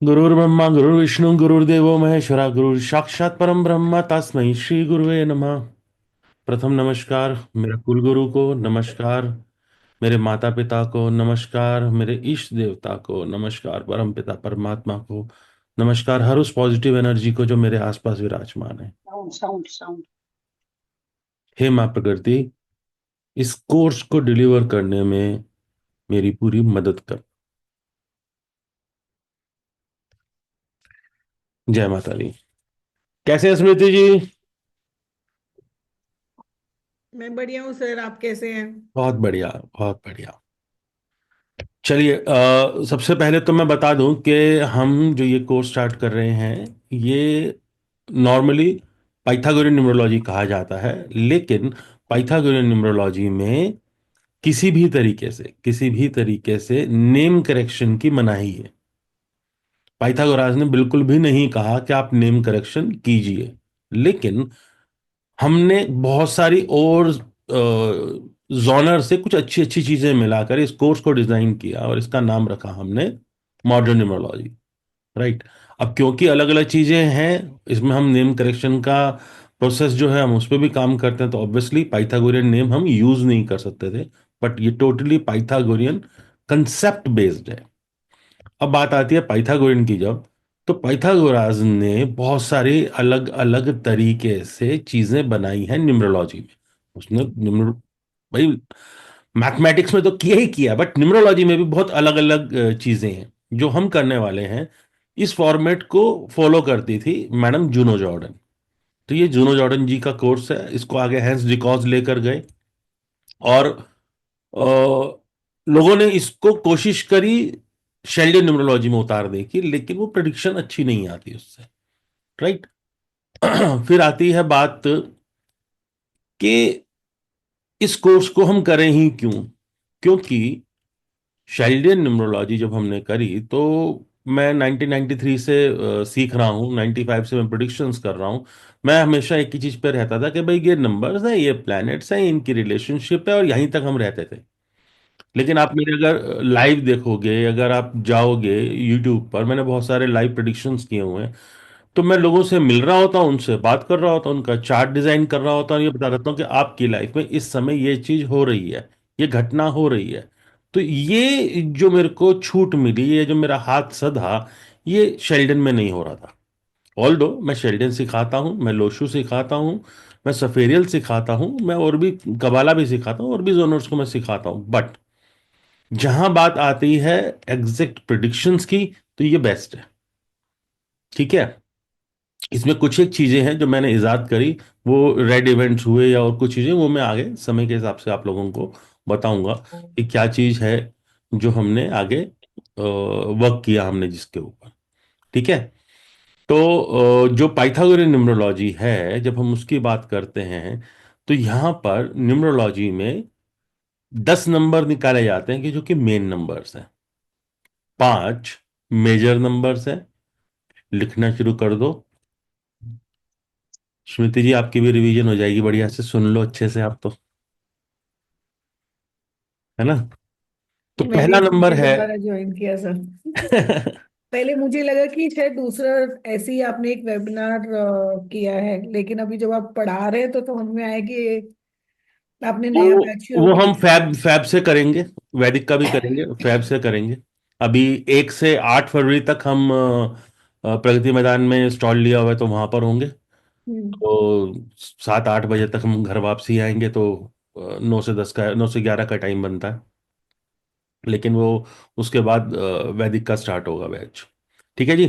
गुरुर्ब्रह्मा गुरुर्विष्णु गुरुर्देवो महेश्वरा गुरु साक्षात परम ब्रह्म तस्मै श्री गुरुवे नमः। प्रथम नमस्कार मेरे कुल गुरु को, नमस्कार मेरे माता पिता को, नमस्कार मेरे इष्ट देवता को, नमस्कार परम पिता परमात्मा को, नमस्कार हर उस पॉजिटिव एनर्जी को जो मेरे आसपास विराजमान है। Sound sound sound. हे माँ प्रकृति, इस कोर्स को डिलीवर करने में मेरी पूरी मदद कर। जय माता दी। कैसे हैं स्मृति जी? मैं बढ़िया हूँ सर, आप कैसे हैं? बहुत बढ़िया, बहुत बढ़िया। चलिए, सबसे पहले तो मैं बता दूं कि हम जो ये कोर्स स्टार्ट कर रहे हैं, ये नॉर्मली पाइथागोरियन न्यूमरोलॉजी कहा जाता है। लेकिन पाइथागोरियन न्यूमरोलॉजी में किसी भी तरीके से नेम करेक्शन की मनाही है। पाइथागोरास ने बिल्कुल भी नहीं कहा कि आप नेम करेक्शन कीजिए। लेकिन हमने बहुत सारी और जॉनर से कुछ अच्छी अच्छी चीजें मिलाकर इस कोर्स को डिजाइन किया और इसका नाम रखा हमने मॉडर्न न्यूमरोलॉजी। राइट। अब क्योंकि अलग अलग चीजें हैं, इसमें हम नेम करेक्शन का प्रोसेस जो है हम उस पर भी काम करते हैं, तो ऑब्वियसली पाइथागोरियन नेम हम यूज नहीं कर सकते थे। बट ये टोटली पाइथागोरियन कंसेप्ट बेस्ड है। अब बात आती है पाइथागोरियन की। जब तो पाइथागोरास ने बहुत सारी अलग अलग तरीके से चीजें बनाई हैं न्यूमरोलॉजी में। उसने न्यूमरो भाई मैथमेटिक्स में तो किया ही किया, बट न्यूमरोलॉजी में भी बहुत अलग अलग चीजें हैं जो हम करने वाले हैं। इस फॉर्मेट को फॉलो करती थी मैडम जूनो जॉर्डन। तो ये जूनो जॉर्डन जी का कोर्स है, इसको आगे हैंस डिकॉज लेकर गए। और लोगों ने इसको कोशिश करी शेल्डन न्यूमरोलॉजी में उतारने की, लेकिन वो प्रिडिक्शन अच्छी नहीं आती उससे। राइट। फिर आती है बात कि इस कोर्स को हम करें ही क्यों। क्योंकि शेल्डन न्यूमरोलॉजी जब हमने करी तो मैं 1993 से सीख रहा हूँ, 95 से मैं प्रिडिक्शंस कर रहा हूँ। मैं हमेशा एक ही चीज पे रहता था कि भाई ये नंबर्स हैं, ये प्लैनेट्स हैं, इनकी रिलेशनशिप है, और यहीं तक हम रहते थे। लेकिन आप मेरे अगर लाइव देखोगे, अगर आप जाओगे यूट्यूब पर, मैंने बहुत सारे लाइव प्रेडिक्शंस किए हुए हैं। तो मैं लोगों से मिल रहा होता हूँ, उनसे बात कर रहा होता हूँ, उनका चार्ट डिजाइन कर रहा होता हूँ, ये बता देता हूँ कि आपकी लाइफ में इस समय ये चीज हो रही है, ये घटना हो रही है। तो ये जो मेरे को छूट मिली, ये जो मेरा हाथ सधा, ये शेल्डन में नहीं हो रहा था। ऑल्दो मैं शेल्डन सिखाता हूँ, मैं लोशु सिखाता हूँ, मैं सफेरियल सिखाता हूँ, मैं और भी कबाला भी सिखाता हूँ, और भी जोनर्स को मैं सिखाता हूँ। बट जहां बात आती है एग्जैक्ट प्रिडिक्शंस की, तो ये बेस्ट है। ठीक है। इसमें कुछ एक चीजें हैं जो मैंने इजाद करी, वो रेड इवेंट्स हुए या और कुछ चीजें, वो मैं आगे समय के हिसाब से आप लोगों को बताऊंगा कि क्या चीज है जो हमने आगे वर्क किया हमने जिसके ऊपर। ठीक है। तो जो पाइथागोरियन न्यूमरोलॉजी है, जब हम उसकी बात करते हैं, तो यहां पर न्यूमरोलॉजी में 10 नंबर निकाले जाते हैं कि जो कि मेन नंबर्स हैं। 5 मेजर नंबर्स हैं। लिखना शुरू कर दो। स्मृति जी, आपकी भी रिवीजन हो जाएगी, बढ़िया से सुन लो अच्छे से आप तो, है ना? तो मैंने पहला नंबर इसलिए है। दोबारा ज्वाइन किया सर। पहले मुझे लगा कि शायद दूसरा ऐसे ही आपने एक वेबिनार किया है, लेकिन अभी जब आप पढ़ा रहे हैं तो समझ में आया कि आपने नया वो बैच शुरू वो हम किया। फैब फैब से करेंगे। वैदिक का भी करेंगे, फैब से करेंगे। अभी 1 से 8 फरवरी तक हम प्रगति मैदान में स्टॉल लिया हुआ है, तो वहां पर होंगे। हम्म। तो 7-8 बजे तक हम घर वापसी आएंगे, तो 9 से 11 का टाइम बनता है। लेकिन वो उसके बाद वैदिक का स्टार्ट होगा बैच। ठीक है जी।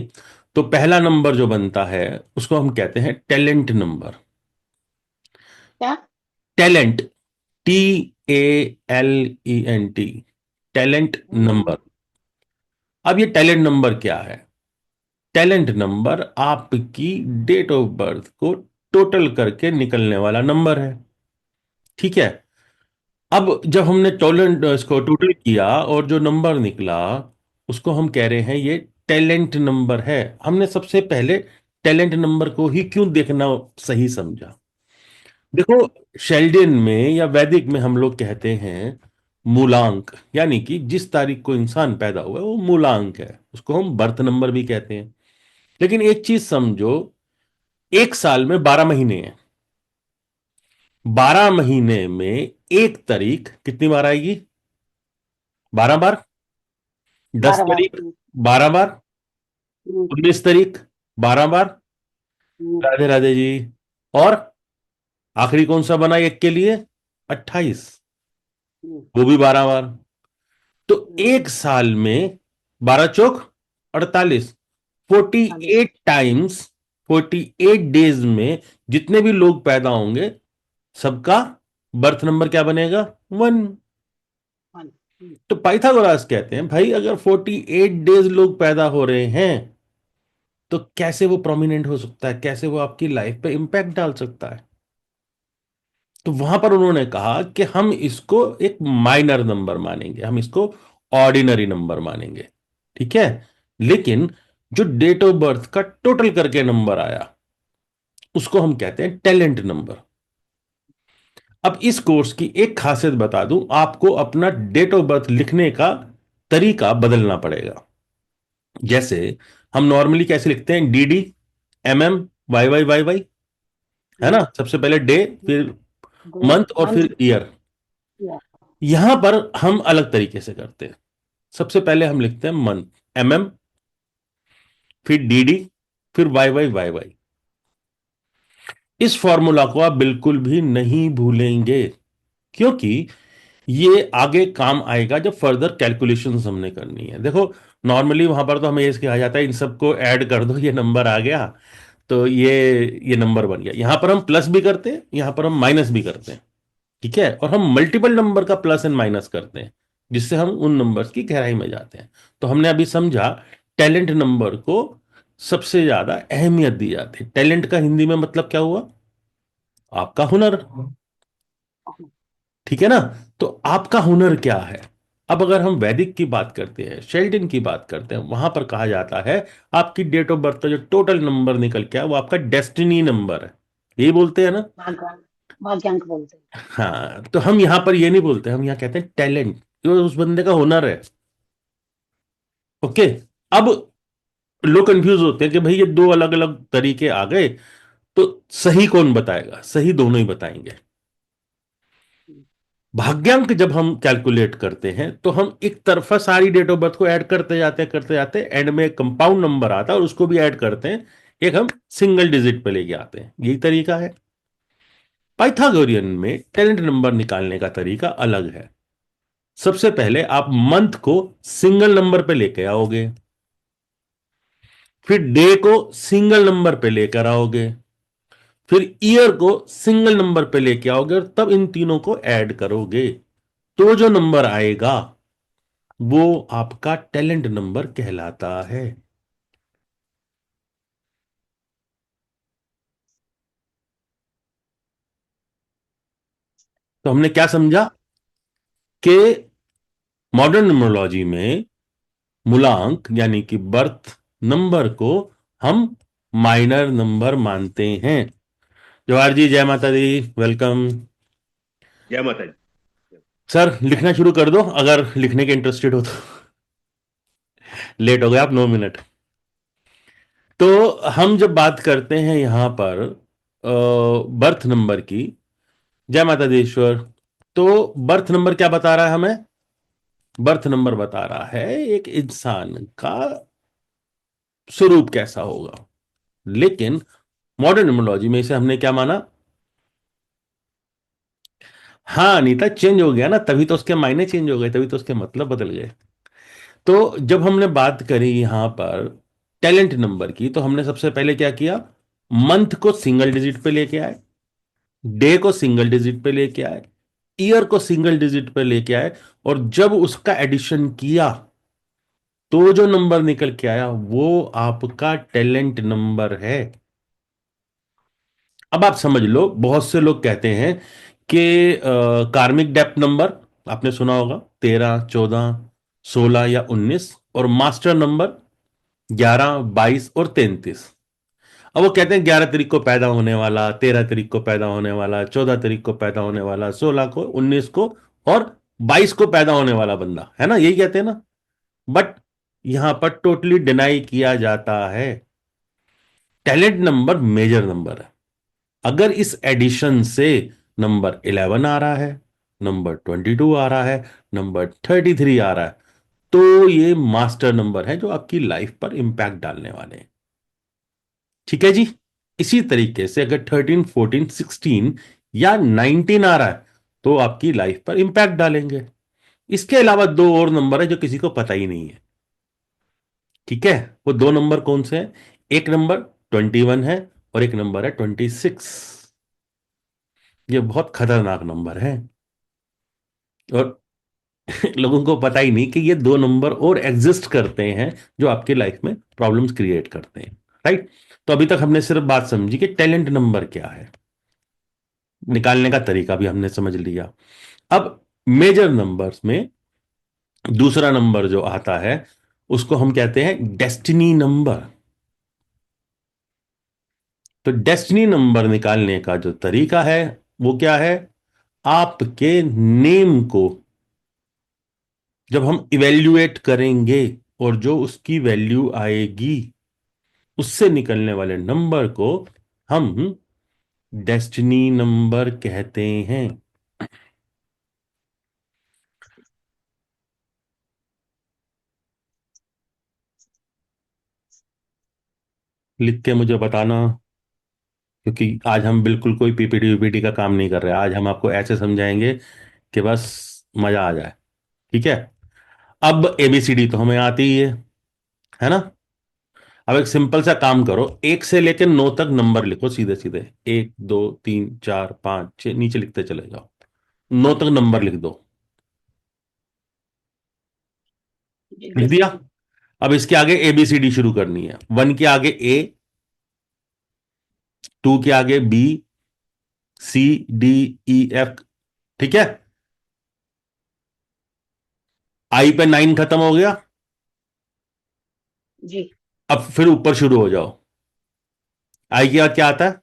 तो पहला नंबर जो बनता है उसको हम कहते हैं टैलेंट नंबर। क्या? टैलेंट, TALENT, टैलेंट हम्म। नंबर। अब ये टैलेंट नंबर क्या है? टैलेंट नंबर आपकी डेट ऑफ बर्थ को टोटल करके निकलने वाला नंबर है। ठीक है। अब जब हमने टोलेंट इसको टोटल किया और जो नंबर निकला, उसको हम कह रहे हैं ये टैलेंट नंबर है। हमने सबसे पहले टैलेंट नंबर को ही क्यों देखना सही समझा। देखो, शेल्डियन में या वैदिक में हम लोग कहते हैं मूलांक, यानी कि जिस तारीख को इंसान पैदा हुआ है वो मूलांक है, उसको हम बर्थ नंबर भी कहते हैं। लेकिन एक चीज समझो, एक साल में 12 महीने हैं। 12 महीने में एक तारीख कितनी बार आएगी? 12 बार। दस 12 बार। तारीख 12 बार। हम्म, 19 तारीख 12 बार। हम्म, राधे राधे जी। और आखिरी कौन सा बना एक के लिए? 28, हम्म, वो भी 12 बार। तो हम्म, एक साल में 12 चौक 48, फोर्टी 40। एट टाइम्स, 48 डेज में जितने भी लोग पैदा होंगे, सबका बर्थ नंबर क्या बनेगा? 1। हाँ, तो पाइथागोरस कहते हैं भाई, अगर 48 डेज लोग पैदा हो रहे हैं तो कैसे वो प्रोमिनेंट हो सकता है, कैसे वो आपकी लाइफ पे इंपैक्ट डाल सकता है? तो वहां पर उन्होंने कहा कि हम इसको एक माइनर नंबर मानेंगे, हम इसको ऑर्डिनरी नंबर मानेंगे। ठीक है। लेकिन जो डेट ऑफ बर्थ का टोटल करके नंबर आया, उसको हम कहते हैं टैलेंट नंबर। अब इस कोर्स की एक खासियत बता दूं, आपको अपना डेट ऑफ बर्थ लिखने का तरीका बदलना पड़ेगा। जैसे हम नॉर्मली कैसे लिखते हैं? D D, M M, Y Y Y Y, है ना? हम्म, सबसे पहले डे, फिर डे, मंथ और मंथ, फिर ईयर। या यहां पर हम अलग तरीके से करते हैं। सबसे पहले हम लिखते हैं मंथ, एम एम, फिर डी डी, फिर वाई वाई वाई वाई। इस फॉर्मूला को आप बिल्कुल भी नहीं भूलेंगे, क्योंकि ये आगे काम आएगा जब फर्दर कैलकुलेशंस हमने करनी है। देखो, नॉर्मली वहां पर तो हमें ये कहा जाता है इन सबको ऐड कर दो, ये नंबर आ गया, तो ये नंबर बन गया। यहां पर हम प्लस भी करते हैं, यहां पर हम माइनस भी करते हैं। ठीक है। और हम मल्टीपल नंबर का प्लस एंड माइनस करते हैं, जिससे हम उन नंबर्स की गहराई में जाते हैं। तो हमने अभी समझा, टैलेंट नंबर को सबसे ज्यादा अहमियत दी जाती है। टैलेंट का हिंदी में मतलब क्या हुआ? आपका हुनर। ठीक है ना? तो आपका हुनर क्या है? अब अगर हम वैदिक की बात करते हैं, शेल्डन की बात करते हैं, वहां पर कहा जाता है आपकी डेट ऑफ बर्थ का जो टोटल नंबर निकल के आया वो आपका डेस्टिनी नंबर है। यही बोलते हैं ना? भाग्यांक, भाग्यांक बोलते हैं। हाँ, तो हम यहां पर ये नहीं बोलते, हम यहां कहते हैं टैलेंट, जो उस बंदे का हुनर है। ओके। अब लोग कंफ्यूज होते हैं कि भाई ये दो अलग अलग तरीके आ गए, तो सही कौन बताएगा? सही दोनों ही बताएंगे। भाग्यांक जब हम कैलकुलेट करते हैं तो हम एक तरफा सारी डेट ऑफ बर्थ को ऐड करते जाते एंड में एक कंपाउंड नंबर आता है और उसको भी ऐड करते हैं, एक हम सिंगल डिजिट पे लेके आते हैं। यही तरीका है। पाइथागोरियन में टैलेंट नंबर निकालने का तरीका अलग है। सबसे पहले आप मंथ को सिंगल नंबर पे लेके आओगे, फिर डे को सिंगल नंबर पे लेकर आओगे, फिर ईयर को सिंगल नंबर पे लेके आओगे, और तब इन तीनों को ऐड करोगे। तो जो नंबर आएगा वो आपका टैलेंट नंबर कहलाता है। तो हमने क्या समझा कि मॉडर्न न्यूमरोलॉजी में मूलांक यानी कि बर्थ नंबर को हम माइनर नंबर मानते हैं। जवाहर जी, जय माता दी, वेलकम। जय माता दी। सर, लिखना शुरू कर दो अगर लिखने के इंटरेस्टेड हो तो। लेट हो गए आप 9 मिनट। तो हम जब बात करते हैं यहां पर बर्थ नंबर की, जय माता दी ईश्वर, तो बर्थ नंबर क्या बता रहा है हमें? बर्थ नंबर बता रहा है एक इंसान का स्वरूप कैसा होगा। लेकिन मॉडर्न न्यूमरोलॉजी में इसे हमने क्या माना? हाँ अनीता, चेंज हो गया ना, तभी तो उसके मायने चेंज हो गए, तभी तो उसके मतलब बदल गए। तो जब हमने बात करी यहां पर टैलेंट नंबर की, तो हमने सबसे पहले क्या किया? मंथ को सिंगल डिजिट पे लेके आए, डे को सिंगल डिजिट पे लेके आए, ईयर को सिंगल डिजिट पे लेके आए, और जब उसका एडिशन किया तो जो नंबर निकल के आया वो आपका टैलेंट नंबर है। अब आप समझ लो, बहुत से लोग कहते हैं कि कार्मिक डेप्थ नंबर आपने सुना होगा, 13, 14, 16 या 19, और मास्टर नंबर 11, 22 और 33। अब वो कहते हैं 11 तारीख को पैदा होने वाला, 13 तारीख को पैदा होने वाला, 14 तारीख को पैदा होने वाला, 16 को, 19 को और 22 को पैदा होने वाला बंदा है ना, यही कहते हैं ना। बट यहां पर टोटली डिनाई किया जाता है, टैलेंट नंबर मेजर नंबर है। अगर इस एडिशन से नंबर 11 आ रहा है, नंबर 22 आ रहा है, नंबर 33 आ रहा है, तो ये मास्टर नंबर है जो आपकी लाइफ पर इंपैक्ट डालने वाले हैं। ठीक है जी। इसी तरीके से अगर 13, 14, 16 या 19 आ रहा है तो आपकी लाइफ पर इंपैक्ट डालेंगे। इसके अलावा दो और नंबर है जो किसी को पता ही नहीं है। ठीक है, वो दो नंबर कौन से हैं? एक नंबर 21 है और एक नंबर है 26। ये बहुत खतरनाक नंबर है और लोगों को पता ही नहीं कि ये दो नंबर और एग्जिस्ट करते हैं जो आपकी लाइफ में प्रॉब्लम्स क्रिएट करते हैं। राइट। तो अभी तक हमने सिर्फ बात समझी कि टैलेंट नंबर क्या है, निकालने का तरीका भी हमने समझ लिया। अब मेजर नंबर्स में दूसरा नंबर जो आता है उसको हम कहते हैं डेस्टिनी नंबर। तो डेस्टिनी नंबर निकालने का जो तरीका है वो क्या है? आपके नेम को जब हम इवेल्युएट करेंगे और जो उसकी वैल्यू आएगी उससे निकलने वाले नंबर को हम डेस्टिनी नंबर कहते हैं। लिख के मुझे बताना, क्योंकि आज हम बिल्कुल कोई पीपीटी वीपीटी का काम नहीं कर रहे। आज हम आपको ऐसे समझाएंगे कि बस मजा आ जाए। ठीक है। अब एबीसीडी तो हमें आती ही है ना। अब एक सिंपल सा काम करो, एक से लेकर 9 तक नंबर लिखो सीधे सीधे। 1 2 3 4 5 6, नीचे लिखते चले जाओ, 9 तक नंबर लिख दो। जी लिख लिख दिया। ली। अब इसके आगे एबीसीडी शुरू करनी है। 1 के आगे ए, 2 के आगे बी, सी, डी, ई, एफ। ठीक है। आई पे 9 खत्म हो गया। जी अब फिर ऊपर शुरू हो जाओ। आई के बाद क्या आता है?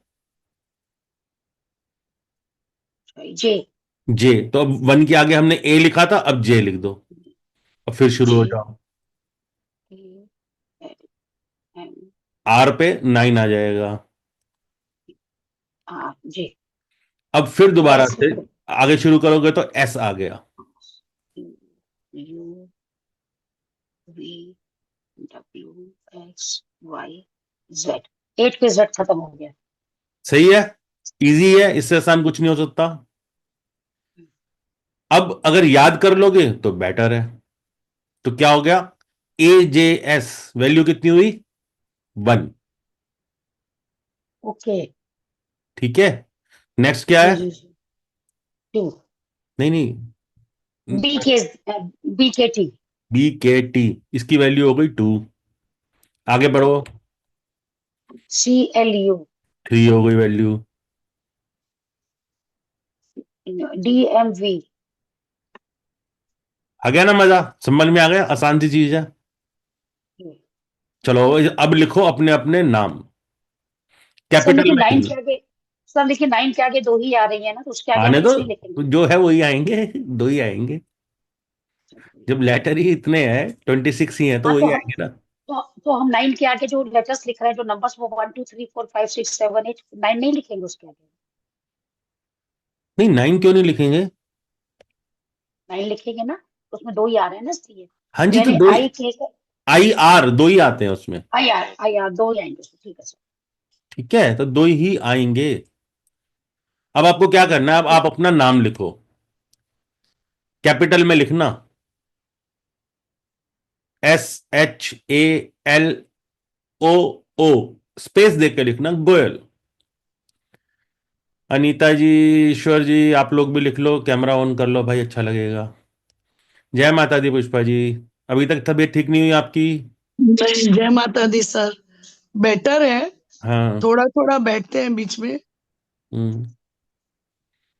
जे जे। तो अब 1 के आगे हमने ए लिखा था, अब जे लिख दो। अब फिर शुरू जी हो जाओ। ए एम आर पे 9 आ जाएगा। आर जी अब फिर दोबारा एस से आगे शुरू करोगे तो एस आ गया। U V W X Y Z. 8 पे जेड खत्म हो गया। सही है, इजी है, इससे आसान कुछ नहीं हो सकता। अब अगर याद कर लोगे तो बेटर है। तो क्या हो गया? ए जे एस वैल्यू कितनी हुई? 1। ओके। ठीक है। नेक्स्ट क्या जी है? जी जी। टू नहीं नहीं, बी के बी के टी बी के टी, इसकी वैल्यू हो गई 2। आगे बढ़ो। सी एल यू 3 हो गई वैल्यू। डी एम वी आ गया ना मजा? समझ में आ गया, आसान सी चीज है। चलो अब लिखो अपने अपने नाम, सर कैपिटल लेकिन में नाइन लिखना। के आगे सर लेकिन नाइन के आगे दो ही आ रही है ना, तो उसके आगे हम आने दो, कुछ नहीं लिखेंगे। जो है वही आएंगे, दो ही आएंगे। जब लेटर ही इतने हैं, 26 ही हैं, तो हाँ वही आएंगे ना। तो हम नाइन के आगे जो लेटर्स लिख रहे हैं, जो नंबर्स, वो 1 2 3 4 5 6 7 8 9 नहीं लिखेंगे उसके आगे। नहीं, 9 क्यों नहीं लिखेंगे? 9 लिखेंगे ना, तो उसमें दो ही आ रहे हैं ना, इसलिए हाँ तो जी, तो यानी दो, आई के आई आर दो ही आते हैं उसमें। आई आर दो ही आएंगे उसमें, ठीक है सर। ठीक है, तो दो ही आएंगे। अब आपको क्या करना है? अब आप अपना नाम लिखो, कैपिटल में लिखना, SHALO, स्पेस देकर लिखना गोयल। अनीता जी, ईश्वर जी, आप लोग भी लिख लो, कैमरा ऑन कर लो भाई, अच्छा लगेगा। जय माता दी पुष्पा जी। अभी तक तबीयत ठीक नहीं हुई आपकी? नहीं, जय माता दी सर। बेटर है, हाँ। थोड़ा थोड़ा बैठते हैं बीच में। हम्म।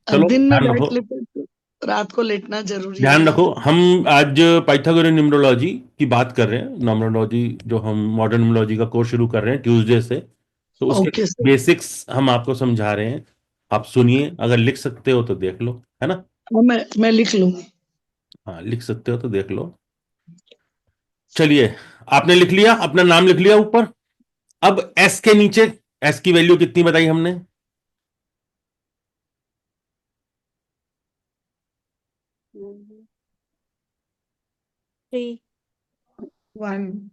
चलो दिन में ध्यान रखो, बैठ लेते हैं तो रात को लेटना जरूरी ध्यान नहीं रखो। है। हम आज पाइथागोरन न्यूमरोलॉजी की बात कर रहे हैं, नॉमरोलॉजी, जो हम मॉडर्न न्यूमरोलॉजी का कोर्स शुरू कर रहे हैं ट्यूसडे से। तो उसके ओके सर। बेसिक्स हम आपको समझा रहे हैं। आप सुनिए, अगर लिख सकते हो तो देख लो, है ना। मैं लिख लूंगी। हाँ लिख सकते हो तो देख लो। चलिए, आपने लिख लिया, अपना नाम लिख लिया ऊपर। अब एस के नीचे, एस की वैल्यू कितनी बताई हमने? थ्री 1.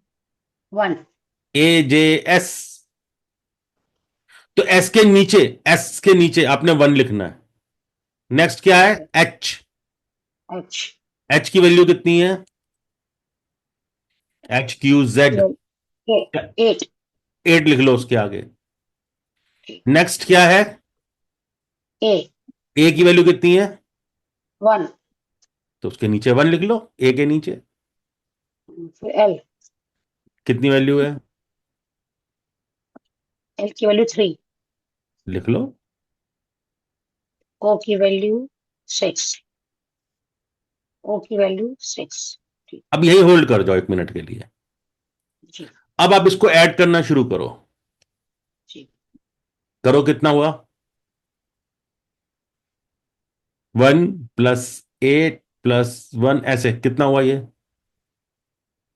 1 AJS। तो एस के नीचे, एस के नीचे आपने 1 लिखना है। नेक्स्ट क्या है? एच। H एच की वैल्यू कितनी है? HQZ। 8 8 लिख लो उसके आगे। नेक्स्ट क्या है? A ए की वैल्यू कितनी है? 1 तो उसके नीचे 1 लिख लो, ए के नीचे। फिर L कितनी वैल्यू है? L की वैल्यू 3 लिख लो। O की वैल्यू 6 O की वैल्यू 6 ठीक अब यही होल्ड कर जाओ 1 मिनट के लिए। जी अब आप इसको ऐड करना शुरू करो। जी करो, कितना हुआ? 1 + 8 + 1, ऐसे कितना हुआ ये?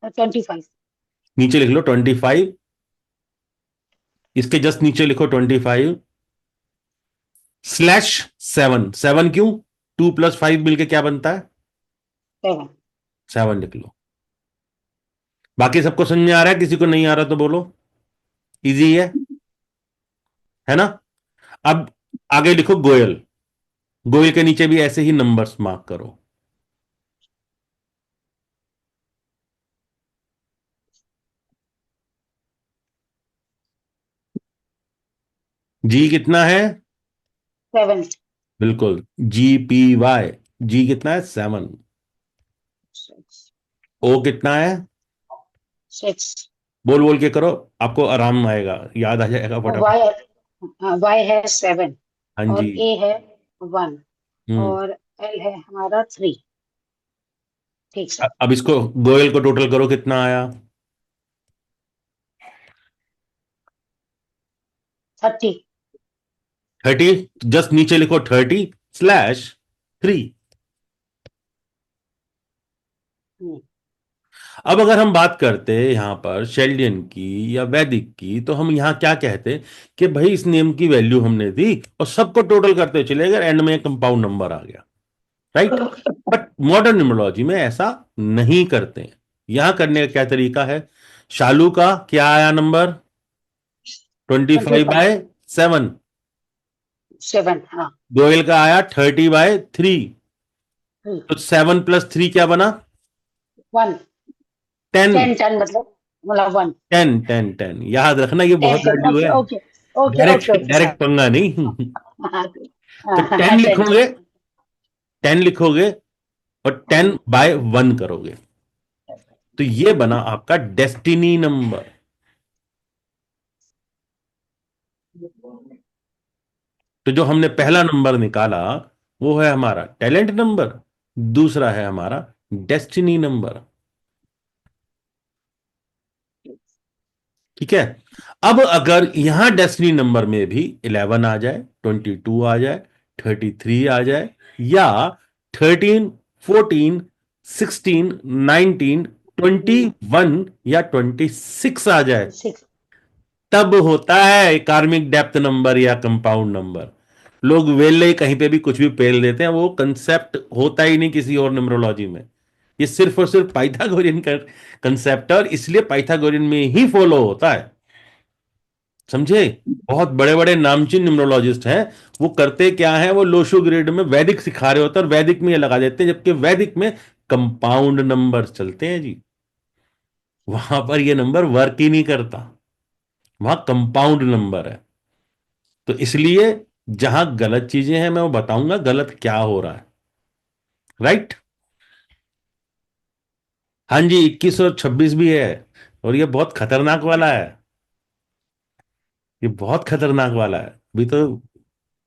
25 नीचे लिख लो 25। इसके जस्ट नीचे लिखो 25/7। 7 क्यों? 2 + 5 मिलके क्या बनता है? 7 7 लिख लो। बाकी सबको समझ में आ रहा है? किसी को नहीं आ रहा तो बोलो। इजी है ना? अब आगे लिखो गोयल। गोयल के नीचे भी ऐसे ही नंबर्स मार्क करो। जी कितना है? 7 बिल्कुल, GPY। जी कितना है? 7। 6 ओ कितना है? 6 बोल बोल के करो, आपको आराम आएगा, याद आ जाएगा फटाफट। Y Y है 7 हाँ और जी। A है 1 हम्म। और L है हमारा 3 ठीक सर अब इसको, गोयल को टोटल करो, कितना आया? 30 30। जस्ट नीचे लिखो 30/3। अब अगर हम बात करते हैं यहां पर शेल्डियन की या वैदिक की, तो हम यहां क्या कहते कि भाई इस नेम की वैल्यू हमने दी और सबको टोटल करते चले गए, एंड में कंपाउंड नंबर आ गया, राइट? बट मॉडर्न न्यूमरोलॉजी में ऐसा नहीं करते हैं। यहां करने का क्या तरीका है? शालू का क्या आया नंबर? 25 25/7। 7 हाँ गोयल का आया 30/3। 3 तो 7 + 3 क्या बना? 1 10। 10 मतलब 1 10 10 10, याद रखना, ये बहुत 10 वैल्यू ओके है। Okay okay direct okay okay sir direct पंगा नहीं। हाँ तो हाँ 10 10 लिखोगे, 10 लिखोगे और 10/1 करोगे, तो ये बना आपका डेस्टिनी नंबर। तो जो हमने पहला नंबर निकाला वो है हमारा टैलेंट नंबर, दूसरा है हमारा डेस्टिनी नंबर। ठीक है? अब अगर यहां डेस्टिनी नंबर में भी 11 आ जाए, 22 आ जाए, 33 आ जाए, या 13, 14, 16, 19, 21 या 26 आ जाए, 6 तब होता है कार्मिक डेप्थ नंबर या कंपाउंड नंबर। लोग वेले कहीं पे भी कुछ भी पेल देते हैं, वो कंसेप्ट होता ही नहीं किसी और न्यूमरोलॉजी में। ये सिर्फ और सिर्फ पाइथागोरियन का कंसेप्ट है, और इसलिए पाइथागोरियन में ही फॉलो होता है। समझे? बहुत बड़े बड़े नामचीन न्यूमरोलॉजिस्ट हैं, वो करते क्या है, वो लोशो ग्रेड में वैदिक सिखा रहे होते हैं और वैदिक में ये लगा देते हैं, जबकि वैदिक में कंपाउंड नंबर चलते हैं जी। वहां पर ये नंबर वर्क ही नहीं करता, वहां कंपाउंड नंबर है। तो इसलिए जहां गलत चीजें हैं मैं वो बताऊंगा गलत क्या हो रहा है, राइट? हाँ जी, 2126 भी है, और ये बहुत खतरनाक वाला है। ये बहुत खतरनाक वाला है, अभी तो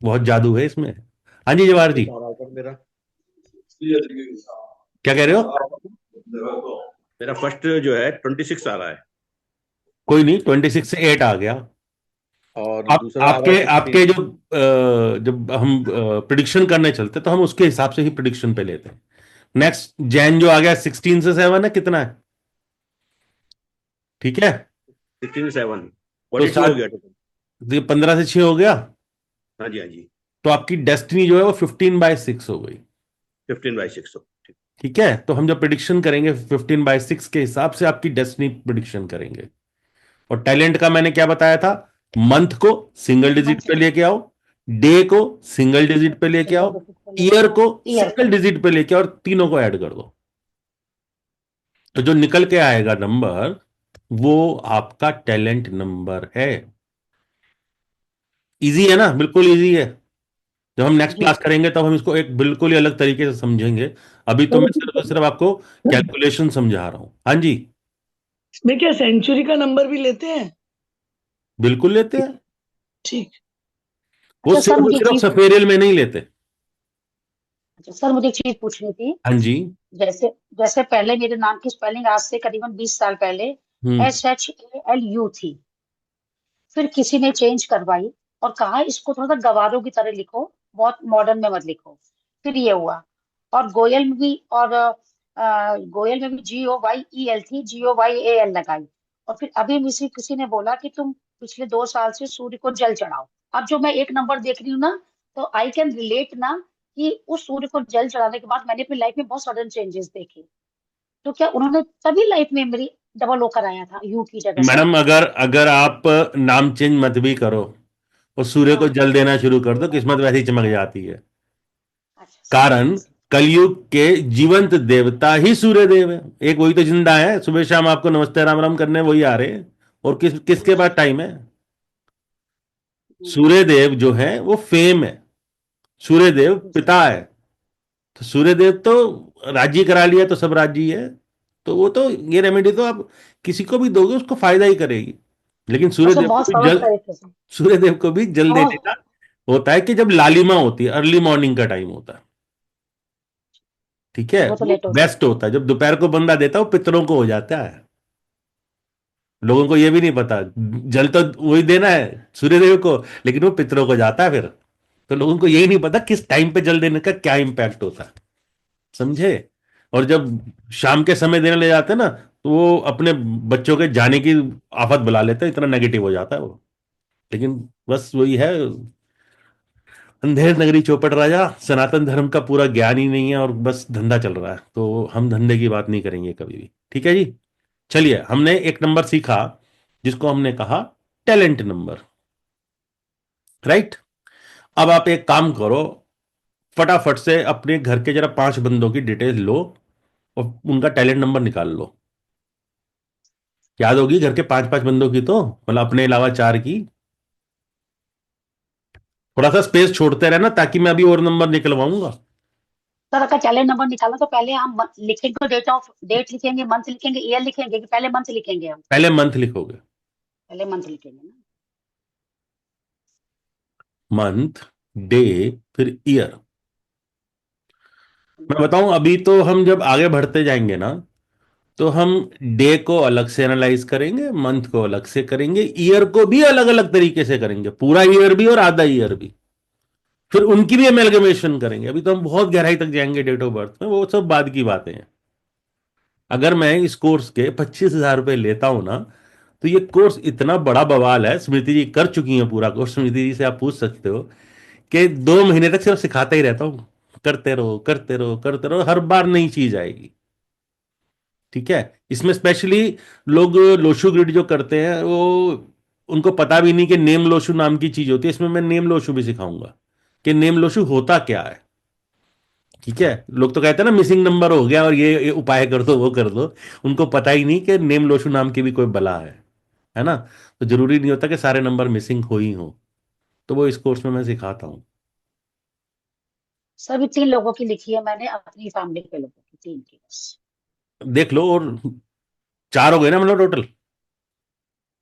बहुत जादू है इसमें। हाँ जी जवाहर जी, मेरा क्या कह रहे हो? मेरा फर्स्ट जो है 26 आ रहा है कोई नहीं, 26 से 8 आ गया। और आप दूसरा आ रहा है आपके 16। आपके जो जब हम प्रिडिक्शन करने चलते तो हम उसके हिसाब से ही प्रिडिक्शन पे लेते हैं। नेक्स्ट जैन जो आ गया 16 से 7 है, कितना है? ठीक है, 16 7 तो 42 हो 7, गया total। 15 से 6 हो गया, हाँ जी, हाँ जी। तो आपकी डेस्टिनी जो है वो 15/6 हो गई। 15/6 ठीक। ठीक है, तो हम जब प्रिडिक्शन करेंगे 15/6 के हिसाब से आपकी डेस्टिनी प्रिडिक्शन करेंगे। और टैलेंट का मैंने क्या बताया था? मंथ को सिंगल डिजिट मंथ पे लेके आओ, डे को सिंगल डिजिट पे लेके आओ, सिंगल डिजिट पे लेके ईयर आओ, को ईयर सिंगल को डिजिट पे लेके आओ, और तीनों को ऐड कर दो। तो जो निकल के आएगा नंबर, वो आपका टैलेंट नंबर है। इजी है ना? बिल्कुल इजी है। जब हम नेक्स्ट जी। क्लास करेंगे तब हम इसको एक बिल्कुल ही अलग तरीके से समझेंगे। अभी तो मैं सिर्फ और सिर्फ आपको कैलकुलेशन समझा रहा हूं। हाँ जी, इसमें क्या सेंचुरी का नंबर भी लेते हैं? बिल्कुल लेते हैं। ठीक। वो अच्छा सर, सिर्फ और मुझे एक सिर्फ चीज सफेरियल में नहीं लेते। अच्छा सर, मुझे एक चीज पूछनी थी। हाँ जी। जैसे जैसे पहले मेरे नाम की स्पेलिंग आज से करीबन 20 साल पहले हम्म। SHALU थी। फिर किसी ने चेंज करवाई और कहा इसको थोड़ा सा गवारों की तरह लिखो, बहुत मॉडर्न में मत लिखो। फिर ये हुआ। और गोयल में भी, और गोयल में भी GOYEL थी, GOYAL लगाई। और फिर अभी मुझे किसी ने बोला कि तुम पिछले 2 साल से सूर्य को जल चढ़ाओ। अब जो मैं एक नंबर देख रही हूँ ना, तो आई कैन रिलेट ना, कि उस सूर्य को जल चढ़ाने के बाद मैंने अपनी लाइफ में बहुत सडन चेंजेस देखे। तो क्या उन्होंने तभी लाइफ में मेरी डबल ओ कराया था यू की जगह से? मैडम, अगर अगर आप नाम चेंज मत भी करो और सूर्य को हाँ। जल देना शुरू कर दो, किस्मत वैसे ही चमक जाती है। अच्छा, समझ कारण गई सर। कलयुग के जीवंत देवता ही सूर्य देव है। एक वही तो जिंदा है, सुबह शाम आपको नमस्ते राम राम करने वही आ रहे हैं। और किसके पास टाइम है? हम्म, सूर्य देव जो है वो फेम है। सूर्य देव जी। पिता है। तो सूर्य देव तो राज्य करा लिया तो सब राज्य ही है। तो वो तो, ये रेमेडी तो आप किसी को भी दोगे उसको फायदा ही करेगी। लेकिन सूर्य अच्छा, देव को बहुत भी सरल जल तरीके से। सूर्य देव को भी जल देने बहुत। का होता है कि जब लालिमा होती है, अर्ली मॉर्निंग का टाइम होता है। ठीक है, वो तो वो लेट हो बेस्ट जाता है। होता है। जब दोपहर को बंदा देता है वो पितरों को हो जाता है। लोगों को ये भी नहीं पता, जल तो वही देना है सूर्यदेव को, लेकिन वो पितरों को जाता है फिर। तो लोगों को यही नहीं पता किस टाइम पे जल देने का क्या इंपैक्ट होता है। समझे? और जब शाम के समय देने ले जाते हैं ना, तो वो अपने बच्चों के जाने की आफत बुला लेते हैं, इतना नेगेटिव हो जाता है वो। लेकिन बस वही है, अंधेर नगरी चौपट राजा, सनातन धर्म का पूरा ज्ञान ही नहीं है और बस धंधा चल रहा है। तो हम धंधे की बात नहीं करेंगे कभी भी। ठीक है जी। चलिए, हमने एक नंबर सीखा जिसको हमने कहा टैलेंट नंबर। राइट। अब आप एक काम करो, फटाफट से अपने घर के जरा 5 बंदों की डिटेल लो और उनका टैलेंट नंबर निकाल लो। याद होगी घर के 5-5 बंदों की तो, मतलब अपने अलावा 4 की। थोड़ा सा स्पेस छोड़ते रहना ताकि मैं अभी और नंबर निकलवाऊंगा। सर, अगर कैलेंडर नंबर निकाला तो पहले हम लिखेंगे, डेट लिखेंगे, मंथ लिखेंगे, ईयर लिखेंगे, कि पहले मंथ लिखेंगे हम? पहले मंथ लिखोगे। पहले मंथ लिखेंगे ना। मंथ, डे, फिर ईयर। मैं बताऊं, अभी तो हम जब आगे बढ़ते जाएंगे ना, तो हम डे को अलग से एनालाइज करेंगे, मंथ को अलग से करेंगे, ईयर को भी अलग अलग तरीके से करेंगे, पूरा ईयर भी और आधा ईयर भी। फिर उनकी भी एमेलगमेशन करेंगे। अभी तो हम बहुत गहराई तक जाएंगे डेट ऑफ बर्थ में, वो सब बाद की बातें हैं। अगर मैं इस कोर्स के 25,000 रुपए लेता हूं ना, तो ये कोर्स इतना बड़ा बवाल है। स्मृति जी कर चुकी हैं पूरा कोर्स, स्मृति जी से आप पूछ सकते हो कि 2 महीने तक सिर्फ सिखाता ही रहता हूं। करते रहो करते रहो करते रहो, हर बार नई चीज आएगी। ठीक है। इसमें स्पेशली लोग लोशु ग्रिड जो करते हैं, वो उनको पता भी नहीं कि नेम लोशु नाम की चीज होती है। इसमें मैं नेम लोशु भी सिखाऊंगा कि नेम लोशु होता क्या है। ठीक है। लोग तो कहते हैं ना मिसिंग नंबर हो गया और ये उपाय कर दो वो कर दो। उनको पता ही नहीं कि नेम लोशु नाम की भी कोई बला है ना। तो जरूरी नहीं होता कि सारे नंबर मिसिंग हो ही हो। तो वो इस कोर्स में मैं सिखाता हूँ। सर, भी 3 लोगों की लिखी है मैंने, अपनी फैमिली के लोगों की, 3 की बस। देख लो, और 4 हो गए ना मतलब टोटल।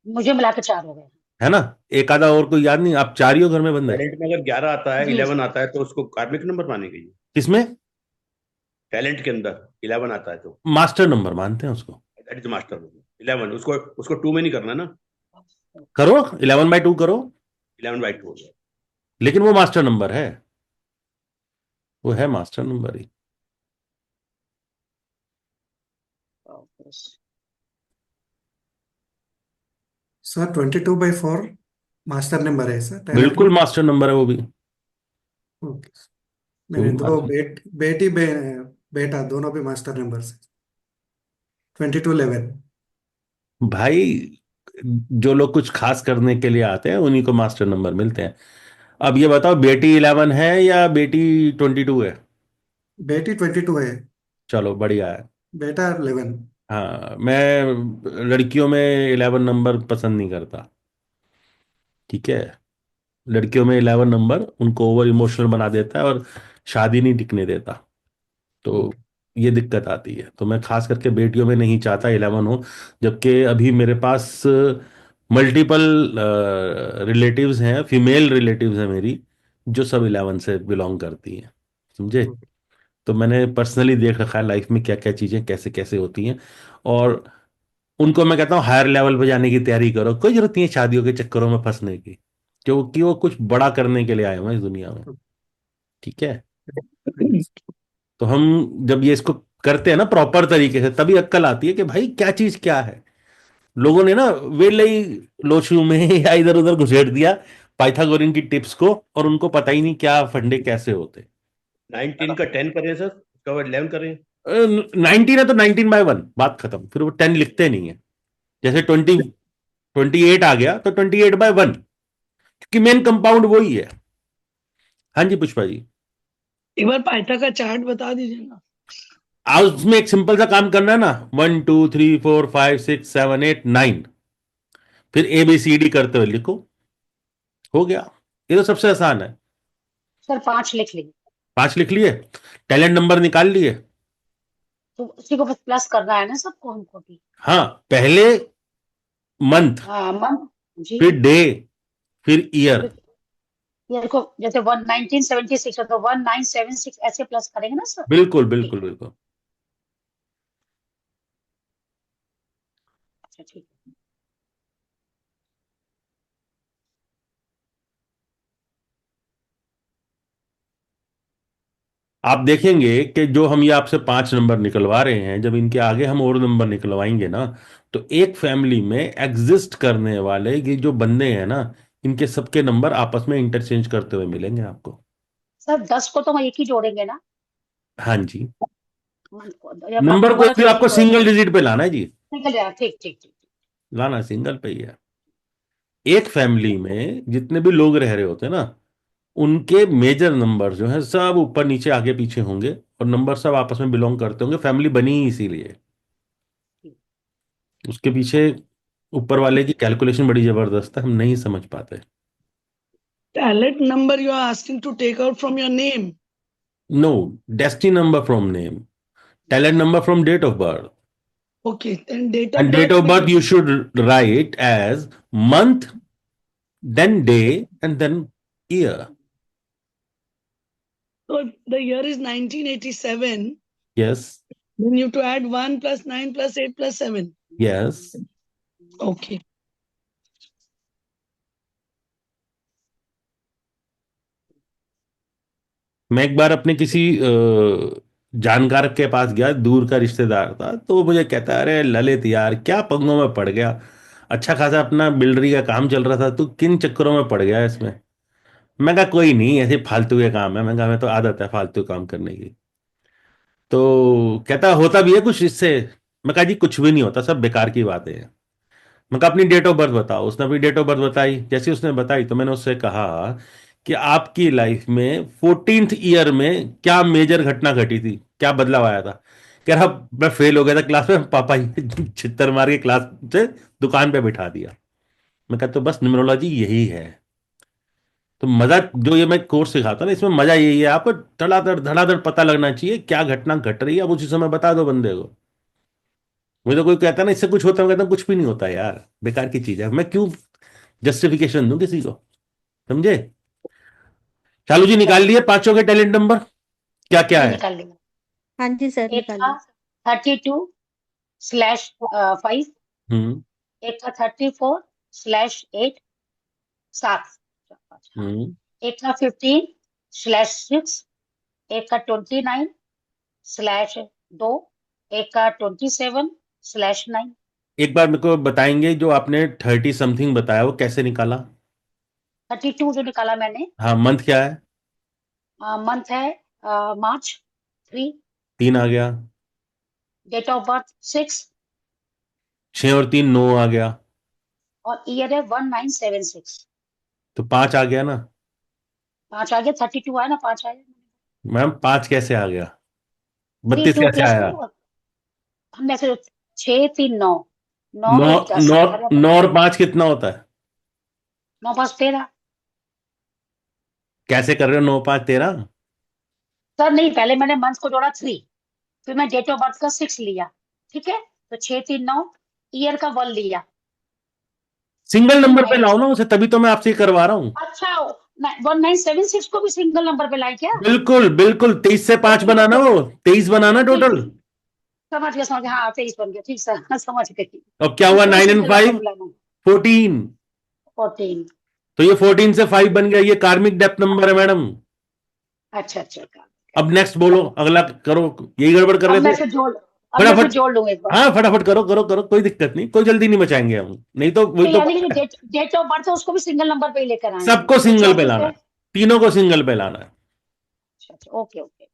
मुझे मिला के 4 हो गए। है ना? एक आधा और कोई याद नहीं, आप 4 ही हो घर में बंदे? टैलेंट में अगर 11 आता है, जी। 11 आता है, तो उसको कार्मिक नंबर मानेंगे जी। किसमें? टैलेंट के अंदर 11 आता है तो मास्टर नंबर मानते हैं उसको। That is master. 11 उसको उसको 2 में नहीं करना ना। करो, 11/2 करो। 11/2 हो गया। लेकिन वो मास्टर नंबर है, वो है मास्टर नंबर ही। सर 22/4 मास्टर नंबर है सर टैलेंट बिल्कुल मास्टर नंबर है वो भी। ओके वो भी मैंने दो बेटी बेटा दोनों भी मास्टर नंबर से 2211 भाई, जो लोग कुछ खास करने के लिए आते हैं उन्हीं को मास्टर नंबर मिलते हैं। अब ये बताओ, बेटी 11 है या बेटी 22 है? बेटी 22 है चलो बढ़िया है। बेटा 11 हाँ, मैं लड़कियों में 11 नंबर पसंद नहीं करता। ठीक है, लड़कियों में 11 नंबर उनको ओवर इमोशनल बना देता है और शादी नहीं टिकने देता। तो ये दिक्कत आती है, तो मैं खास करके बेटियों में नहीं चाहता 11 हो। जबकि अभी मेरे पास मल्टीपल रिलेटिव्स हैं, फीमेल रिलेटिव्स हैं मेरी, जो सब 11 से बिलोंग करती हैं। समझे? तो मैंने पर्सनली देख रखा है लाइफ में क्या क्या चीज़ें कैसे कैसे होती हैं। और उनको मैं कहता हूँ हायर लेवल पे जाने की तैयारी करो, कोई जरूरत नहीं है शादियों के चक्करों में फंसने की, क्योंकि वो कुछ बड़ा करने के लिए आए हुए हैं इस दुनिया में। ठीक है? तो हम जब ये इसको करते हैं ना प्रॉपर तरीके से, तभी अक्कल आती है कि भाई क्या चीज क्या है। लोगों ने ना वेले ही लोचू में या इधर उधर घुसेड़ दिया पाइथागोरन की टिप्स को, और उनको पता ही नहीं क्या फंडे कैसे होते। 19 का 10 करें सर, उसका बाद 11 करें। 19 है तो 19/1, बात खत्म, फिर वो 10 लिखते नहीं है। जैसे 28 आ गया तो 28/1, क्योंकि मेन कंपाउंड वही है। हाँ जी पुष्पा जी। एक बार पाइथा का चार्ट बता दीजिए ना। आज उसमें एक सिंपल सा काम करना है ना, 1 2 3 4 5 6 7 8 9, फिर ABCD करते हुए लिखो, हो गया। ये तो सबसे आसान है। सर 5 लिख ली, 5 लिख लिए, टैलेंट नंबर निकाल लिए। तो उसी को प्लस करना है ना सबको, हमको भी। हाँ, पहले मंथ, हाँ मंथ जी। फिर डे, फिर ईयर। ये देखो, जैसे 1976 है तो 1976 ऐसे प्लस करेंगे ना सर। बिल्कुल ठीक, बिल्कुल बिल्कुल। अच्छा ठीक है। आप देखेंगे कि जो हम ये आपसे 5 नंबर निकलवा रहे हैं, जब इनके आगे हम और नंबर निकलवाएंगे ना, तो एक फैमिली में एग्जिस्ट करने वाले ये जो बंदे हैं ना, इनके सबके नंबर आपस में इंटरचेंज करते हुए मिलेंगे आपको। सर 10 को तो हम एक ही जोड़ेंगे ना, हाँ जी। मंथ को या नंबर कोई नंबर भी तो एक ही आपको जोड़ेंगे। सिंगल डिजिट पे लाना है जी। निकल जाएगा, ठीक ठीक ठीक। लाना सिंगल पे ही है। एक फैमिली में जितने भी लोग रह रहे होते हैं ना, उनके मेजर नंबर जो हैं सब ऊपर नीचे आगे पीछे होंगे, और नंबर सब आपस में बिलोंग करते होंगे। फैमिली बनी ही इसीलिए। ठीक। उसके पीछे ऊपर वाले की कैलकुलेशन बड़ी जबरदस्त है, हम नहीं समझ पाते। Talent number you are asking to take out from your name. No, destiny number from name, talent number from date of birth. Okay, then date and of date birth of will birth you should write as month, then day, and then year. so if the year is 1987, yes then you have to add 1 plus 9 plus 8 plus 7. Yes. Okay. मैं एक बार अपने किसी जानकार के पास गया, दूर का रिश्तेदार था, तो वो मुझे कहता है, अरे ललित यार क्या पंगों में पड़ गया, अच्छा खासा अपना बिल्डरी का काम चल रहा था, तू किन चक्करों में पड़ गया इसमें। मैं कहा कोई नहीं, ऐसे फालतू के काम है। मैं कहा मैं तो आदत है फालतू काम करने की। तो कहता होता भी है कुछ इससे? मैं कहा जी कुछ भी नहीं होता, सब बेकार की बातें हैं। मैं कहा अपनी डेट ऑफ बर्थ बताओ। उसने अपनी डेट ऑफ बर्थ बताई। जैसे उसने बताई तो मैंने उससे कहा कि आपकी लाइफ में 14th ईयर में क्या मेजर घटना घटी थी, क्या बदलाव आया था? कह रहा मैं फेल हो गया था क्लास में, पापा जी छित्तर मार के क्लास से दुकान पे बिठा दिया। मैं कहा तो बस न्यूमरोलॉजी यही है। तो मजा जो ये मैं कोर्स सिखाता हूं ना, इसमें मजा यही है, आपको धड़ाधड़ पता लगना चाहिए क्या घटना घट रही है, आप उसी समय बता दो बंदे को। मुझे तो कोई कहता है ना इससे कुछ होता है, मैं कहता हूं कुछ भी नहीं होता यार, बेकार की चीज है, मैं क्यों जस्टिफिकेशन दूं किसी को। समझे? चालू जी निकाल लिए पांचों के टैलेंट नंबर, क्या क्या जी है? निकाल लिया। हाँ जी सर एक निकाल था ली। 32/5, हम्म एक था 34/8, 7, हाँ। हम्म एक था 15/6, एक का 29/2, एक का 27, /9। एक बार मेरे को बताएंगे, जो आपने 30 समथिंग बताया वो कैसे निकाला? 32 जो निकाला मैंने। हाँ, मंथ क्या है? मंथ है मार्च 3। 3 आ गया। Date of birth 6। 6 और 3 9 आ गया। और ईयर है 1976। तो 5 आ गया ना 5 आ गया, 32 आया ना, 5 आया। मैम? 5 कैसे आ गया? 32 32 कैसे प्लस आया? 2। हमने ऐसे 6 3 9, 9 9 1 10, 9 11 9 और 5 कितना होता है? 9 5 13। कैसे कर रहे हो? 9 5 13? सर नहीं, पहले मैंने मंथ को जोड़ा 3, फिर मैं डेट ऑफ बर्थ का 6 लिया। ठीक है, तो 6 3 9, ईयर का 1 लिया। सिंगल नंबर पे लाओ माइनस। ना उसे, तभी तो मैं आपसे ये करवा रहा हूँ। अच्छा, 1976 को भी सिंगल नंबर पे लाई क्या? बिल्कुल बिल्कुल, 23 से 5 ओके बनाना, ओके। वो 23 बनाना ठीक टोटल। ठीक, समझ गया समझ गया। हाँ 23 बन गया, ठीक सर। हाँ, समझ गई। अब क्या हुआ? उसको भी 9 एंड सिंगल नंबर 5 पे लाना। 14। 14। तो ये 14 से 5 बन गया, ये कार्मिक डेप्थ नंबर है मैडम। अच्छा अच्छा, अब नेक्स्ट बोलो, अगला करो। यही गड़बड़ कर अब रहे मैं थे। फिर जोड़ अब मैं फिर फटाफट। जोड़ लूंगा एक बार। हाँ फटाफट करो करो करो, कोई दिक्कत नहीं, कोई जल्दी नहीं मचाएंगे हम, नहीं तो वही तो तो यानी कि बात है। डेट डेट ऑफ बर्थ है उसको भी सिंगल नंबर पे ही लेकर आए हैं, सबको तो सिंगल पे 24 लाना है। है, तीनों को सिंगल पे लाना है। अच्छा अच्छा, ओके ओके।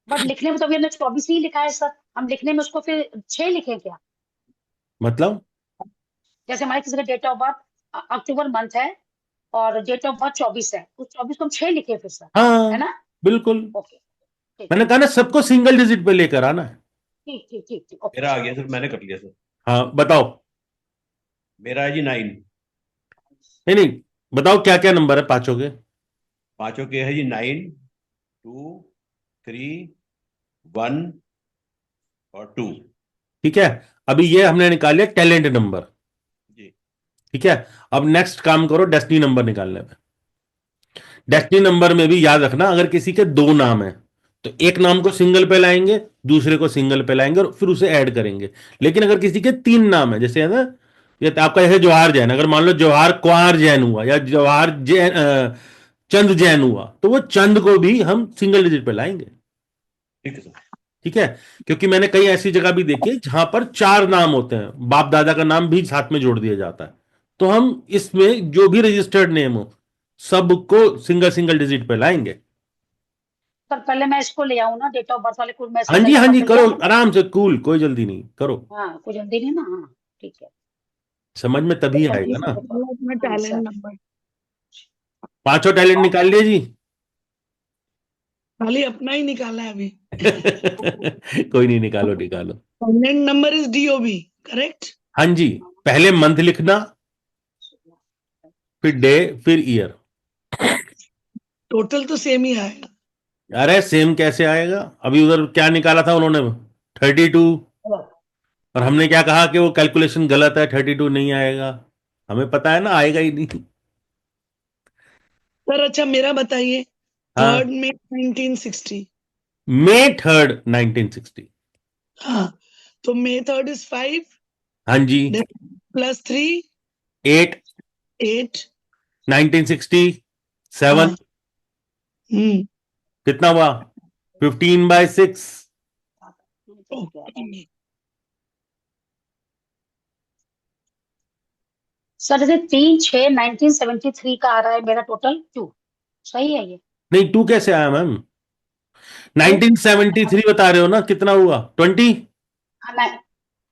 बट लिखने में तो अभी हमने 24 ही लिखा है सर। हम लिखने में उसको फिर 6 लिखे क्या? मतलब? जैसे हमारे किसी का date of birth October month है और डेट ऑफ बर्थ 24 है, उस 24 को हम 6 लिखे फिर सर, है हाँ ना? बिल्कुल। ओके, ठीक मैंने कहा ना, सबको सिंगल डिजिट पे लेकर आना है। ठीक ठीक ठीक ठीक, ओके। मेरा आ गया सर, मैंने कर लिया सर। हाँ बताओ। मेरा है जी 9। नहीं नहीं, बताओ क्या क्या नंबर है पांचों के? पांचों के है जी 9 2 3 1 और 2। ठीक है, अभी ये हमने निकाल लिया टैलेंट नंबर। जी। ठीक है, अब नेक्स्ट काम करो डेस्टिनी नंबर निकालने में। डेस्टिनी नंबर में भी याद रखना, अगर किसी के 2 नाम है तो एक नाम को सिंगल पे लाएंगे, दूसरे को सिंगल पे लाएंगे और फिर उसे ऐड करेंगे। लेकिन अगर किसी के 3 नाम है, जैसे है ना, ये तो आपका जैसे जवाहर जैन, अगर मान लो जवाहर कुंवर जैन हुआ या जवाहर जैन चंद जैन हुआ, तो वो चंद को भी हम सिंगल डिजिट पे लाएंगे। ठीक है सर। ठीक है, क्योंकि मैंने कई ऐसी जगह भी देखी है जहां पर 4 नाम होते हैं, बाप दादा का नाम भी साथ में जोड़ दिया जाता है। तो हम इसमें जो भी रजिस्टर्ड नेम हो सबको सिंगल सिंगल डिजिट पे लाएंगे। सर पहले मैं इसको ले आऊं ना, डेट ऑफ बर्थ वाले को मैं हाँ सिंगल जी हाँ नंबर जी, पे ले करो आऊं? आराम से, कूल, कोई जल्दी नहीं, करो। हाँ, कुछ जल्दी नहीं ना, हाँ ठीक है। समझ में तो तभी आएगा 24 ना। अपना हाँ टैलेंट सर। नंबर। पांचों टैलेंट निकाल लिए जी? खाली अपना ही निकाला है अभी। कोई नहीं, निकालो निकालो। Talent number is DOB, correct? हाँ जी, पहले मंथ लिखना, फिर डे, फिर ईयर। टोटल तो सेम ही आएगा। अरे सेम कैसे आएगा? अभी उधर क्या निकाला था उन्होंने? 32। और हमने क्या कहा कि वो कैलकुलेशन गलत है, 32 नहीं आएगा। हमें पता है ना, आएगा ही नहीं। सर अच्छा मेरा बताइए। हाँ, 3 May 1960। May 3, 1960। हाँ, तो May 3 इज 5 हाँ जी। +3 8 8। 1967। हाँ। हम्म। कितना हुआ? 15/6। ओके। सर जैसे 3 6 1973 का आ रहा है मेरा टोटल 2, सही है ये? नहीं, 2 कैसे आया मैम? तो 1973 बता रहे हो ना, कितना हुआ? 20। हाँ, मैं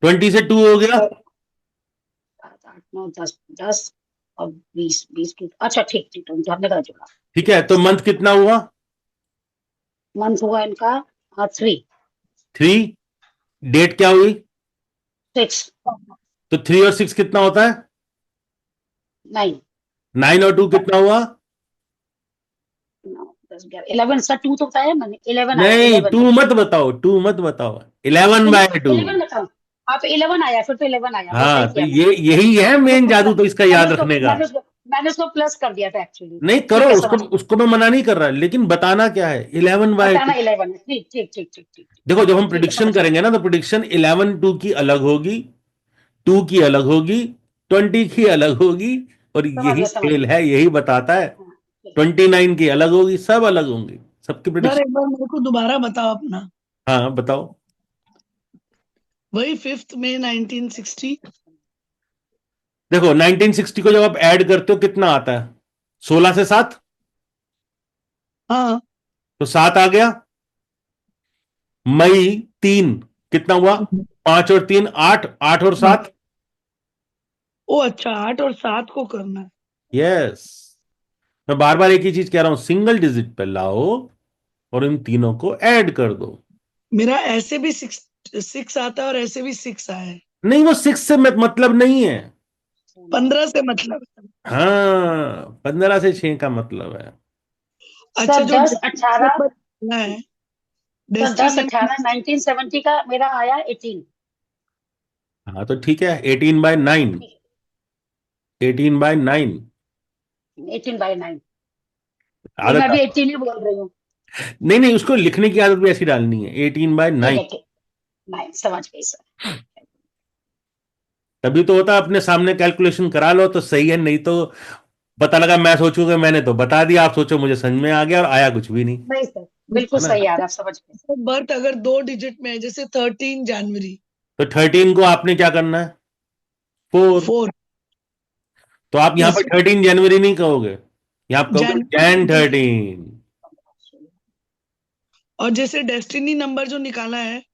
20 से 2 हो गया। 7 8 9 10 10 और 20 20 की, अच्छा ठीक ठीक, तो हमने गलत जोड़ा। ठीक है, तो मंथ कितना हुआ? मंथ हुआ इनका 3 3। डेट क्या हुई? 6 तो 3 और 6 कितना होता है? 9 9 और 2 कितना हुआ? 9 10 11 11। सर 2 तो बताया मैंने, 11 आया, नहीं, 11 2 मत बताओ, 2 मत बताओ, 11/2। 11 बताओ। हाँ तो 11 आया, फिर तो 11 आया, वो हाँ, सही तो किया ये मैंने। यही है मैंने मेन उसको जादू, तो इसका मैंने याद उसको रखने का। मैंने उसको मैंने उसको प्लस कर दिया था एक्चुअली। नहीं करो ठीक है, उसको, समझ गया। उसको मैं मना नहीं कर रहा, लेकिन बताना क्या है, 11/2। बताना 11 है, ठीक ठीक ठीक ठीक ठीक देखो, जब हम ठीक है, प्रिडिक्शन समझ गया। करेंगे ना, तो प्रिडिक्शन 11/2 की अलग होगी, 2 की अलग होगी, 20 की अलग होगी। और समझ यही गया समझ खेल गया। है, यही बताता है। हाँ, ठीक। 29 की अलग होगी, सब अलग होंगी, सबकी सर प्रिडिक्शन। एक बार मेरे को दोबारा बताओ अपना। हाँ बताओ। वही 5 मई 1960। देखो 1960 को जब आप ऐड करते हो कितना आता है? 16 से 7, हाँ, तो 7 आ गया। मई 3 कितना हुआ? 5 और 3 8, 8 और 7। ओ अच्छा, 8 और 7 को करना है। यस, मैं बार बार एक ही चीज कह रहा हूं, सिंगल डिजिट पे लाओ और इन तीनों को ऐड कर दो। मेरा ऐसे भी 6 आता है और ऐसे भी 6 आया है। नहीं, वो 6 से मतलब नहीं है। 15 से मतलब है। हाँ, 15 से 6 का मतलब है। अच्छा, सर जो 10-18, है सर डेस्टिनी 10-18 1970 का मेरा आया 18। हाँ तो ठीक है, 18/9, 18/9 18/9। ये आदत मैं भी 18 ही बोल रही हूँ। नहीं नहीं, उसको लिखने की आदत भी ऐसी डालनी है, एटीन बाय ठीक नाइन है, ठीक। 9 समझ गई सर। तभी तो होता, अपने सामने कैलकुलेशन करा लो तो सही है, नहीं तो पता लगा मैं सोचूंगा मैंने तो बता दिया, आप सोचो मुझे समझ में आ गया और आया कुछ भी नहीं। नहीं सर, बिल्कुल है ना? सही आ रहा, समझ गए। बर्थ अगर 2 डिजिट में है, जैसे 13 जनवरी, तो 13 को आपने क्या करना है? 4। 4 तो आप यहां पर प्लस 13 जनवरी नहीं कहोगे, यहाँ आप कहोगे Jan जनवरी। 13। और जैसे डेस्टिनी नंबर जो निकाला है,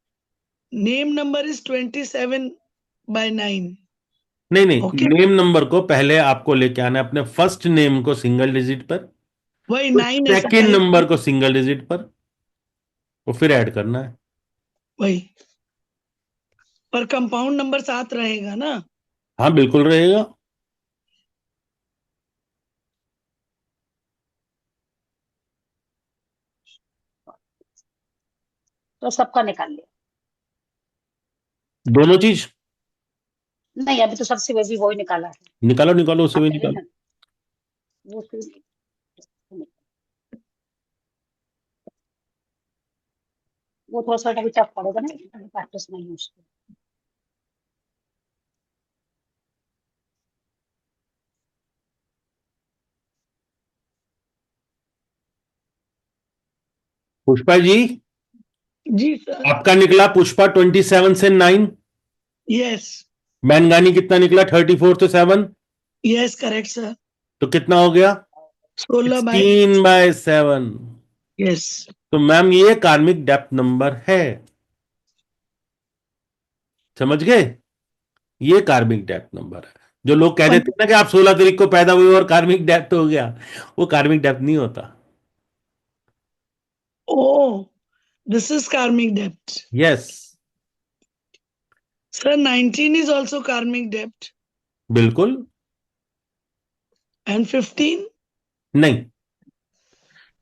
नेम नंबर इज 27/9। नहीं नहीं, ओके, नेम नंबर को पहले आपको लेके आना है अपने फर्स्ट नेम को सिंगल डिजिट पर, वही फिर 9 ऐसा सेकेंड करेक्ट। नंबर को सिंगल डिजिट पर, और फिर ऐड करना है। वही, पर कंपाउंड नंबर 7 रहेगा ना। हाँ बिल्कुल रहेगा। तो सबका निकाल लिया। दोनों चीज नहीं, अभी तो सबसे बेबी वही निकाला है। निकालो, निकालो, उसे आप भी कह रही निकालो। ना, वो वो थोड़ा सा अभी टफ पड़ेगा ना, प्रैक्टिस नहीं है उसकी। पुष्पा जी, जी सर। आपका निकला पुष्पा 27 से 9। यस, मैनगानी कितना निकला? 34 से 7। Yes correct sir. तो कितना हो गया? 16/। 16/7। यस तो मैम ये कार्मिक डेप्थ नंबर है, समझ गए? ये कार्मिक डेप्थ नंबर है। जो लोग कह देते हैं ना कि आप 16 तारीख को पैदा हुए और कार्मिक डेप्थ हो गया, वो कार्मिक डेप्थ नहीं होता। Oh, this is karmic debt. Yes, Sir, 19 is also karmic debt. बिल्कुल And 15? नहीं।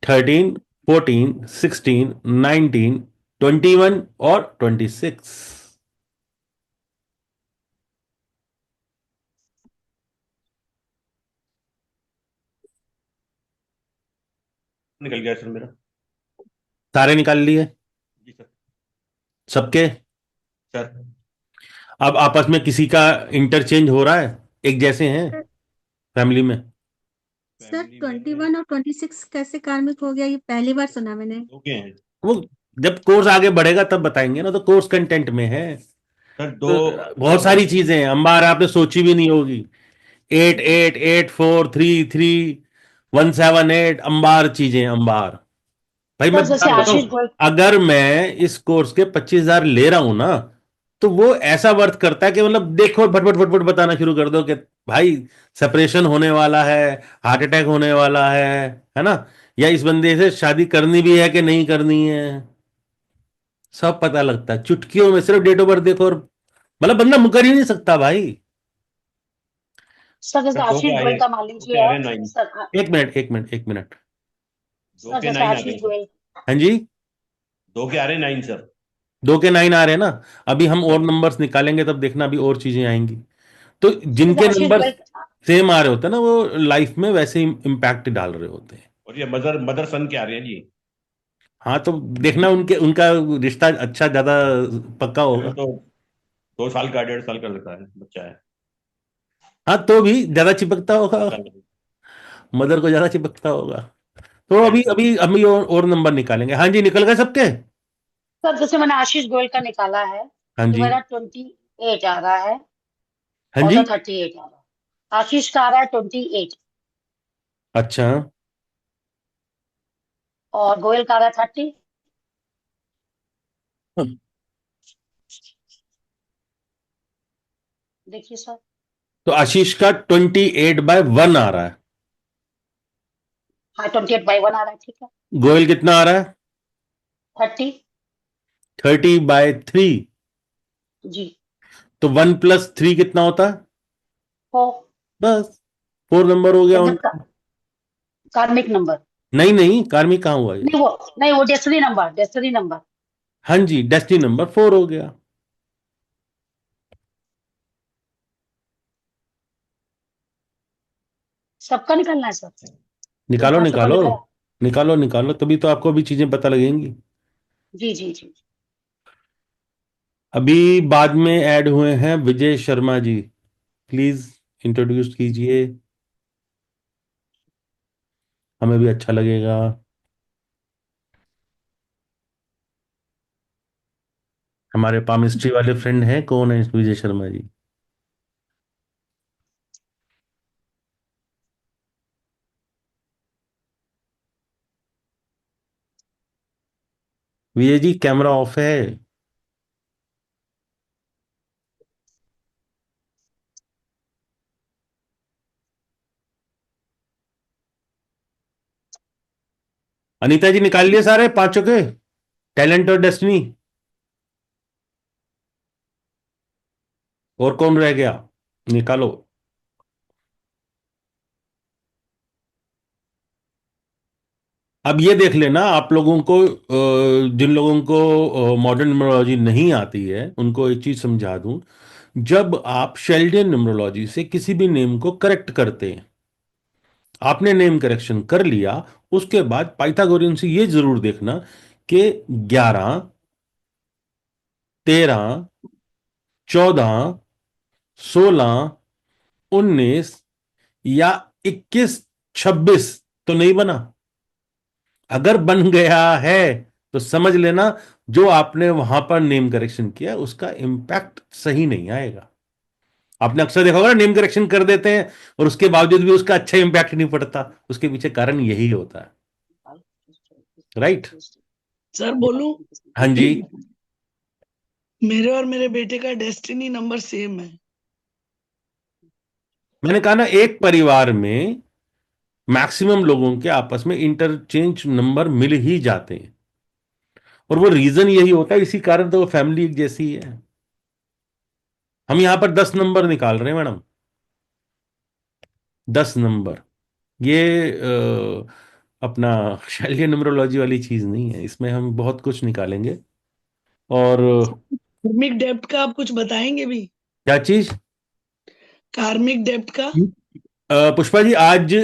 13, 14, 16, 19, 21 और 26। निकल गया सर मेरा। सारे निकाल लिए जी सर। सबके? सर अब आपस में किसी का इंटरचेंज हो रहा है? एक जैसे हैं फैमिली में? सर फैमिली 21 और 26 कैसे कार्मिक हो गया, ये पहली बार सुना मैंने। दो के हैं वो जब कोर्स आगे बढ़ेगा तब बताएंगे ना, तो कोर्स कंटेंट में है। सर। तो बहुत सारी चीजें हैं अंबार, आपने सोची भी नहीं होगी। 888433 178 अंबार चीजें, अंबार। भाई सर मैं जैसे बात बताऊं, आशीष गोयल। अगर मैं इस कोर्स के 25,000 ले रहा हूं ना, तो वो ऐसा वर्थ करता है कि मतलब देखो फटफट फटफट बताना शुरू कर दो कि भाई सेपरेशन होने वाला है, हार्ट अटैक होने वाला है ना, या इस बंदे से शादी करनी भी है कि नहीं करनी है, सब पता लगता है चुटकियों में। सिर्फ डेट ऑफ बर्थ देखो और मतलब बंदा मुकर ही नहीं सकता भाई। सर जैसे सर दो के आशीष आए, गोयल का मान दो के लीजिए आ रहे आप। 9। सर एक मिनट, एक मिनट, एक मिनट। दो सर के जैसे 9 आ आशीष गए। गोयल। हाँ जी, दो के आ रहे 9 सर। 2 के 9 आ रहे हैं ना। अभी हम और सर नंबर्स निकालेंगे तब देखना, अभी और चीजें आएंगी। तो सर जैसे जिनके आशीष नंबर गोयल। सेम आ रहे होते हैं ना, वो लाइफ में वैसे ही इम्पैक्ट डाल रहे होते हैं। और ये मदर मदर सन के आ रहे हैं जी। हाँ तो देखना उनके उनका रिश्ता अच्छा ज्यादा पक्का मेरा होगा। तो 2 साल का 1.5 साल का लड़का है, बच्चा है। हाँ तो भी ज्यादा चिपकता होगा, 2 साल का। मदर को ज्यादा चिपकता होगा। तो अभी Yes, अभी अभी और नंबर निकालेंगे। हाँ जी, निकल गए सबके? सर जैसे मैंने आशीष गोयल का निकाला है। हाँ तो जी। मेरा 28 आ रहा है हाँ और जी। 38 आ रहा है। आशीष का आ रहा है 28 अच्छा। और गोयल का आ रहा है 30। देखिए सर। तो आशीष का 28/1 आ रहा है। हाँ 28/1 आ रहा है, ठीक है। गोयल कितना आ रहा है? 30। 30/3। जी। तो 1+3 कितना होता है? हो बस 4 नंबर हो गया एकदम उनका। कार्मिक नंबर। नहीं नहीं, कार्मिक कहाँ हुआ ये? नहीं वो डेस्टिनी नंबर, डेस्टिनी नंबर। हाँ जी, डेस्टिनी नंबर 4 हो गया। सबका निकलना है सर? निकालो 500 का निकालो। लिखा है। निकालो निकालो, तभी तो आपको अभी चीजें पता लगेंगी। जी जी जी। अभी बाद में ऐड हुए हैं विजय शर्मा जी। प्लीज इंट्रोड्यूस कीजिए, हमें भी अच्छा लगेगा। हमारे पामिस्ट्री वाले फ्रेंड हैं, कौन है विजय शर्मा जी? विजय जी कैमरा ऑफ है। अनीता जी निकाल लिए सारे पांचों के टैलेंट और डेस्टिनी? और कौन रह गया? निकालो। अब ये देख लेना आप लोगों को, जिन लोगों को मॉडर्न न्यूमरोलॉजी नहीं आती है उनको एक चीज समझा दूं। जब आप शेल्डियन न्यूमरोलॉजी से किसी भी नेम को करेक्ट करते हैं, आपने नेम करेक्शन कर लिया, उसके बाद पाइथागोरियन से ये जरूर देखना कि 11, 13, 14, 16, 19 या 21, 26 तो नहीं बना। अगर बन गया है तो समझ लेना जो आपने वहां पर नेम करेक्शन किया उसका इंपैक्ट सही नहीं आएगा। आपने अक्सर देखा होगा ना, नेम करेक्शन कर देते हैं और उसके बावजूद भी उसका अच्छा इंपैक्ट नहीं पड़ता। उसके पीछे कारण यही होता है। राइट। सर बोलूं? हाँ जी। मेरे और मेरे बेटे का डेस्टिनी नंबर सेम है। मैंने कहा ना, एक परिवार में मैक्सिमम लोगों के आपस में इंटरचेंज नंबर मिल ही जाते हैं, और वो रीजन यही होता है, इसी कारण तो वो फैमिली एक जैसी है। हम यहां पर 10 नंबर निकाल रहे हैं मैडम। 10 नंबर। ये अपना शैल्य न्यूमरोलॉजी वाली चीज नहीं है, इसमें हम बहुत कुछ निकालेंगे। और कार्मिक डेप्थ का आप कुछ बताएंगे भी? क्या चीज? कार्मिक डेप्थ का? पुष्पा जी, आज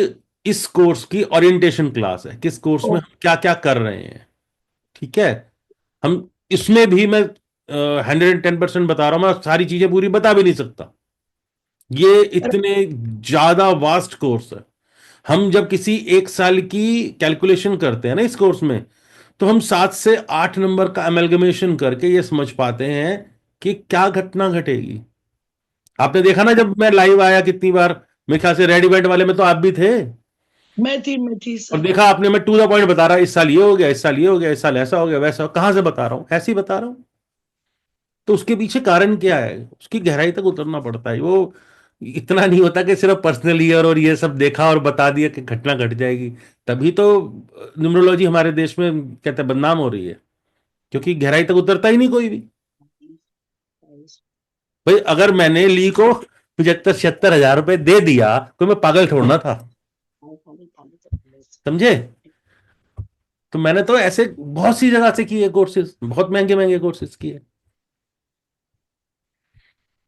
इस कोर्स की ओरिएंटेशन क्लास है, किस कोर्स में ओ, हम क्या क्या कर रहे हैं। ठीक है। हम इसमें भी मैं 110% बता रहा हूं, मैं सारी चीजें पूरी बता भी नहीं सकता। ये इतने ज्यादा वास्ट कोर्स है। हम जब किसी एक साल की कैलकुलेशन करते हैं ना इस कोर्स में, तो हम 7 से 8 नंबर का अमेलगमेशन करके ये समझ पाते हैं कि क्या घटना घटेगी। आपने देखा ना जब मैं लाइव आया कितनी बार, मेरे ख्याल से रेड इवेंट वाले में तो आप भी थे। मैं थी और सर। देखा आपने, मैं टू द पॉइंट बता रहा, इस साल ये हो गया, इस साल ये हो गया, इस साल ऐसा हो गया, वैसा कहां से बता रहा हूं, ऐसे ही बता रहा हूं। तो उसके पीछे कारण क्या है, उसकी गहराई तक उतरना पड़ता है। वो इतना नहीं होता कि सिर्फ पर्सनल ईयर और ये सब देखा और बता दिया कि घटना घट जाएगी। तभी तो न्यूमरोलॉजी हमारे देश में कहते हैं बदनाम हो रही है, क्योंकि गहराई तक उतरता ही नहीं कोई भी। भाई अगर मैंने ली को 75-76 हजार रुपए दे दिया तो मैं पागल छोड़ना था। समझे? तो मैंने तो ऐसे बहुत सी जगह से किए कोर्सेज, बहुत महंगे महंगे कोर्सेज किए।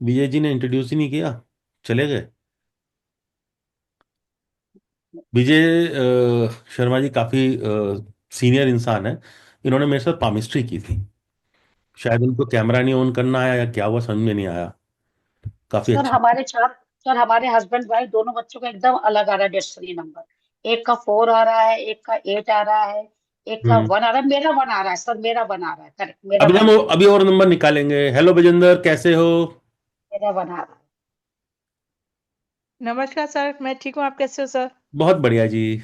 विजय जी ने इंट्रोड्यूस ही नहीं किया, चले गए। विजय शर्मा जी काफी सीनियर इंसान है। इन्होंने मेरे साथ पामिस्ट्री की थी। शायद उनको कैमरा नहीं ऑन करना आया या क्या हुआ, समझ में नहीं आया। काफी सर अच्छा। हमारे हस्बैंड वाइफ दोनों बच्चों का एकदम अलग आ रहा है डेस्टिनी नंबर। एक का 4 आ रहा है, एक का 8 आ रहा है, एक का 1 आ रहा है, मेरा 1 आ रहा है सर, मेरा 1 आ रहा है, करेक्ट, मेरा अभी 1 हम आ रहा अभी और नंबर निकालेंगे। हेलो बजेंद्र, कैसे हो? है, मेरा 1 आ रहा है। नमस्कार सर, मैं ठीक हूँ। आप कैसे हो सर? बहुत बढ़िया जी।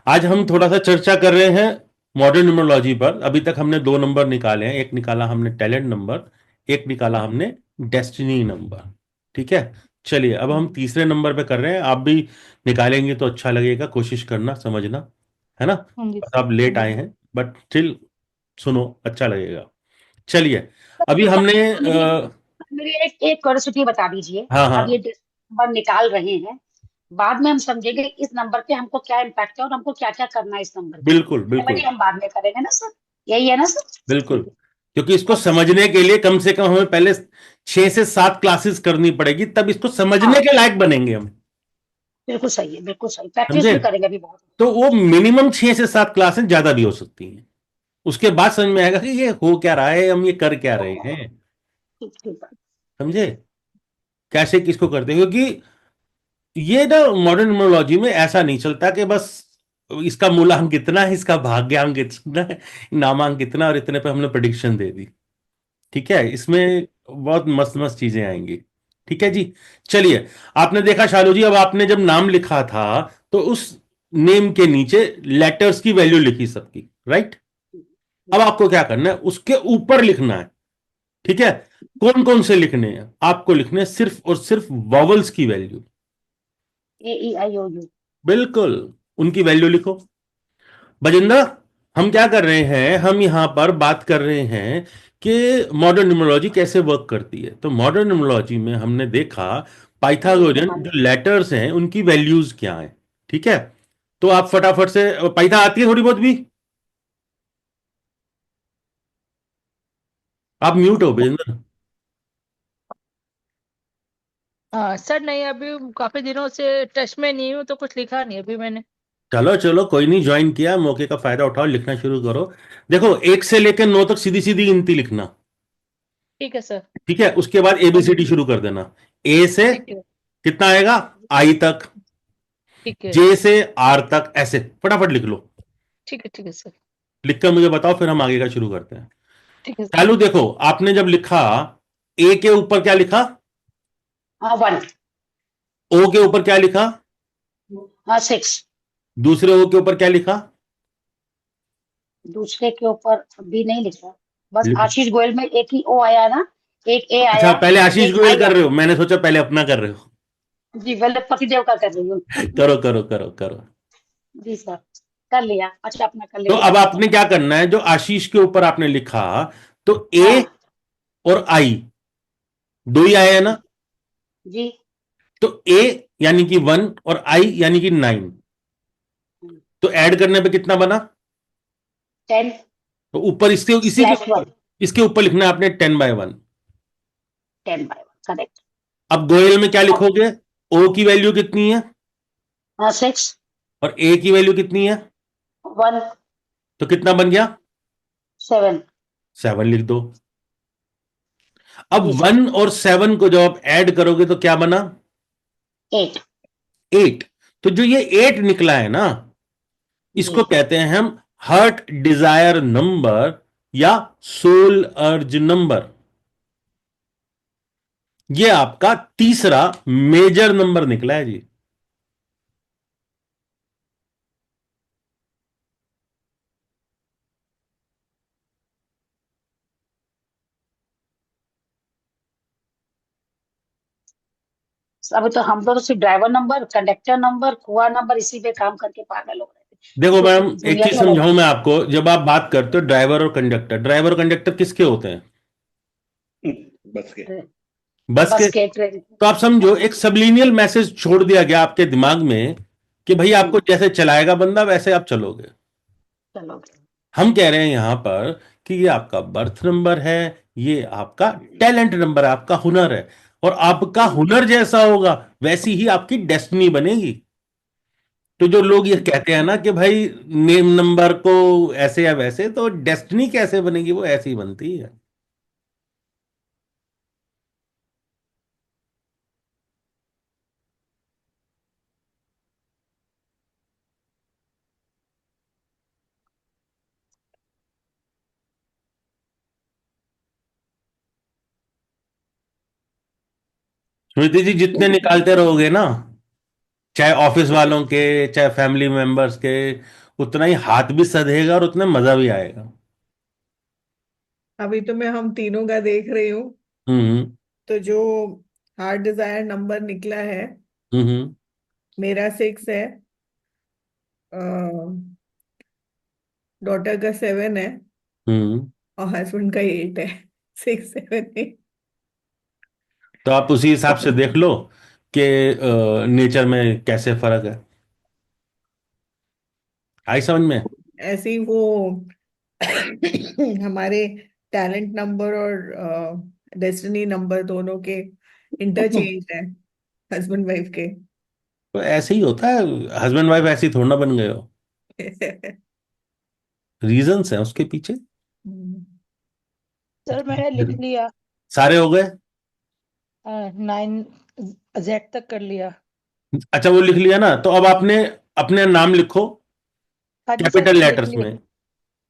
आज हम थोड़ा सा चर्चा कर रहे हैं मॉडर्न न्यूमरोलॉजी पर। अभी तक हमने दो नंबर निकाले हैं, एक निकाला हमने टैलेंट नंबर, एक निकाला हमने डेस्टिनी नंबर। ठीक है, चलिए अब हम तीसरे नंबर पे कर रहे हैं। आप भी निकालेंगे तो अच्छा लगेगा, कोशिश करना समझना, है ना? हाँ जी बस सर। आप लेट आए हैं बट स्टिल सुनो, अच्छा लगेगा। चलिए, अभी हमने मेरी मेरी एक एक क्यूरियोसिटी बता दीजिए। हाँ हाँ, अब ये नंबर निकाल रहे हैं, बाद में हम समझेंगे इस नंबर पे हमको क्या इम्पैक्ट है और हमको क्या क्या करना है इस नंबर के लिए। बिल्कुल समझिए, बिल्कुल हम बाद में करेंगे ना सर, यही है ना सर? बिल्कुल। क्योंकि इसको ओके सर। समझने के लिए कम से कम हमें पहले 6 से 7 क्लासेस करनी पड़ेगी, तब इसको समझने हाँ, के लायक बनेंगे हम। बिल्कुल सही है, बिल्कुल सही, प्रैक्टिस समझे? भी करेंगे अभी बहुत। तो वो मिनिमम 6 से 7 क्लासेस ज्यादा भी हो सकती हैं। उसके बाद समझ में आएगा कि ये हो क्या रहा है, हम ये कर क्या रहे हैं। ठीक ठीक है। समझे? कैसे किसको करते हैं, क्योंकि ये ना मॉडर्न न्यूमरोलॉजी में ऐसा नहीं चलता कि बस इसका मूलांक कितना है, इसका भाग्यांक कितना है, नामांक कितना, और इतने पे हमने प्रेडिक्शन दे दी। ठीक है, इसमें बहुत मस्त मस्त चीजें आएंगी। ठीक है जी, चलिए। आपने देखा शालू जी, अब आपने जब नाम लिखा था तो उस नेम के नीचे लेटर्स की वैल्यू लिखी सबकी, राइट? अब आपको क्या करना है, उसके ऊपर लिखना है। ठीक है, कौन कौन से लिखने हैं आपको? लिखने हैं सिर्फ और सिर्फ वॉवल्स की वैल्यू। AEIOU। बिल्कुल, उनकी वैल्यू लिखो। बजिंदर, हम क्या कर रहे हैं, हम यहां पर बात कर रहे हैं कि मॉडर्न न्यूमरोलॉजी कैसे वर्क करती है। तो मॉडर्न न्यूमरोलॉजी में हमने देखा पाइथागोरियन जो लेटर्स हैं उनकी वैल्यूज क्या हैं। ठीक है, तो आप फटाफट से, पाइथा आती है थोड़ी बहुत भी? आप म्यूट हो बजिंदर। हाँ सर, नहीं अभी काफी दिनों से टच में नहीं हूँ तो कुछ लिखा नहीं अभी मैंने। चलो चलो, कोई नहीं, ज्वाइन किया, मौके का फायदा उठाओ, लिखना शुरू करो। देखो, 1 से लेकर 9 तक सीधी सीधी गिनती लिखना। ठीक है सर। ठीक है, उसके बाद एबीसीडी शुरू कर देना। ए से ठीक है। कितना आएगा? आई तक। ठीक है। जे से आर तक, ऐसे फटाफट लिख लो। ठीक है। ठीक है सर। लिखकर मुझे बताओ, फिर हम आगे का शुरू करते हैं। ठीक है सर। चालू, देखो आपने जब लिखा, ए के ऊपर क्या लिखा? हाँ 1। ओ के ऊपर क्या लिखा? हाँ 6। दूसरे ओ के ऊपर क्या लिखा? दूसरे के ऊपर अभी नहीं लिखा, बस लिख, आशीष गोयल में एक ही ओ आया ना, एक ए अच्छा, आया, पहले आशीष एक गोयल आई कर रहे हो, आया। मैंने सोचा पहले अपना कर रहे हो। जी, पहले पतिदेव का कर रही हूँ। करो करो करो करो। जी सर, कर लिया, अच्छा अपना कर तो लेते अब हैं। आपने क्या करना है, जो आशीष के ऊपर आपने लिखा, तो ए हाँ और आई दो ही आए हैं ना? जी। तो ए यानी कि 1 और आई यानी कि 9, तो ऐड करने पे कितना बना? 10 तो ऊपर इसके, इसी के स्लैश ऊपर, 1। इसके ऊपर लिखना है आपने 10/1। 10/1 करेक्ट। अब गोयल में क्या लिखोगे? ओ की वैल्यू कितनी है हाँ 6। और ए की वैल्यू कितनी है? 1 तो कितना बन गया? 7। 7 लिख दो। अब जी सर। 1 और 7 को जब आप ऐड करोगे तो क्या बना? 8। 8। तो जो ये 8 निकला है ना, जी इसको कहते हैं हम हार्ट डिजायर नंबर या सोल अर्ज नंबर। ये आपका तीसरा मेजर नंबर निकला है जी। अभी तो हम तो सिर्फ ड्राइवर नंबर, कंडक्टर नंबर, कुआ नंबर, इसी पे काम करके पागल हो रहे थे। देखो मैम, एक दुनिया चीज तो अलग समझाऊं है। मैं आपको, जब आप बात करते हो ड्राइवर और कंडक्टर, ड्राइवर और कंडक्टर किसके होते हैं? बस के। बस के। बस के, ट्रेन के। तो आप समझो, एक सबलिनियल मैसेज छोड़ दिया गया आपके दिमाग में कि भाई आपको जैसे चलाएगा बंदा वैसे आप चलोगे। चलो। हम कह रहे हैं यहां पर कि ये आपका बर्थ नंबर है, ये आपका टैलेंट नंबर है, आपका हुनर है, और आपका हुनर जैसा होगा वैसी ही आपकी डेस्टिनी बनेगी। तो जो लोग ये कहते हैं ना कि भाई नेम नंबर को ऐसे या वैसे, तो डेस्टिनी कैसे बनेगी? वो ऐसी बनती है। स्मृति जी, जितने निकालते रहोगे ना, चाहे ऑफिस वालों के चाहे फैमिली मेंबर्स के, उतना ही हाथ भी सधेगा और उतना मजा भी आएगा। अभी तो मैं हम तीनों का देख रही हूँ। हम्म। तो जो हार्ट डिजायर नंबर निकला है, हम्म। मेरा 6 है, डॉटर का 7 है, हम्म। और हस्बैंड का 8 है। 6, 7, 8। तो आप उसी हिसाब से देख लो कि नेचर में कैसे फर्क है। आई समझ में? ऐसे ही वो हमारे टैलेंट नंबर और डेस्टिनी नंबर दोनों के इंटरचेंज है, हस्बैंड वाइफ के। तो ऐसे ही होता है, हस्बैंड वाइफ ऐसे ही थोड़ा ना बन गए हो, रीजंस हैं उसके पीछे। सर मैंने लिख लिया, सारे हो गए? 9 जेड तक कर लिया। अच्छा, वो लिख लिया ना, तो अब आपने अपने नाम लिखो हाँ जी सर, कैपिटल लिख लेटर्स लिया, में।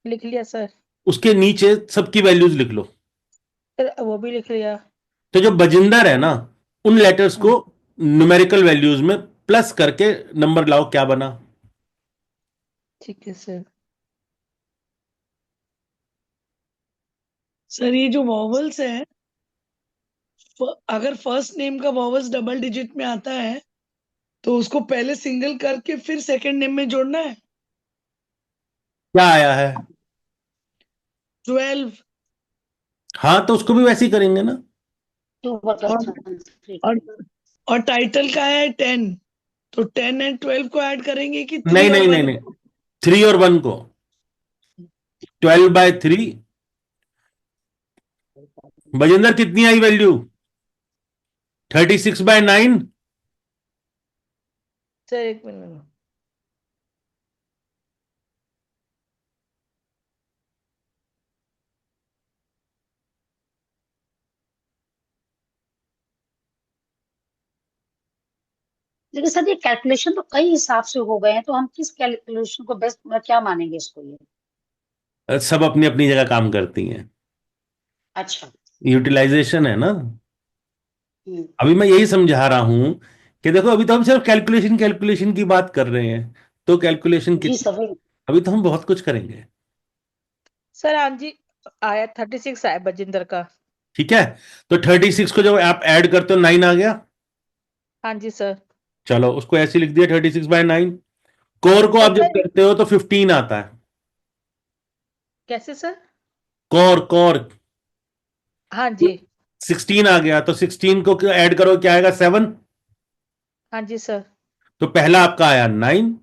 लिख लिया सर। उसके नीचे सबकी वैल्यूज लिख लो। सर वो भी लिख लिया। तो जो बजिंदर है ना, उन लेटर्स हाँ, को न्यूमेरिकल वैल्यूज में प्लस करके नंबर लाओ, क्या बना? ठीक है सर। सर ये जो वॉवल्स है, अगर फर्स्ट नेम का वॉवल्स डबल डिजिट में आता है तो उसको पहले सिंगल करके फिर सेकंड नेम में जोड़ना है। क्या आया है? 12। हाँ, तो उसको भी वैसे ही करेंगे ना। 2 प्लस और 3। और और टाइटल का है 10, तो 10 एंड 12 को ऐड करेंगे कि 3 नहीं और नहीं नहीं 1 नहीं, को? 3 और 1 को। 12/3। बजिंदर, कितनी आई वैल्यू? 36/9। सर एक मिनट। लेकिन सर ये कैलकुलेशन तो कई हिसाब से हो गए हैं, तो हम किस कैलकुलेशन को बेस्ट, क्या मानेंगे इसको ये? सब अपनी अपनी जगह काम करती हैं, अच्छा। यूटिलाइजेशन है ना। हम्म। अभी मैं यही समझा रहा हूं कि देखो, अभी तो हम सिर्फ कैलकुलेशन कैलकुलेशन की बात कर रहे हैं। तो कैलकुलेशन जी कितनी? सभी। अभी तो हम बहुत कुछ करेंगे। सर हाँ जी, आया 36 आया बजिंदर का। ठीक है, तो 36 को जब आप ऐड करते हो, 9 आ गया। हाँ जी सर। चलो, उसको ऐसे लिख दिया, 36/9। कोर को और आप जब सर करते हो तो 15 आता है। कैसे सर? कोर कोर हाँ जी। 16 आ गया, तो 16 को ऐड करो, क्या आएगा? 7। हाँ जी सर। तो पहला आपका आया 9,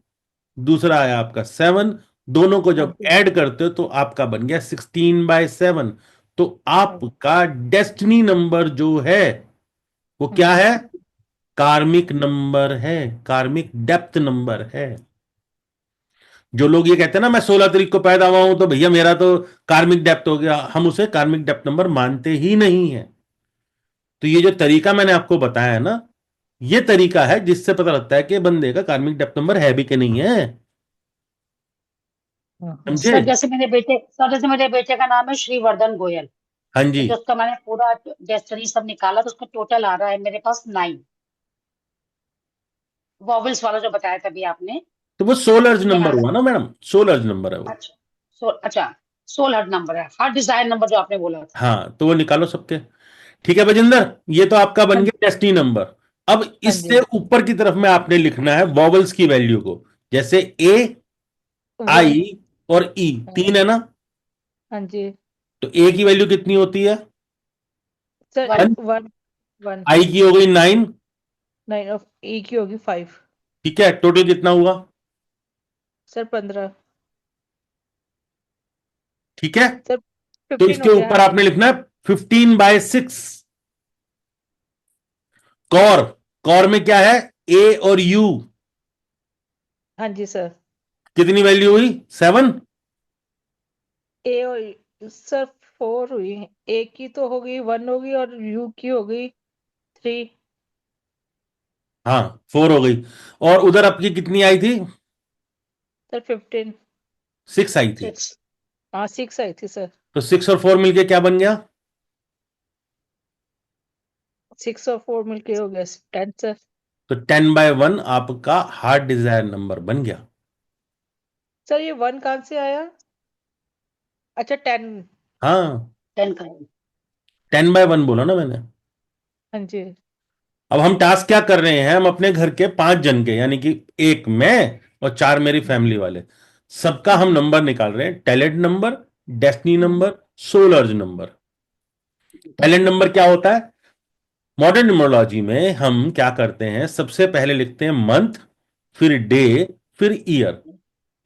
दूसरा आया आपका 7। दोनों को हाँ जब जी। ऐड करते हो तो आपका बन गया 16/7। तो हाँ। आपका डेस्टिनी नंबर जो है वो क्या हम्म। है? कार्मिक नंबर है, कार्मिक डेप्थ नंबर है। जो लोग ये कहते हैं ना, मैं 16 तारीख को पैदा हुआ हूं तो भैया मेरा तो कार्मिक डेप्थ हो गया, हम उसे कार्मिक डेप्थ नंबर मानते ही नहीं है। तो ये जो तरीका मैंने आपको बताया है ना, ये तरीका है जिससे पता लगता है कि बंदे का कार्मिक डेप्थ नंबर है भी कि नहीं है। समझे? सर जैसे मेरे बेटे का नाम है श्रीवर्धन गोयल। हाँ तो जी। जो उसका मैंने पूरा डेस्टिनी सब निकाला, तो उसका टोटल आ रहा है मेरे पास 9। वॉवल्स वाला जो बताया था अभी आपने, तो वो सोलर्स उसमें नंबर आ हुआ ना मैडम, सोलर्स नंबर है वो। अच्छा। अच्छा, 16 नंबर है, हर डिजायर नंबर जो आपने बोला था। हाँ, तो वो निकालो सबके। ठीक है बजिंदर, ये तो आपका बन हाँ गया डेस्टिनी नंबर। अब हाँ इससे जी। ऊपर की तरफ में आपने लिखना है वॉवल्स की वैल्यू को। जैसे ए, वन। आई और ई, तीन है ना? हाँ जी तो ए की वैल्यू कितनी होती है? सर। 1। 1। 1। आई की हो गई 9। 9 ऑफ ए की होगी 5। ठीक है, टोटल कितना हुआ? सर 15। ठीक है, सर तो 15 इसके हो गया। ऊपर आपने लिखना है 15/6। कॉर, कॉर में क्या है? ए और यू। हाँ जी सर। कितनी वैल्यू हुई? 7। ए और सर 4 हुई। ए की तो हो गई 1 होगी और यू की हो गई 3। हाँ, 4 हो गई। और उधर आपकी कितनी आई थी? सर 15। 6 आई थी। 6। हाँ 6 आई थी सर। तो 6 और 4 मिलके क्या बन गया? 6 और 4 मिलके हो गया 10 सर। तो 10/1 आपका हार्ट डिजायर नंबर बन गया। सर ये 1 कहाँ से आया? अच्छा 10। हाँ, 10 का। 10/1 बोला ना मैंने। हाँ जी। अब हम टास्क क्या कर रहे हैं, हम अपने घर के 5 जन के, यानी कि एक मैं और 4 मेरी फैमिली वाले, सबका हम नंबर निकाल रहे हैं। Talent number, destiny number, soul urge number. Talent number क्या होता है? मॉडर्न न्यूमरोलॉजी में हम क्या करते हैं, सबसे पहले लिखते हैं मंथ, फिर डे, फिर ईयर।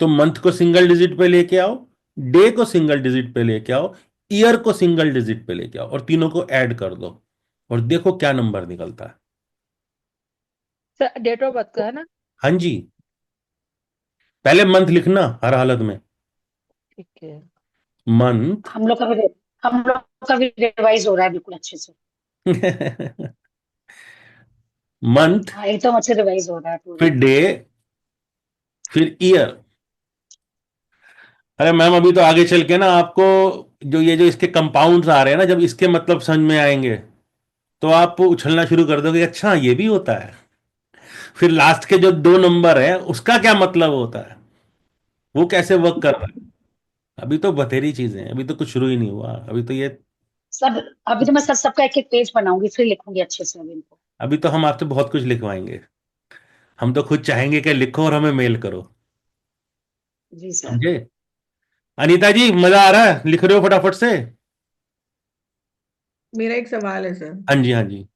तो मंथ को सिंगल डिजिट पे लेके आओ, डे को सिंगल डिजिट पे लेके आओ, ईयर को सिंगल डिजिट पे लेके आओ, और तीनों को ऐड कर दो और देखो क्या नंबर निकलता है। सर डेट ऑफ बर्थ का है ना? हाँ जी, पहले मंथ लिखना हर हालत में। ठीक है। मंथ हम लोग का भी रिवाइज हो रहा है बिल्कुल अच्छे से। मंथ, हाँ, एकदम अच्छे रिवाइज हो रहा है पूरा। फिर डे, फिर ईयर। अरे मैम, अभी तो आगे चल के ना आपको जो इसके कंपाउंड्स आ रहे हैं ना, जब इसके मतलब समझ में आएंगे तो आप उछलना शुरू कर दोगे, अच्छा ये भी होता है। फिर लास्ट के जो 2 नंबर है उसका क्या मतलब होता है, वो कैसे वर्क कर रहा है। अभी तो बतेरी चीजें हैं, अभी तो कुछ शुरू ही नहीं हुआ, अभी तो ये, सब अभी तो मैं सबका एक एक पेज बनाऊंगी, फिर लिखूंगी अच्छे से अभी इनको। अभी तो हम आपसे बहुत कुछ लिखवाएंगे। हम तो खुद चाहेंगे कि लिखो और हमें मेल करो। जी सर। समझे? अनीता जी, मजा आ रहा है? लिख रहे हो फटाफट से? मेरा एक सवाल है सर। हाँ जी, हाँ जी।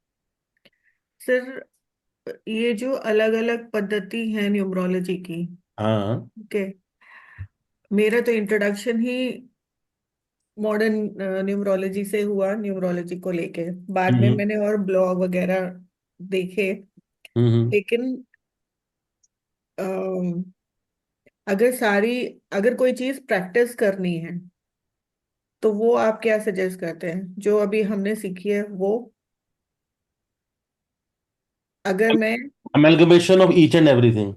सर, ये जो अलग अलग पद्धति है न्यूमरोलॉजी की, हाँ। ओके, मेरा तो इंट्रोडक्शन ही मॉडर्न न्यूमरोलॉजी से हुआ, न्यूमरोलॉजी को लेके। बाद में हम्म, मैंने और ब्लॉग वगैरह देखे, हम्म। लेकिन अम, अगर अगर कोई चीज प्रैक्टिस करनी है तो वो आप क्या सजेस्ट करते हैं, जो अभी हमने सीखी है वो, अगर मैं। Amalgamation of each and everything.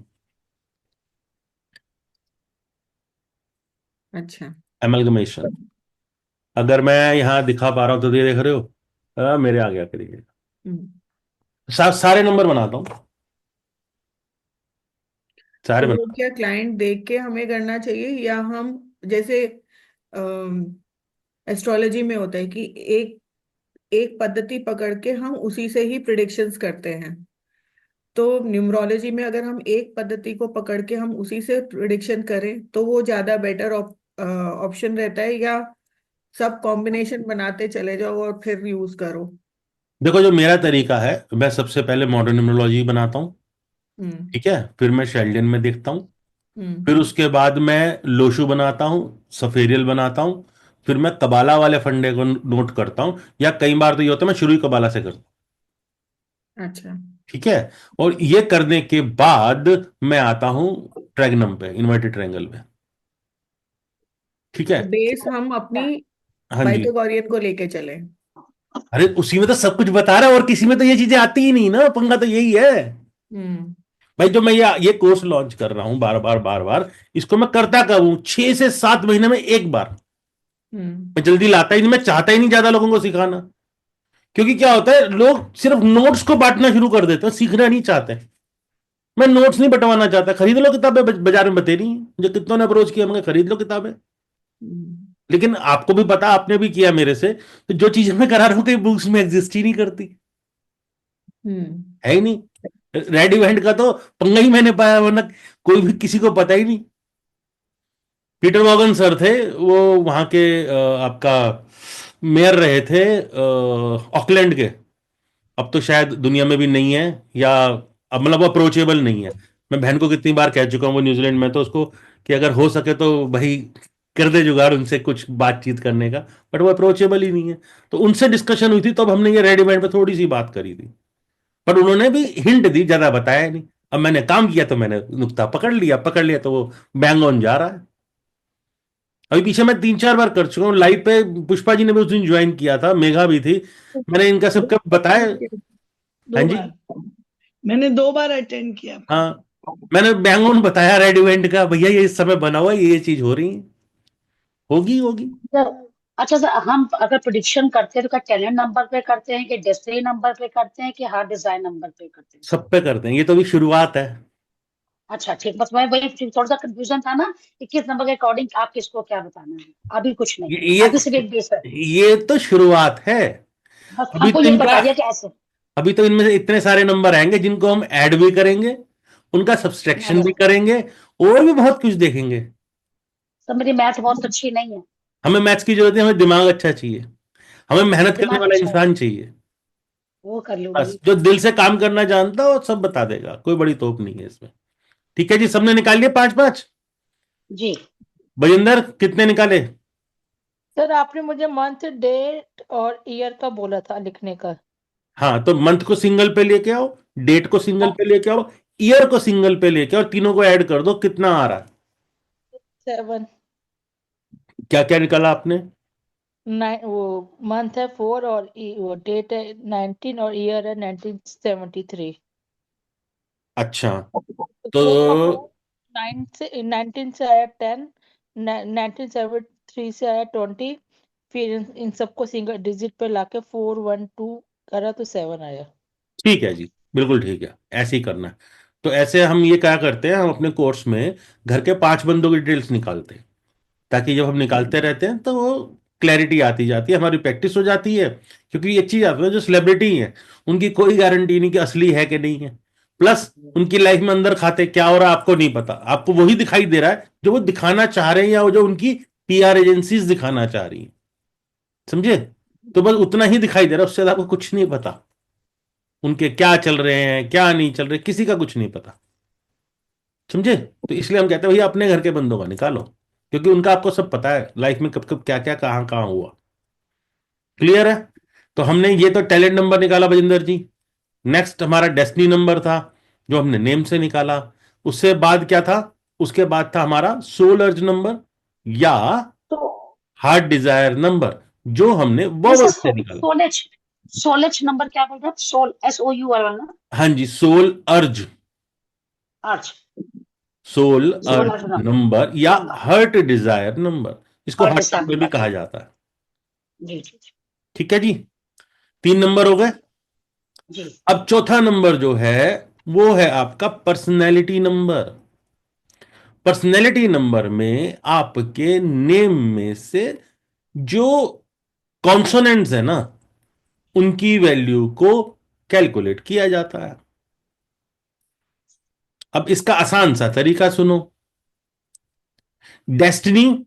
अच्छा। अमेलगमेशन। अगर मैं यहाँ दिखा पा रहा हूँ तो ये देख रहे हो, मेरे आ गया करिए। हम्म। सारे नंबर बनाता हूँ, सारे तो वो बना। क्या क्लाइंट देख के हमें करना चाहिए, या हम जैसे एस्ट्रोलॉजी में होता है कि एक एक पद्धति पकड़ के हम उसी से ही प्रिडिक्शंस करते हैं, तो न्यूमरोलॉजी में अगर हम एक पद्धति को पकड़ के हम उसी से प्रिडिक्शन करें तो वो ज्यादा बेटर ऑप्शन रहता है, या सब कॉम्बिनेशन बनाते चले जाओ और फिर यूज करो? देखो, जो मेरा तरीका है, मैं सबसे पहले मॉडर्न न्यूमरोलॉजी बनाता हूँ। हम्म। ठीक है, फिर मैं शेल्डन में देखता हूँ, हम्म। फिर उसके बाद मैं लोशु बनाता हूँ, सफेरियल बनाता हूँ, फिर मैं कबाला वाले फंडे को नोट करता हूँ, या कई बार तो ये होता है मैं शुरू ही कबाला से करता हूँ। अच्छा। ठीक है, और ये करने के बाद मैं आता हूँ ट्रैगनम पे, इन्वर्टेड ट्रायंगल पे। ठीक है। तो बेस हम अपनी हाँ जी। पाइथागोरियन को लेके चले। अरे उसी में तो सब कुछ बता रहा है, और किसी में तो ये चीजें आती ही नहीं ना, पंगा तो यही है। हम्म। भाई, जो मैं ये कोर्स लॉन्च कर रहा हूं बार बार बार बार, इसको मैं करता कब हूं, 6 से 7 महीने में एक बार। हम्म। मैं जल्दी लाता ही नहीं, मैं चाहता ही नहीं ज्यादा लोगों को सिखाना। क्योंकि क्या होता है, लोग सिर्फ नोट्स को बांटना शुरू कर देते हैं, सीखना नहीं चाहते। मैं नोट्स नहीं बंटवाना चाहता। खरीद लो किताबें, बाजार में बते नहीं है। मुझे कितनों ने अप्रोच किया, मैं खरीद लो किताबें। हम्म। लेकिन आपको भी पता, आपने भी किया मेरे से, तो जो चीजें मैं करा रहा हूं कई बुक्स में एग्जिस्ट ही नहीं करती, हम्म। है ही नहीं। रेड इवेंट का तो पंगा ही मैंने पाया, वरना कोई भी किसी को पता ही नहीं। पीटर मॉर्गन सर थे, वो वहां के आपका मेयर रहे थे, ऑकलैंड के। अब तो शायद दुनिया में भी नहीं है, या अब मतलब अप्रोचेबल नहीं है। मैं बहन को कितनी बार कह चुका हूँ, वो न्यूजीलैंड में, तो उसको कि अगर हो सके तो भाई कर दे जुगाड़ उनसे कुछ बातचीत करने का। बट वो अप्रोचेबल ही नहीं है। तो उनसे डिस्कशन हुई थी, तो अब हमने ये रेड इवेंट पे थोड़ी सी बात करी थी। पर उन्होंने भी हिंट दी, ज्यादा बताया नहीं। अब मैंने काम किया तो मैंने नुक्ता पकड़ लिया, तो वो बैंग ऑन जा रहा है। अभी पीछे मैं 3-4 बार कर चुका हूँ लाइव पे। पुष्पा जी ने भी उस दिन ज्वाइन किया था, मेघा भी थी। मैंने इनका सबका बताया। हाँ दो जी। बार मैंने 2 बार अटेंड किया। हाँ, मैंने बैंग ऑन बताया रेड इवेंट का, भैया ये इस समय बना हुआ है, ये चीज हो रही है, होगी होगी। तो अच्छा सर, हम अगर प्रिडिक्शन करते हैं तो क्या टैलेंट नंबर पे करते हैं कि डेस्टिनी नंबर पे करते हैं कि हार्ड डिजाइन नंबर पे करते हैं? सब पे करते हैं, ये तो अभी शुरुआत है। अच्छा ठीक, बस मैं वही थोड़ा सा कंफ्यूजन था ना कि किस नंबर के अकॉर्डिंग आप किसको क्या बताना है। अभी कुछ नहीं, ये अभी सिर्फ एक बेस है, ये तो शुरुआत है। बस अभी हमको तो ये इनका बता दिया कि ऐसे। अभी तो इनमें से इतने सारे नंबर आएंगे जिनको हम ऐड भी करेंगे, उनका सब्सट्रैक्शन भी नहीं करेंगे, और भी बहुत कुछ देखेंगे। सर, मेरी मैथ बहुत अच्छी नहीं है। हमें मैथ्स की जरूरत है, हमें दिमाग अच्छा चाहिए, हमें मेहनत करने दिमाग वाला अच्छा है, इंसान चाहिए। वो कर बस लूंगी। जो दिल से काम करना जानता हो सब बता देगा, कोई बड़ी तोप नहीं है इसमें। ठीक है जी, सबने निकाल लिया पांच पांच। जी। बजिंदर कितने निकाले? सर आपने मुझे मंथ, डेट और ईयर का बोला था लिखने का। हाँ, तो मंथ को सिंगल पे लेके आओ, डेट को सिंगल पे लेके आओ, ईयर को सिंगल पे लेके आओ, तीनों को ऐड कर दो, कितना आ रहा है? 7, क्या क्या निकाला आपने? वो मंथ है 4 और वो डेट है 19 और ईयर है 1973। अच्छा, तो तो 4 का 4, 19 से आया 10, 1973 से आया 20, फिर इन सबको सिंगल डिजिट पे लाके 412 करा तो 7 आया। ठीक है जी, बिल्कुल ठीक है, ऐसे ही करना है। तो ऐसे हम ये क्या करते हैं, हम अपने कोर्स में घर के पांच बंदों की डिटेल्स निकालते हैं, ताकि जब हम निकालते रहते हैं तो वो क्लैरिटी आती जाती है, हमारी प्रैक्टिस हो जाती है। क्योंकि एक चीज आती है, जो सेलिब्रिटी है उनकी कोई गारंटी नहीं कि असली है कि नहीं है। प्लस उनकी लाइफ में अंदर खाते क्या हो रहा है आपको नहीं पता, आपको वही दिखाई दे रहा है जो वो दिखाना चाह रहे हैं, या वो जो उनकी पीआर एजेंसीज दिखाना चाह रही हैं। समझे? तो बस उतना ही दिखाई दे रहा है, उससे ज्यादा आपको कुछ नहीं पता उनके क्या चल रहे हैं क्या नहीं चल रहे, किसी का कुछ नहीं पता। समझे? तो इसलिए हम कहते हैं भैया अपने घर के बंदों का निकालो, क्योंकि उनका आपको सब पता है लाइफ में कब कब क्या क्या कहां कहां हुआ। क्लियर है? तो हमने ये तो टैलेंट नंबर निकाला बजिंदर जी। नेक्स्ट हमारा डेस्टिनी नंबर था, जो हमने नेम से निकाला। उससे बाद क्या था? उसके बाद था हमारा सोल अर्ज नंबर, या तो हार्ट डिजायर नंबर, जो हमने नहीं वोवल सर, से निकाला। सोलेज, सोलेज नंबर क्या बोल रहे हैं? सोल, SOU वाला ना? हाँ जी, सोल अर्ज, अच्छा, सोल अर्ज सोलह नंबर या नंबर, हार्ट डिजायर नंबर, इसको और हार्ट डिस्टेंस नंबर भी नंबर। कहा जाता है। जी जी जी। ठीक है जी, तीन नंबर हो गए। जी। अब चौथा नंबर जो है वो है आपका पर्सनैलिटी नंबर। पर्सनैलिटी नंबर में आपके नेम में से जो कॉन्सोनेंट्स है ना, उनकी वैल्यू को कैलकुलेट किया जाता है। अब इसका आसान सा तरीका सुनो। Destiny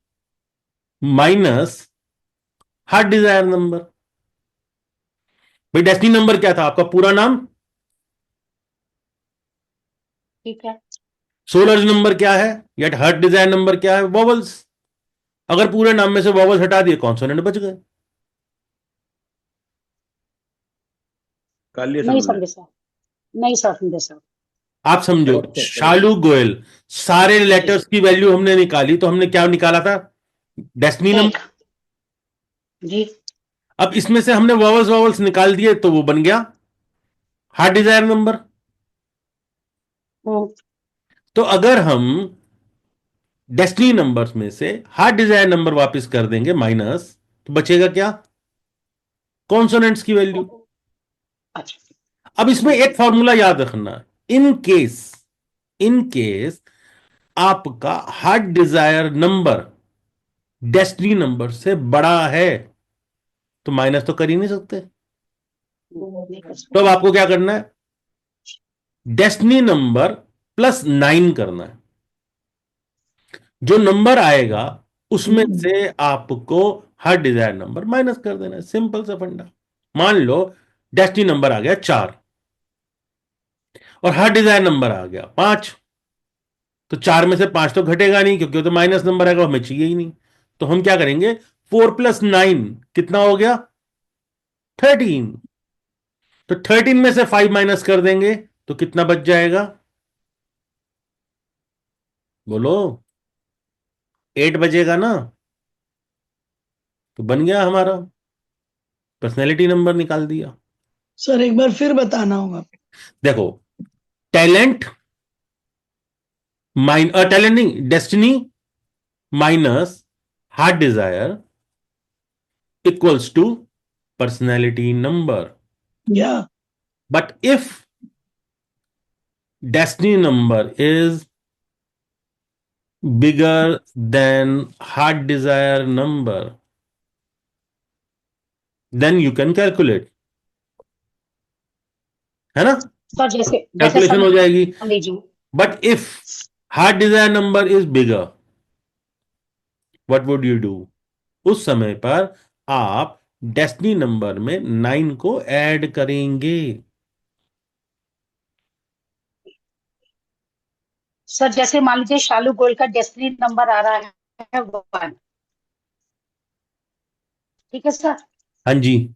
minus heart desire number. भाई डेस्टिनी नंबर क्या था? आपका पूरा नाम। ठीक है। सोलर नंबर क्या है, या हार्ट डिजायर नंबर क्या है? वॉवल्स। अगर पूरे नाम में से वॉवल्स हटा दिए, कॉन्सोनेंट बच गए। कर लिए सर नहीं हमने। समझे सर, नहीं सर समझे सर। आप समझो, ओके चलो। शालू गोयल, सारे जी। लेटर्स की वैल्यू हमने निकाली, तो हमने क्या निकाला था? डेस्टिनी एक। नंबर। जी। अब इसमें से हमने वॉवल्स वॉवल्स निकाल दिए, तो वो बन गया हार्ट डिजायर नंबर। हम्म, तो अगर हम डेस्टिनी नंबर्स में से हार्ट डिजायर नंबर वापस कर देंगे माइनस, तो बचेगा क्या? कॉन्सोनेंट्स की वैल्यू। अच्छा। अब इसमें एक फॉर्मूला याद रखना। इन केस इन केस आपका heart desire number destiny number से बड़ा है, तो माइनस तो कर ही नहीं सकते। नहीं कर तो अब सकते। आपको क्या करना है? डेस्टिनी नंबर प्लस 9 करना है। जो नंबर आएगा उसमें से आपको हार्ट डिजायर नंबर माइनस कर देना है, सिंपल सा फंडा। मान लो डेस्टिनी नंबर आ गया 4 और हार्ट डिजायर नंबर आ गया 5, तो 4 में से 5 तो घटेगा नहीं, क्योंकि वो तो माइनस नंबर आएगा, हमें चाहिए ही नहीं। तो हम क्या करेंगे? 4 + 9 कितना हो गया? 13। तो 13 में से 5 माइनस कर देंगे, तो कितना बच जाएगा? बोलो। 8 बचेगा ना? तो बन गया हमारा, पर्सनैलिटी नंबर निकाल दिया। सर एक बार फिर बताना होगा। देखो, टैलेंट टैलेंट नहीं, destiny minus heart Dzire equals to personality number. Yeah. But if destiny number is bigger than heart desire number, then you can calculate, है ना? सर जैसे जैसे कैलकुलेशन हो जाएगी. मान लीजिए But if heart desire number is bigger, what would you do? उस समय पर आप डेस्टिनी नंबर में 9 को ऐड करेंगे. सर जैसे मान लीजिए शालू गोयल का डेस्टिनी नंबर आ रहा है 1, ठीक है सर, हाँ जी.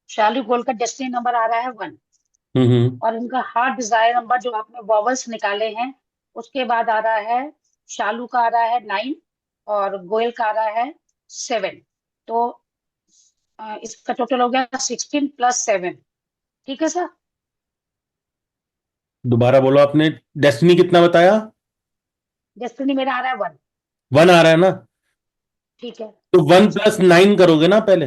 शालू गोयल का डेस्टिनी नंबर आ रहा है 1 और इनका हार्ट डिजायर नंबर जो आपने वॉवल्स निकाले हैं उसके बाद आ रहा है, शालू का आ रहा है 9 और गोयल का आ रहा है 7, तो इसका टोटल हो गया 16 + 7, ठीक है सर. दोबारा बोलो. आपने डेस्टिनी कितना बताया? डेस्टिनी मेरा आ रहा है 1, 1 आ रहा है ना? ठीक है. तो 1 + 9 करोगे ना पहले?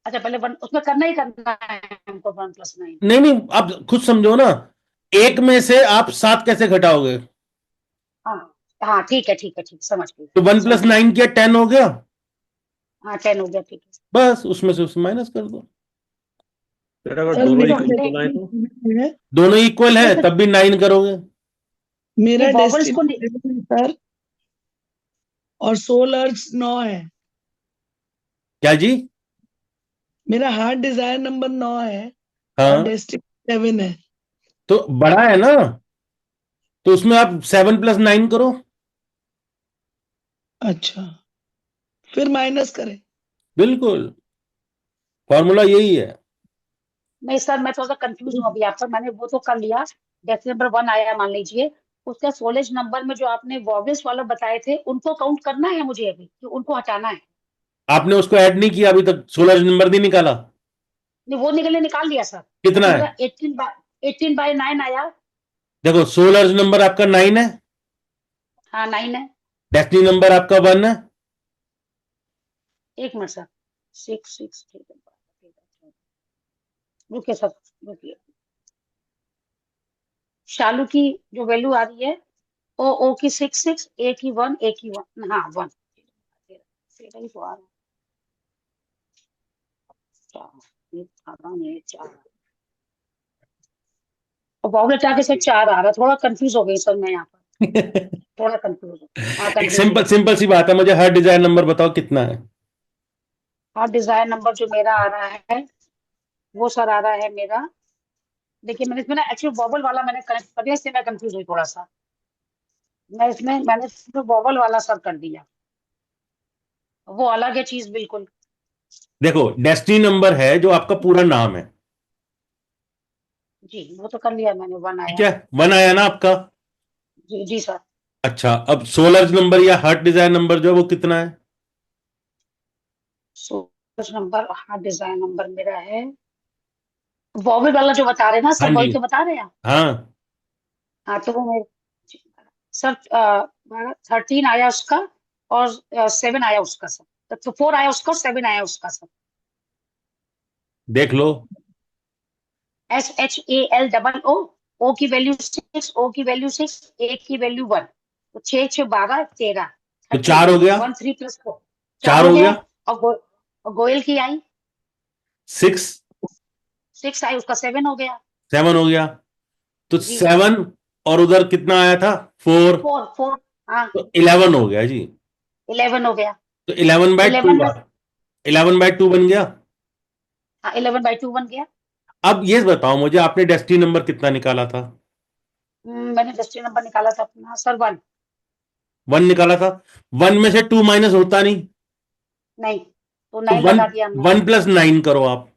अच्छा पहले 1 उसमें करना ही करना है हमको 1 + 9. नहीं नहीं, आप खुद समझो ना. एक में से आप 7 कैसे घटाओगे? हाँ हाँ ठीक है ठीक है ठीक, समझ गई. तो 1 + 9 क्या 10 हो गया? हाँ 10 हो गया, ठीक है. बस उसमें से उसमें माइनस कर दो. सर अगर सर दोनों मेरा इक्वल बनाए तो है, दोनों इक्वल है तब भी 9 करोगे. मेरा ये वॉवल्स को डेस्टिनी सर और सोल अर्ज 9 है. क्या जी? मेरा हार्ट डिजायर नंबर 9 है और हाँ, डेस्टिनी 7 है. तो बड़ा है ना, तो उसमें आप 7 + 9 करो. अच्छा फिर माइनस करें. बिल्कुल, फॉर्मूला यही है. नहीं सर मैं थोड़ा सा कंफ्यूज हूँ अभी आपका, मैंने वो तो कर लिया, डेस्टिनी नंबर 1 आया मान लीजिए, उसका सोलेज नंबर में जो आपने वॉवल्स वाला बताए थे उनको काउंट करना है मुझे अभी कि उनको हटाना है? आपने उसको ऐड नहीं किया अभी तक, 16 नंबर नहीं निकाला. नहीं वो निकाल लिया सर. कितना तो है? मेरा 18/9 आया. देखो, 16 नंबर आपका 9 है, हाँ 9 है. डेस्टिनी नंबर आपका 1 है. एक मिनट सर, 6 ठीक है, रुकिए सर रुकिए. शालू की जो वैल्यू आ रही है ओ की 6, ए की 1, ए की 1, हाँ 1, तेरा ही तो आ रहा है. 4 और वॉवल हटा के सर 4 आ रहा है, थोड़ा कंफ्यूज हो गई सर मैं यहाँ पर, थोड़ा कंफ्यूज हो. हाँ एक कंफ्यूज सिंपल सी बात है, मुझे हर डिजाइन नंबर बताओ कितना है. हाँ डिजायर नंबर जो मेरा आ रहा है वो सर आ रहा है मेरा, देखिए मैंने इसमें ना एक्चुअली वॉवल वाला मैंने कनेक्ट कर दिया, इससे मैं कंफ्यूज हुई थोड़ा सा. मैंने सिर्फ वॉवल वाला सर कर दिया, वो अलग है चीज बिल्कुल. देखो, डेस्टिनी नंबर है जो आपका पूरा नाम है, जी वो तो कर लिया मैंने, 1 ठीक आया. है? 1 आया ना आपका. जी जी सर. अच्छा, अब 16 नंबर या हार्ट डिजाइन नंबर जो है वो कितना है? सोर्स नंबर हाँ डिजायर नंबर मेरा है, वॉवल वाला जो बता रहे हैं ना हाँ सर, वही जी. तो बता रहे हैं आप. हाँ, हाँ तो वो मेरे सर 13 आया उसका और 7 आया उसका सर, तो 4 आया उसका और 7 आया उसका सर. देख लो. SHALOO, ओ की वैल्यू 6, ओ की वैल्यू 6, ए की वैल्यू 1, तो 6 6 12 13, तो 4 हो गया. 1 3 + 4, 4 हो गया. और गोयल की आई 6 6 आई, उसका 7 हो गया. 7 हो गया. तो जी 7 और उधर कितना आया था? 4. 4 हाँ तो 11 हो गया जी. 11 हो गया. तो 11/2 11 में 11/2 बन गया. हाँ 11/2 बन गया. अब ये बताओ मुझे, आपने डेस्टिनी नंबर कितना निकाला था? मैंने डेस्टिनी नंबर निकाला था अपना सर 1. 1 निकाला था. 1 में से 2 माइनस होता नहीं, नहीं तो तो 9 वन लगा दिया हमने. 1 + 9 करो आप.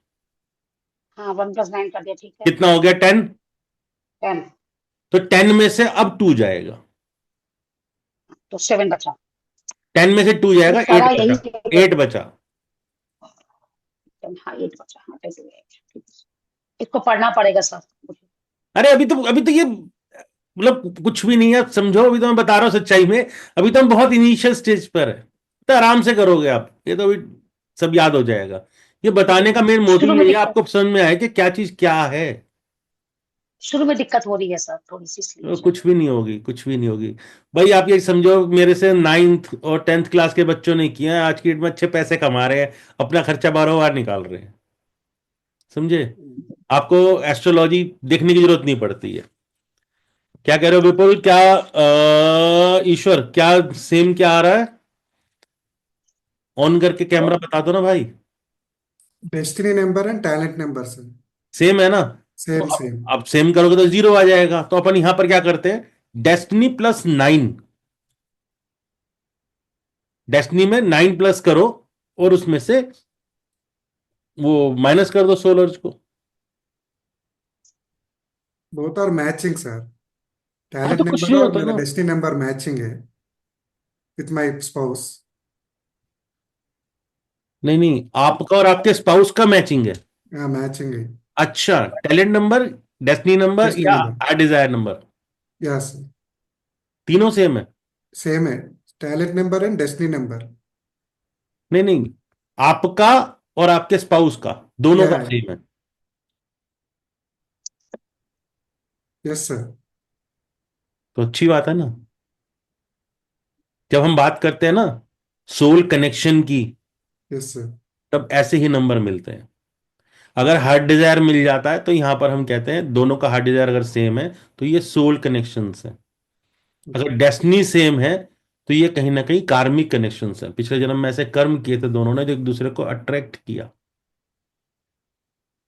हाँ 1 + 9 कर दिया, ठीक है. कितना हो गया? 10. 10, तो 10 में से अब 2 जाएगा. तो 7 बचा. 10 में से 2 जाएगा, सारा 8 यही बचा. 8 बचा. हाँ 8 बचा, हाँ 10 to 8. इसको पढ़ना पड़ेगा सर मुझे. अरे अभी तो ये मतलब कुछ भी नहीं है, समझो. अभी तो मैं बता रहा हूँ सच्चाई में, अभी तो हम बहुत इनिशियल स्टेज पर है. तो आराम से करोगे आप, ये तो अभी सब याद हो जाएगा। ये बताने का मेन मोटिव शुरू में यही है, दिक्कत आपको समझ में आए कि क्या चीज क्या है। शुरू में दिक्कत हो रही है सर, थोड़ी सी, इसलिए तो मुझे। कुछ भी नहीं होगी, कुछ भी नहीं होगी। भाई आप ये समझो, मेरे से 9th और 10th क्लास के बच्चों ने किया है, आज की डेट में अच्छे पैसे कमा रहे हैं, अपना खर्चा बारह बार निकाल रहे हैं। समझे? आपको एस्ट्रोलॉजी देखने की जरूरत नहीं पड़ती है। क्या कह रहे हो विपुल? क्या ईश्वर, क्या सेम क्या आ रहा है? ऑन करके कैमरा बता दो ना भाई। Destiny number and talent number sir. Same है ना? तो सेम अब सेम। अब सेम करोगे तो जीरो आ जाएगा। तो अपन यहां पर क्या करते हैं, डेस्टिनी प्लस 9, डेस्टिनी में 9 प्लस करो और उसमें से वो माइनस कर दो सोलर्स को। Both are matching sir. हाँ टैलेंट तो कुछ नंबर नहीं और होता मेरा ना। डेस्टिनी नंबर मैचिंग है विथ माय स्पाउस। नहीं नहीं, आपका और आपके स्पाउस का मैचिंग है। हाँ मैचिंग है। अच्छा, talent number, destiny number destiny या number. Heart desire number, yes. तीनों सेम है? सेम है। Talent number and destiny number. नहीं नहीं, आपका और आपके स्पाउस का दोनों या का सेम है। Yes sir. तो अच्छी बात है ना। जब हम बात करते हैं ना सोल कनेक्शन की, यस सर। तब ऐसे ही नंबर मिलते हैं। अगर हार्ट डिजायर मिल जाता है तो यहां पर हम कहते हैं दोनों का हार्ट डिजायर अगर सेम है तो ये सोल कनेक्शंस है। अगर डेस्टिनी सेम है तो ये कहीं ना कहीं कार्मिक कनेक्शंस है, पिछले जन्म में ऐसे कर्म किए थे दोनों ने जो एक दूसरे को अट्रैक्ट किया।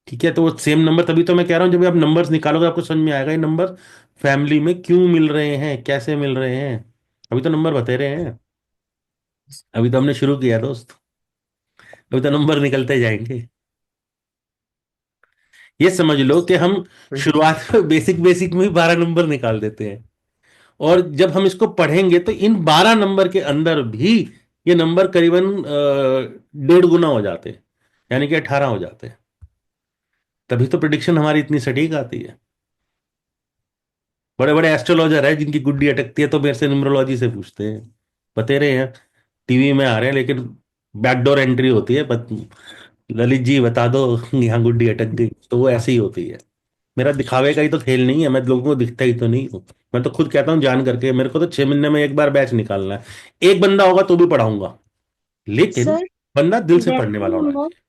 ठीक है, तो वो सेम नंबर, तभी तो मैं कह रहा हूं जब आप नंबर्स निकालोगे आपको समझ में आएगा ये नंबर फैमिली में क्यों मिल रहे हैं, कैसे मिल रहे हैं। अभी तो नंबर बता रहे हैं, अभी तो हमने शुरू किया दोस्त, अभी तो नंबर निकलते जाएंगे। ये समझ लो कि हम थैंक यू। शुरुआत में बेसिक बेसिक में ही 12 नंबर निकाल देते हैं, और जब हम इसको पढ़ेंगे तो इन 12 नंबर के अंदर भी ये नंबर करीबन डेढ़ गुना हो जाते हैं, यानी कि 18 हो जाते हैं। तभी तो प्रिडिक्शन हमारी इतनी सटीक आती है। बड़े बड़े एस्ट्रोलॉजर है जिनकी गुड्डी अटकती है तो मेरे से न्यूमरोलॉजी से पूछते हैं, बते रहे हैं, टीवी में आ रहे हैं, लेकिन बैकडोर एंट्री होती है, ललित जी बता दो यहाँ गुड्डी अटक गई, तो वो ऐसी ही होती है। मेरा दिखावे का ही तो खेल नहीं है, मैं लोगों को दिखता ही तो नहीं हूँ। मैं तो खुद कहता हूँ जान करके, मेरे को तो 6 महीने में एक बार बैच निकालना है। एक बंदा होगा तो भी पढ़ाऊंगा, लेकिन सर, बंदा दिल से पढ़ने डेस्टिनी वाला होना नंबर, चाहिए।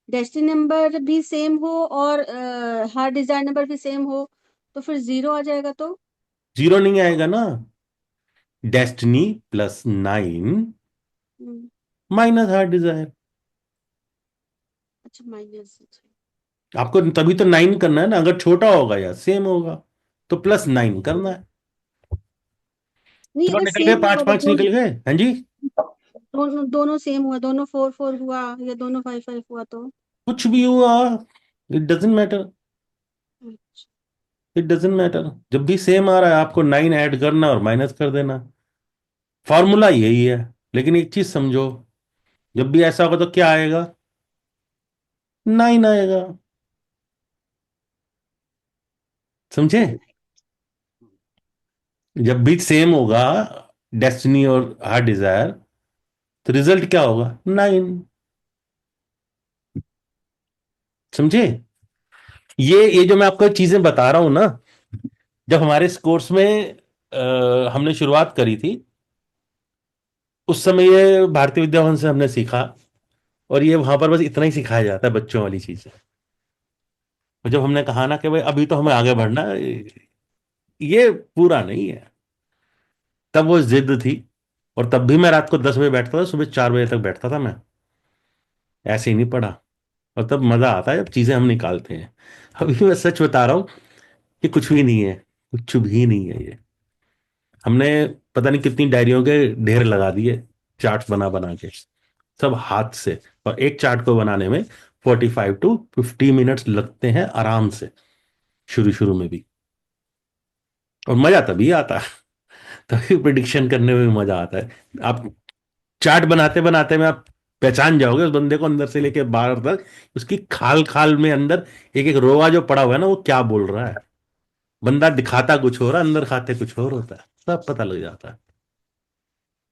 डेस्टिनी नंबर भी सेम हो और हार्ट डिजायर नंबर भी सेम हो तो फिर जीरो आ जाएगा तो? जीरो नहीं आएगा ना। डेस्टिनी प्लस 9 हम्म, माइनस हार्ट डिजायर। अच्छा, माइनस। आपको तभी तो 9 करना है ना, अगर छोटा होगा या सेम होगा तो +9 करना है। नहीं, चलो अगर निकल गए, सेम पांच हुआ तो पांच निकल गए, हाँ जी। दोनों दोनों सेम हुआ, दोनों 4 4 हुआ या दोनों 5 5 हुआ तो? कुछ भी हुआ, इट डजेंट मैटर। अच्छा। इट डजेंट मैटर, जब भी सेम आ रहा है आपको 9 ऐड करना और माइनस कर देना, फॉर्मूला यही है। लेकिन एक चीज समझो, जब भी ऐसा होगा तो क्या आएगा, 9 आएगा। समझे? जब भी सेम होगा डेस्टिनी और हार्ट डिजायर, तो रिजल्ट क्या होगा, 9। समझे? ये जो मैं आपको चीजें बता रहा हूं ना, जब हमारे इस कोर्स में हमने शुरुआत करी थी, उस समय ये भारतीय विद्या भवन से हमने सीखा, और ये वहां पर बस इतना ही सिखाया जाता है, बच्चों वाली चीजें। और जब हमने कहा ना कि भाई अभी तो हमें आगे बढ़ना है, ये पूरा नहीं है, तब वो जिद थी। और तब भी मैं रात को 10 बजे बैठता था, सुबह 4 बजे तक बैठता था मैं, ऐसे ही नहीं पढ़ा। और तब मजा आता है जब चीजें हम निकालते हैं। अभी मैं सच बता रहा हूँ कि कुछ भी नहीं है, कुछ भी नहीं है ये। हमने पता नहीं कितनी डायरियों के ढेर लगा दिए, चार्ट बना बना के, सब हाथ से। और एक चार्ट को बनाने में 45 to 50 मिनट्स लगते हैं आराम से, शुरू शुरू में भी। और मजा तभी आता है, तभी प्रिडिक्शन करने में भी मजा आता है। आप चार्ट बनाते बनाते में आप पहचान जाओगे उस बंदे को अंदर से लेके बाहर तक, उसकी खाल खाल में अंदर एक एक रोआ जो पड़ा हुआ है ना, वो क्या बोल रहा है। बंदा दिखाता कुछ हो रहा है, अंदर खाते कुछ और होता है, सब पता लग जाता है।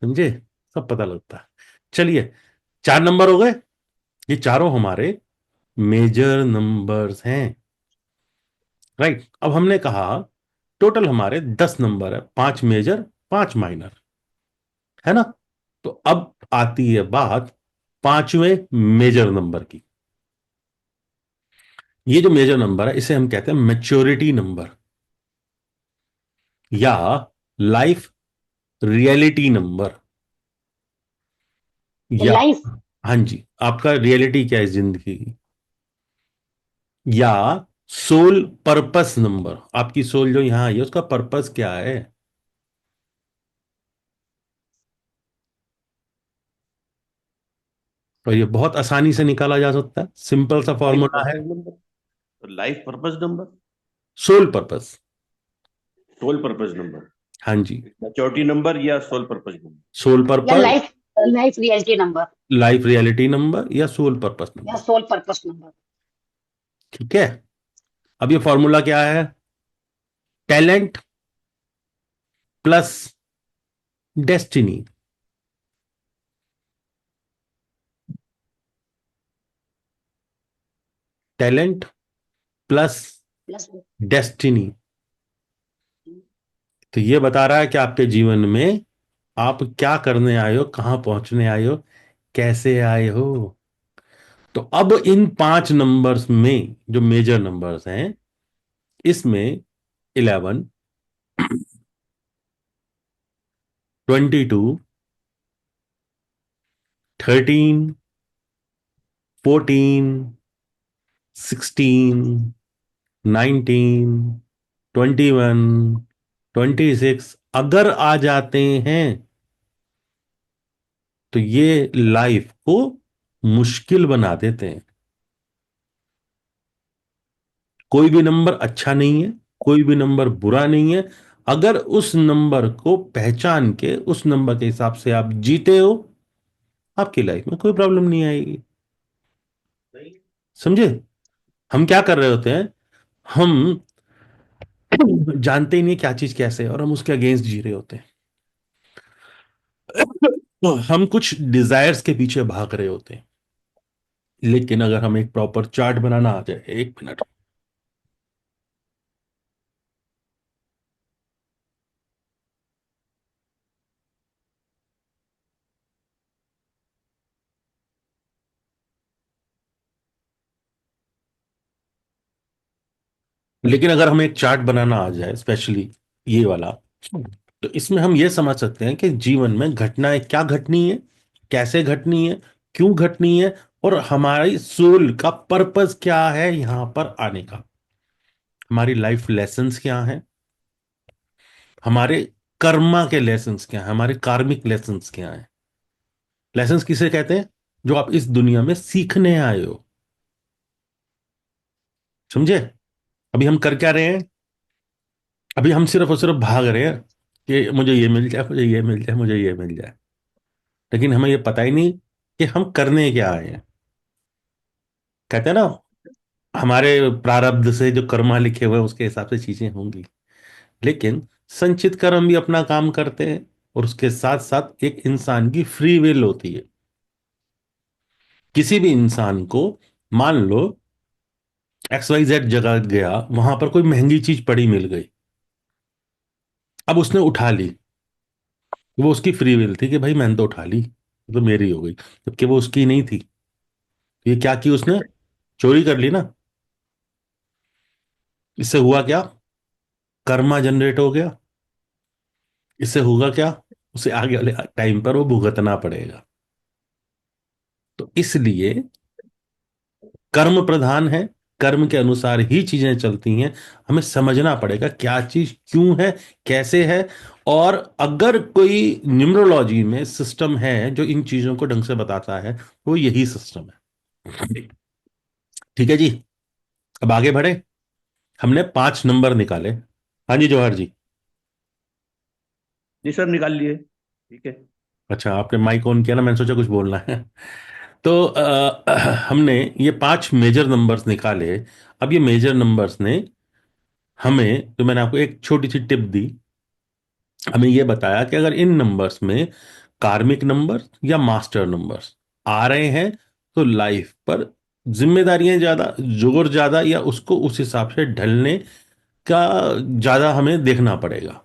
समझे? सब पता लगता है। चलिए, 4 नंबर हो गए। ये चारों हमारे मेजर नंबर्स हैं, राइट। अब हमने कहा टोटल हमारे 10 नंबर है, 5 मेजर 5 माइनर, है ना। तो अब आती है बात पांचवें मेजर नंबर की। ये जो मेजर नंबर है इसे हम कहते हैं मैच्योरिटी नंबर या लाइफ रियलिटी नंबर, या लाइफ। हाँ जी, आपका रियलिटी क्या है जिंदगी की, या सोल पर्पस नंबर, आपकी सोल जो यहां आई है उसका पर्पस क्या है। तो ये बहुत आसानी से निकाला जा सकता है, सिंपल सा लाइफ फॉर्मूला है। Purpose number, life purpose number, soul purpose, soul purpose number, हाँ जी, मैच्योरिटी नंबर या सोल पर्पज नंबर। सोल या purpose, life life reality number life reality number या सोल पर्पस या नंबर। Soul purpose number. ठीक है। अब ये फॉर्मूला क्या है? Talent plus destiny. Talent plus plus. Destiny. तो ये बता रहा है कि आपके जीवन में आप क्या करने आए हो, कहां पहुंचने आए हो, कैसे आए हो। तो अब इन 5 नंबर्स में जो मेजर नंबर्स हैं, इसमें 11, 22, 13, 14, 16, 19, 21, 26 अगर आ जाते हैं तो ये लाइफ को मुश्किल बना देते हैं। कोई भी नंबर अच्छा नहीं है, कोई भी नंबर बुरा नहीं है। अगर उस नंबर को पहचान के उस नंबर के हिसाब से आप जीते हो, आपकी लाइफ में कोई प्रॉब्लम नहीं आएगी। समझे? हम क्या कर रहे होते हैं, हम जानते ही नहीं क्या चीज कैसे है और हम उसके अगेंस्ट जी रहे होते हैं। तो हम कुछ डिजायर्स के पीछे भाग रहे होते हैं। लेकिन अगर हम एक प्रॉपर चार्ट बनाना आ जाए, 1 मिनट, लेकिन अगर हमें एक चार्ट बनाना आ जाए, स्पेशली ये वाला, तो इसमें हम ये समझ सकते हैं कि जीवन में घटनाएं क्या घटनी है, कैसे घटनी है, क्यों घटनी है, और हमारी सोल का पर्पस क्या है यहां पर आने का। हमारी लाइफ लेसन्स क्या हैं, हमारे कर्मा के लेसन्स क्या हैं, हमारे कार्मिक लेसन्स क्या हैं। लेसन्स किसे कहते हैं? जो आप इस दुनिया में सीखने आए हो। समझे? अभी हम कर क्या रहे हैं? अभी हम सिर्फ और सिर्फ भाग रहे हैं कि मुझे ये मिल जाए, मुझे ये मिल जाए, मुझे ये मिल जाए। लेकिन हमें ये पता ही नहीं कि हम करने क्या आए हैं। कहते हैं ना, हमारे प्रारब्ध से जो कर्मा लिखे हुए हैं उसके हिसाब से चीजें होंगी। लेकिन संचित कर्म भी अपना काम करते हैं, और उसके साथ साथ एक इंसान की फ्री विल होती है। किसी भी इंसान को, मान लो XYZ जगह गया, वहां पर कोई महंगी चीज पड़ी मिल गई, अब उसने उठा ली। वो उसकी फ्री विल थी कि भाई मैंने तो उठा ली, तो मेरी हो गई, जबकि वो उसकी नहीं थी। ये क्या की उसने? चोरी कर ली ना। इससे हुआ क्या? कर्मा जनरेट हो गया। इससे होगा क्या? उसे आगे वाले टाइम पर वो भुगतना पड़ेगा। तो इसलिए कर्म प्रधान है, कर्म के अनुसार ही चीजें चलती हैं। हमें समझना पड़ेगा क्या चीज क्यों है, कैसे है। और अगर कोई न्यूमरोलॉजी में सिस्टम है जो इन चीजों को ढंग से बताता है, वो यही सिस्टम है। ठीक है जी। अब आगे बढ़े। हमने 5 नंबर निकाले। हाँ जी जौहर जी। जी सर, निकाल लिए, ठीक है। अच्छा, आपने माइक ऑन किया ना, मैंने सोचा कुछ बोलना है। तो हमने ये 5 मेजर नंबर्स निकाले। अब ये मेजर नंबर्स ने हमें, तो मैंने आपको एक छोटी सी टिप दी, हमें ये बताया कि अगर इन नंबर्स में कार्मिक नंबर या मास्टर नंबर्स आ रहे हैं, तो लाइफ पर जिम्मेदारियां ज्यादा, जोर ज्यादा, या उसको उस हिसाब से ढलने का ज्यादा हमें देखना पड़ेगा।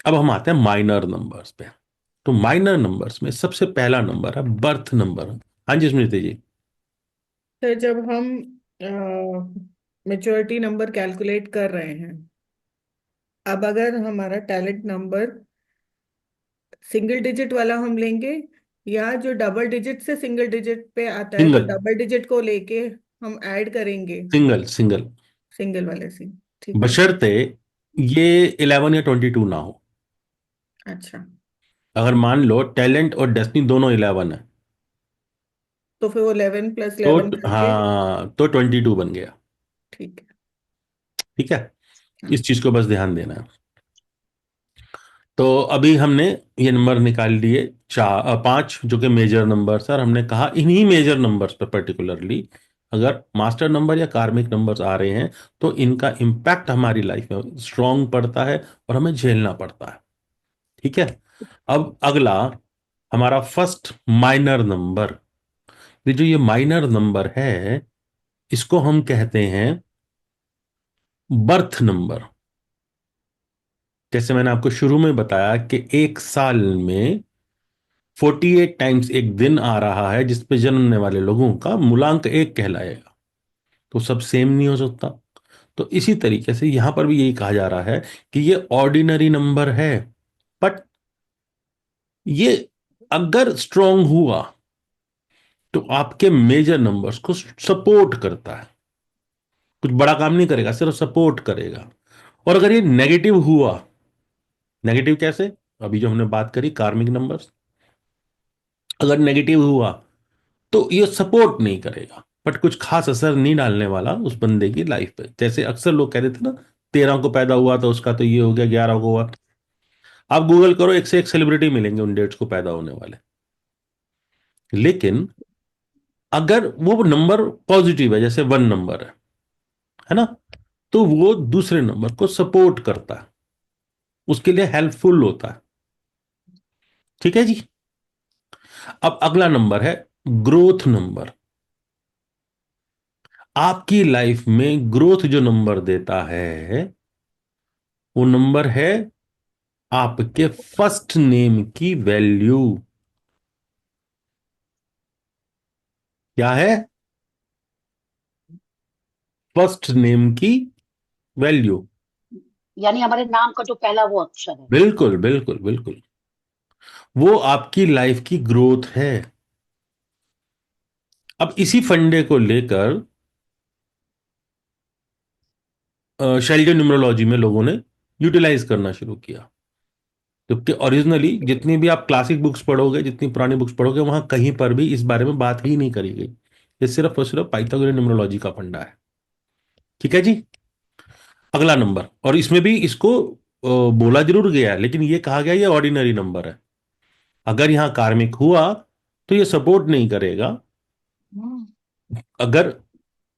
अब हम आते हैं माइनर नंबर्स पे। तो माइनर नंबर्स में सबसे पहला नंबर है बर्थ नंबर। हाँ जी स्मृति जी। तो जब हम मेच्योरिटी नंबर कैलकुलेट कर रहे हैं, अब अगर हमारा टैलेंट नंबर सिंगल डिजिट वाला हम लेंगे, या जो डबल डिजिट से सिंगल डिजिट पे आता है, तो सिंगल, डबल डिजिट को लेके हम ऐड करेंगे सिंगल, सिंगल। सिंगल वाले से। ठीक है। बशर्ते ये 11 या 22 ना हो। अच्छा, अगर मान लो टैलेंट और डेस्टिनी दोनों 11 है, तो फिर वो 11 + 11 तो करके। हाँ, तो 22 बन गया। ठीक है। ठीक है, हाँ। इस चीज को बस ध्यान देना है। तो अभी हमने ये नंबर निकाल लिए, चार, पांच, जो कि मेजर नंबर, सर हमने कहा इन्हीं मेजर नंबर्स पर पर्टिकुलरली अगर मास्टर नंबर या कार्मिक नंबर्स आ रहे हैं, तो इनका इम्पैक्ट हमारी लाइफ में स्ट्रांग पड़ता है और हमें झेलना पड़ता है। ठीक है। अब अगला हमारा फर्स्ट माइनर नंबर, ये जो ये माइनर नंबर है, इसको हम कहते हैं बर्थ नंबर। जैसे मैंने आपको शुरू में बताया कि एक साल में 48 टाइम्स एक दिन आ रहा है जिसपे जन्मने वाले लोगों का मूलांक एक कहलाएगा। तो सब सेम नहीं हो सकता। तो इसी तरीके से यहां पर भी यही कहा जा रहा है कि ये ऑर्डिनरी नंबर है, बट ये अगर स्ट्रांग हुआ तो आपके मेजर नंबर्स को सपोर्ट करता है। कुछ बड़ा काम नहीं करेगा, सिर्फ सपोर्ट करेगा। और अगर ये नेगेटिव हुआ, नेगेटिव कैसे, अभी जो हमने बात करी कार्मिक नंबर्स, अगर नेगेटिव हुआ तो ये सपोर्ट नहीं करेगा, बट कुछ खास असर नहीं डालने वाला उस बंदे की लाइफ पे। जैसे अक्सर लोग कह देते ना, 13 को पैदा हुआ तो उसका तो ये हो गया, 11 को हुआ। आप गूगल करो, एक से एक सेलिब्रिटी मिलेंगे उन डेट्स को पैदा होने वाले। लेकिन अगर वो नंबर पॉजिटिव है, जैसे 1 नंबर है ना, तो वो दूसरे नंबर को सपोर्ट करता है, उसके लिए हेल्पफुल होता है। ठीक है जी। अब अगला नंबर है ग्रोथ नंबर। आपकी लाइफ में ग्रोथ जो नंबर देता है, वो नंबर है आपके फर्स्ट नेम की वैल्यू। क्या है? फर्स्ट नेम की वैल्यू। यानी हमारे नाम का जो पहला वो अक्षर है। बिल्कुल बिल्कुल बिल्कुल, वो आपकी लाइफ की ग्रोथ है। अब इसी फंडे को लेकर शैल्य न्यूमरोलॉजी में लोगों ने यूटिलाइज करना शुरू किया। जबकि ओरिजिनली जितनी भी आप क्लासिक बुक्स पढ़ोगे, जितनी पुरानी बुक्स पढ़ोगे, वहां कहीं पर भी इस बारे में बात ही नहीं करी गई। ये सिर्फ और सिर्फ पाइथागोरस न्यूमरोलॉजी का फंडा है। ठीक है जी। अगला नंबर, और इसमें भी इसको बोला जरूर गया है, लेकिन ये कहा गया ये ऑर्डिनरी नंबर है। अगर यहां कार्मिक हुआ तो ये सपोर्ट नहीं करेगा, अगर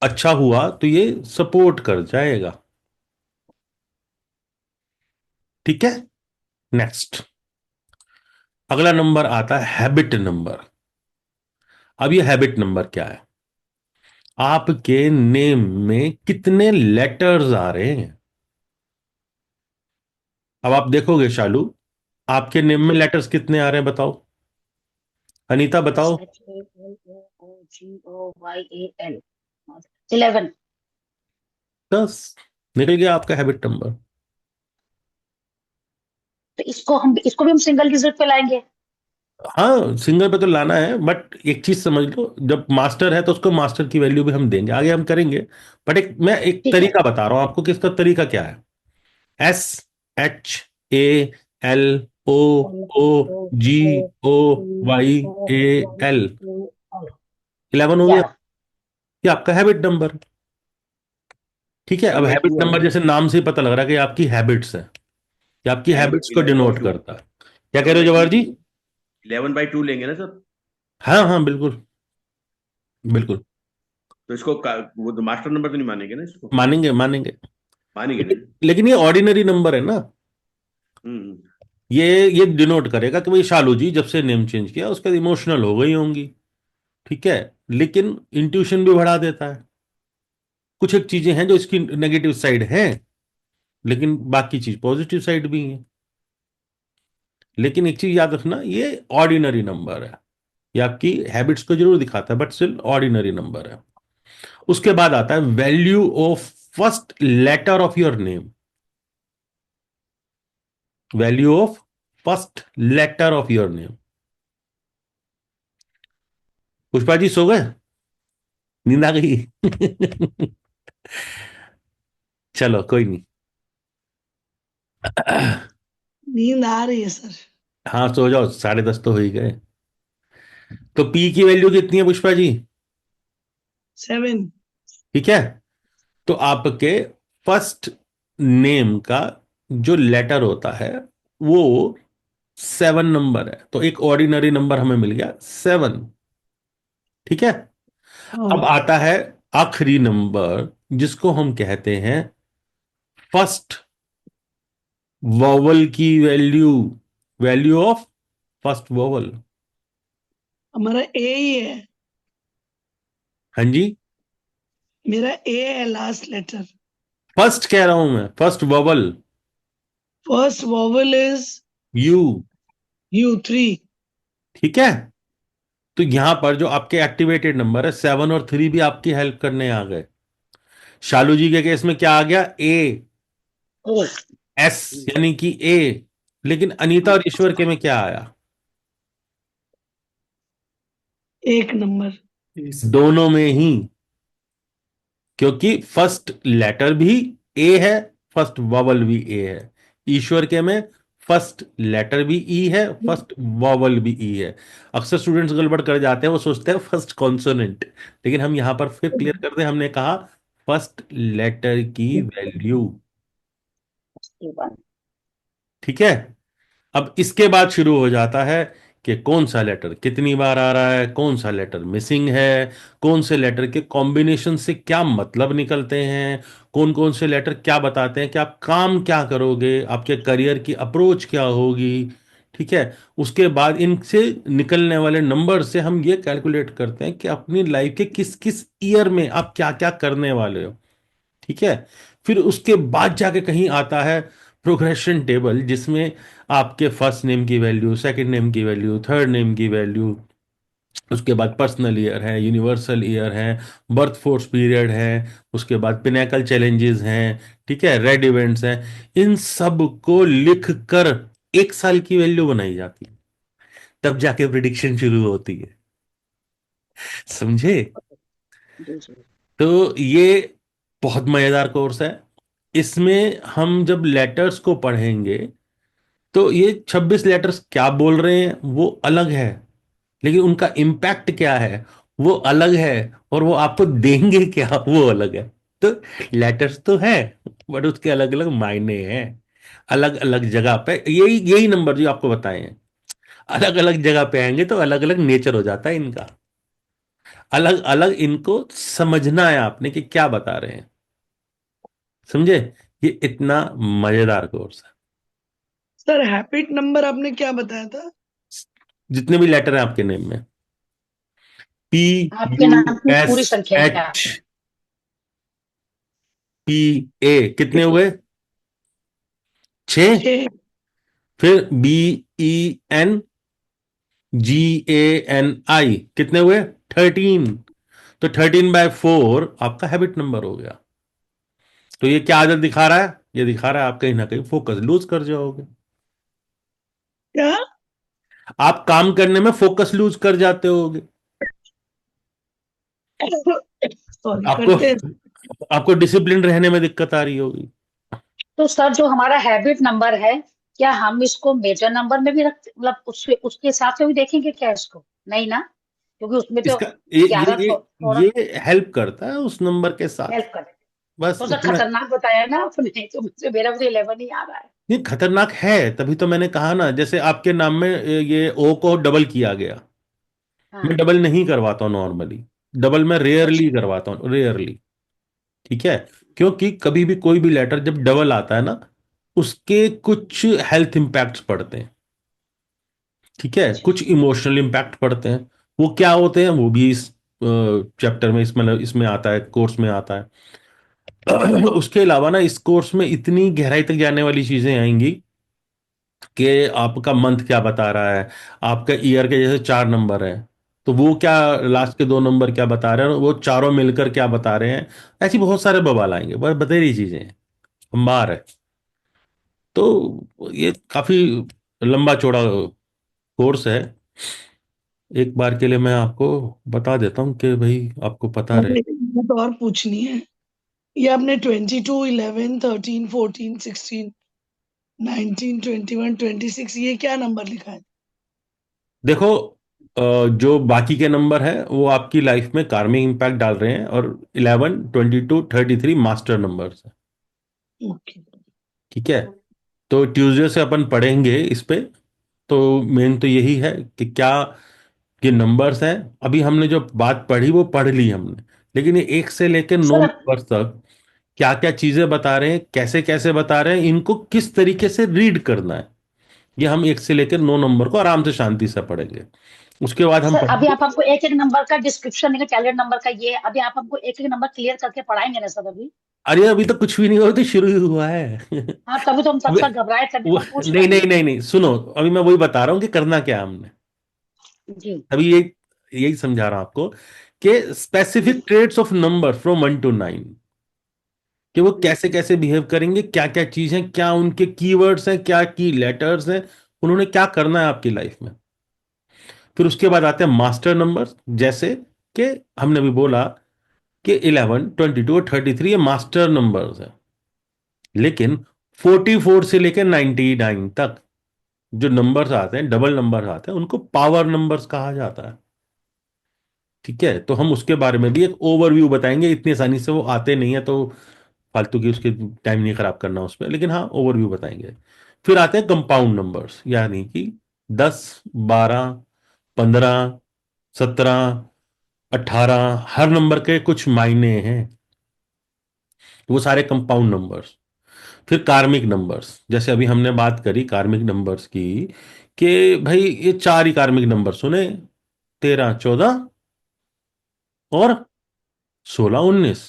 अच्छा हुआ तो ये सपोर्ट कर जाएगा। ठीक है। नेक्स्ट अगला नंबर आता है हैबिट नंबर। अब ये हैबिट नंबर क्या है? आपके नेम में कितने लेटर्स आ रहे हैं। अब आप देखोगे शालू, आपके नेम में लेटर्स कितने आ रहे हैं बताओ। अनीता बताओ। SHALOGOYAL 11। 10। निकल गया आपका हैबिट नंबर। तो इसको भी हम सिंगल डिजिट पे लाएंगे। हाँ, सिंगल पे तो लाना है, बट एक चीज समझ लो, जब मास्टर है तो उसको मास्टर की वैल्यू भी हम देंगे, आगे हम करेंगे। बट मैं एक ठीक है। तरीका बता रहा हूं आपको कि इसका तरीका क्या है। SHALOOGOYAL, 11 हो गया। 11। ये आपका हैबिट नंबर। ठीक है। अब 1/2 हैबिट है नंबर ना? जैसे नाम से ही पता लग रहा है कि आपकी हैबिट्स है, कि आपकी हैबिट्स को 11/2, डिनोट करता है। क्या कह 11 रहे बाई हो जवाहर टू जी? 11/2 लेंगे ना सर? हाँ हाँ, बिल्कुल बिल्कुल। तो इसको वो तो मास्टर नंबर तो नहीं मानेंगे ना इसको? मानेंगे मानेंगे। मानेंगे ना? लेकिन ये ऑर्डिनरी नंबर है ना। हम्म। ये डिनोट करेगा कि भाई शालू जी जब से नेम चेंज किया उसके बाद इमोशनल हो गई होंगी, ठीक है। लेकिन इंट्यूशन भी बढ़ा देता है। कुछ एक चीजें हैं जो इसकी नेगेटिव साइड है, लेकिन बाकी चीज पॉजिटिव साइड भी है। लेकिन एक चीज याद रखना, ये ऑर्डिनरी नंबर है। ये आपकी हैबिट्स को जरूर दिखाता है, बट स्टिल ऑर्डिनरी नंबर है। उसके बाद आता है value of first letter of your name. Value of first letter of your name. Pushpa ji सो गए, नींद आ गई? चलो कोई नहीं। नींद आ रही है सर। हाँ सो जाओ, 10:30 तो हो ही गए। तो पी की वैल्यू कितनी है पुष्पा जी? 7। ठीक है। तो आपके फर्स्ट नेम का जो लेटर होता है वो 7 नंबर है, तो एक ऑर्डिनरी नंबर हमें मिल गया 7। ठीक है। अब हाँ, आता है आखिरी नंबर, जिसको हम कहते हैं फर्स्ट वॉवल की value. Value of first vowel. हमारा ए ही है। हाँ जी, मेरा ए है लास्ट लेटर। फर्स्ट कह रहा हूं मैं, first vowel. First vowel is you. You 3। ठीक है। तो यहां पर जो आपके एक्टिवेटेड नंबर है 7 और 3 भी आपकी हेल्प करने आ गए। शालू जी के केस में क्या आ गया? ए, एस यानी कि ए। लेकिन अनीता और ईश्वर के में क्या आया? एक नंबर। दोनों में ही, क्योंकि फर्स्ट लेटर भी ए है, फर्स्ट वॉवल भी ए है। ईश्वर के में फर्स्ट लेटर भी ई है, फर्स्ट वॉवल भी ई है। अक्सर स्टूडेंट्स गड़बड़ कर जाते हैं, वो सोचते हैं फर्स्ट कॉन्सोनेंट। लेकिन हम यहां पर फिर क्लियर कर दें, हमने कहा फर्स्ट लेटर की वैल्यू। ठीक है। अब इसके बाद शुरू हो जाता है कि कौन सा लेटर कितनी बार आ रहा है, कौन सा लेटर मिसिंग है, कौन से लेटर के कॉम्बिनेशन से क्या मतलब निकलते हैं, कौन कौन से लेटर क्या बताते हैं कि आप काम क्या करोगे, आपके करियर की अप्रोच क्या होगी। ठीक है। उसके बाद इनसे निकलने वाले नंबर से हम ये कैलकुलेट करते हैं कि अपनी लाइफ के किस किस ईयर में आप क्या क्या करने वाले हो। ठीक है। फिर उसके बाद जाके कहीं आता है प्रोग्रेशन टेबल, जिसमें आपके फर्स्ट नेम की वैल्यू, सेकंड नेम की वैल्यू, थर्ड नेम की वैल्यू, उसके बाद पर्सनल ईयर है, यूनिवर्सल ईयर है, बर्थ फोर्स पीरियड है, उसके बाद पिनेकल चैलेंजेस हैं, ठीक है, रेड इवेंट्स हैं। इन सब को लिख कर 1 साल की वैल्यू बनाई जाती है। तब जाके प्रिडिक्शन शुरू होती है। समझे? तो ये बहुत मजेदार कोर्स है। इसमें हम जब लेटर्स को पढ़ेंगे तो ये 26 लेटर्स क्या बोल रहे हैं वो अलग है, लेकिन उनका इम्पैक्ट क्या है वो अलग है, और वो आपको देंगे क्या वो अलग है। तो लेटर्स तो है, बट उसके अलग अलग मायने हैं। अलग अलग जगह पे यही यही नंबर जो आपको बताए हैं, अलग अलग जगह पे आएंगे तो अलग अलग नेचर हो जाता है इनका। अलग अलग इनको समझना है आपने कि क्या बता रहे हैं। समझे? ये इतना मजेदार कोर्स है। सर हैबिट नंबर आपने क्या बताया था? जितने भी लेटर हैं आपके नेम में, पी, आपके यू, नाम की एस, पूरी संख्या क्या है? एच, पी, ए, कितने हुए? 6। 6। फिर बी, ई, एन, जी, ए, एन, आई, कितने हुए? 13। तो 13/4 आपका हैबिट नंबर हो गया। तो ये क्या आदत दिखा रहा है? ये दिखा रहा है आप कहीं ना कहीं फोकस लूज कर जाओगे। क्या? आप काम करने में फोकस लूज कर जाते होगे। सॉरी, आपको करते हैं। आपको डिसिप्लिन रहने में दिक्कत आ रही होगी। तो सर जो हमारा हैबिट नंबर है, क्या हम इसको मेजर नंबर में भी रखते, मतलब उसके उसके हिसाब से भी देखेंगे क्या इसको? नहीं ना, क्योंकि उसमें तो इसका ये 11 ये थोड़ा ये ये हेल्प करता है उस नंबर के साथ। हेल्प करे। बस तो सर उतना। खतरनाक बताया ना आपने, तो मुझे मेरा मुझे 11 ही आ रहा है। नहीं खतरनाक है, तभी तो मैंने कहा ना, जैसे आपके नाम में ये ओ को डबल किया गया। मैं हाँ। डबल नहीं करवाता हूँ नॉर्मली। डबल मैं रेयरली अच्छा। करवाता हूँ, रेयरली। ठीक है। क्योंकि कभी भी कोई भी लेटर जब डबल आता है ना, उसके कुछ हेल्थ इम्पैक्ट्स पड़ते हैं, ठीक है, कुछ इमोशनल इम्पैक्ट पड़ते हैं। वो क्या होते हैं वो भी इस चैप्टर में, इसमें इसमें आता है, कोर्स में आता है। उसके अलावा ना इस कोर्स में इतनी गहराई तक जाने वाली चीजें आएंगी कि आपका मंथ क्या बता रहा है, आपका ईयर के जैसे 4 नंबर है तो वो क्या, लास्ट के 2 नंबर क्या बता रहे हैं, वो चारों मिलकर क्या बता रहे हैं। ऐसी बहुत सारे बवाल आएंगे, बस बतेरी चीजें हैं, अंबार है। तो ये काफी लंबा चौड़ा कोर्स है। एक बार के लिए मैं आपको बता देता हूँ कि भाई आपको पता रहे। मुझे एक बात और पूछनी है। ये आपने 22, 11, 13, 14, 16, 19, 21, 26 ये क्या नंबर लिखा है? देखो, जो बाकी के नंबर हैं वो आपकी लाइफ में कार्मिक इम्पैक्ट डाल रहे हैं, और 11, 22, 33 मास्टर नंबर्स हैं। ओके। ठीक है, तो ट्यूसडे से अपन पढ़ेंगे इस पे। तो मेन तो यही है कि क्या ये नंबर्स हैं। अभी हमने जो बात पढ़ी वो पढ़ ली हमने, लेकिन ये 1 से लेकर 9 नंबर तक क्या क्या चीजें बता रहे हैं, कैसे कैसे बता रहे हैं, इनको किस तरीके से रीड करना है, ये हम 1 से लेकर 9 नंबर को आराम से शांति से पढ़ेंगे। उसके बाद हम सर अभी पढ़ेंगे। आप हमको एक एक नंबर का डिस्क्रिप्शन देंगे, टैलेंट नंबर का ये अभी आप हमको एक एक नंबर क्लियर करके पढ़ाएंगे ना सर अभी? अरे अभी तो कुछ भी नहीं हुआ, तो शुरू ही हुआ है। हाँ तभी तो हम तब तक घबराए करने को हम पूछ नहीं रहे नहीं हैं। नहीं नहीं, सुनो, अभी मैं वही बता रहा हूँ कि करना क्या है हमने। जी। अभी ये यही समझा रहा हूं आपको कि specific traits of number from 1 to 9, कि वो कैसे कैसे बिहेव करेंगे, क्या क्या चीज है, क्या उनके कीवर्ड्स हैं, क्या की लेटर्स हैं, उन्होंने क्या करना है आपकी लाइफ में। फिर उसके बाद आते हैं मास्टर नंबर, जैसे कि हमने भी बोला कि 11, 22 और 33 ये मास्टर नंबर्स हैं। लेकिन 44 से लेकर 99 तक जो नंबर्स आते हैं, डबल नंबर्स आते हैं, उनको पावर नंबर्स कहा जाता है। ठीक है, तो हम उसके बारे में भी एक ओवरव्यू बताएंगे, इतनी आसानी से वो आते नहीं है तो फालतू की उसके टाइम नहीं खराब करना उस पर, लेकिन हाँ ओवरव्यू बताएंगे। फिर आते हैं कंपाउंड नंबर्स, यानी कि 10, 12, 15, 17, 18, हर नंबर के कुछ मायने हैं, वो सारे कंपाउंड नंबर्स। फिर कार्मिक नंबर्स, जैसे अभी हमने बात करी कार्मिक नंबर्स की, कि भाई ये 4 ही कार्मिक नंबर सुने, 13, 14 और 16, 19।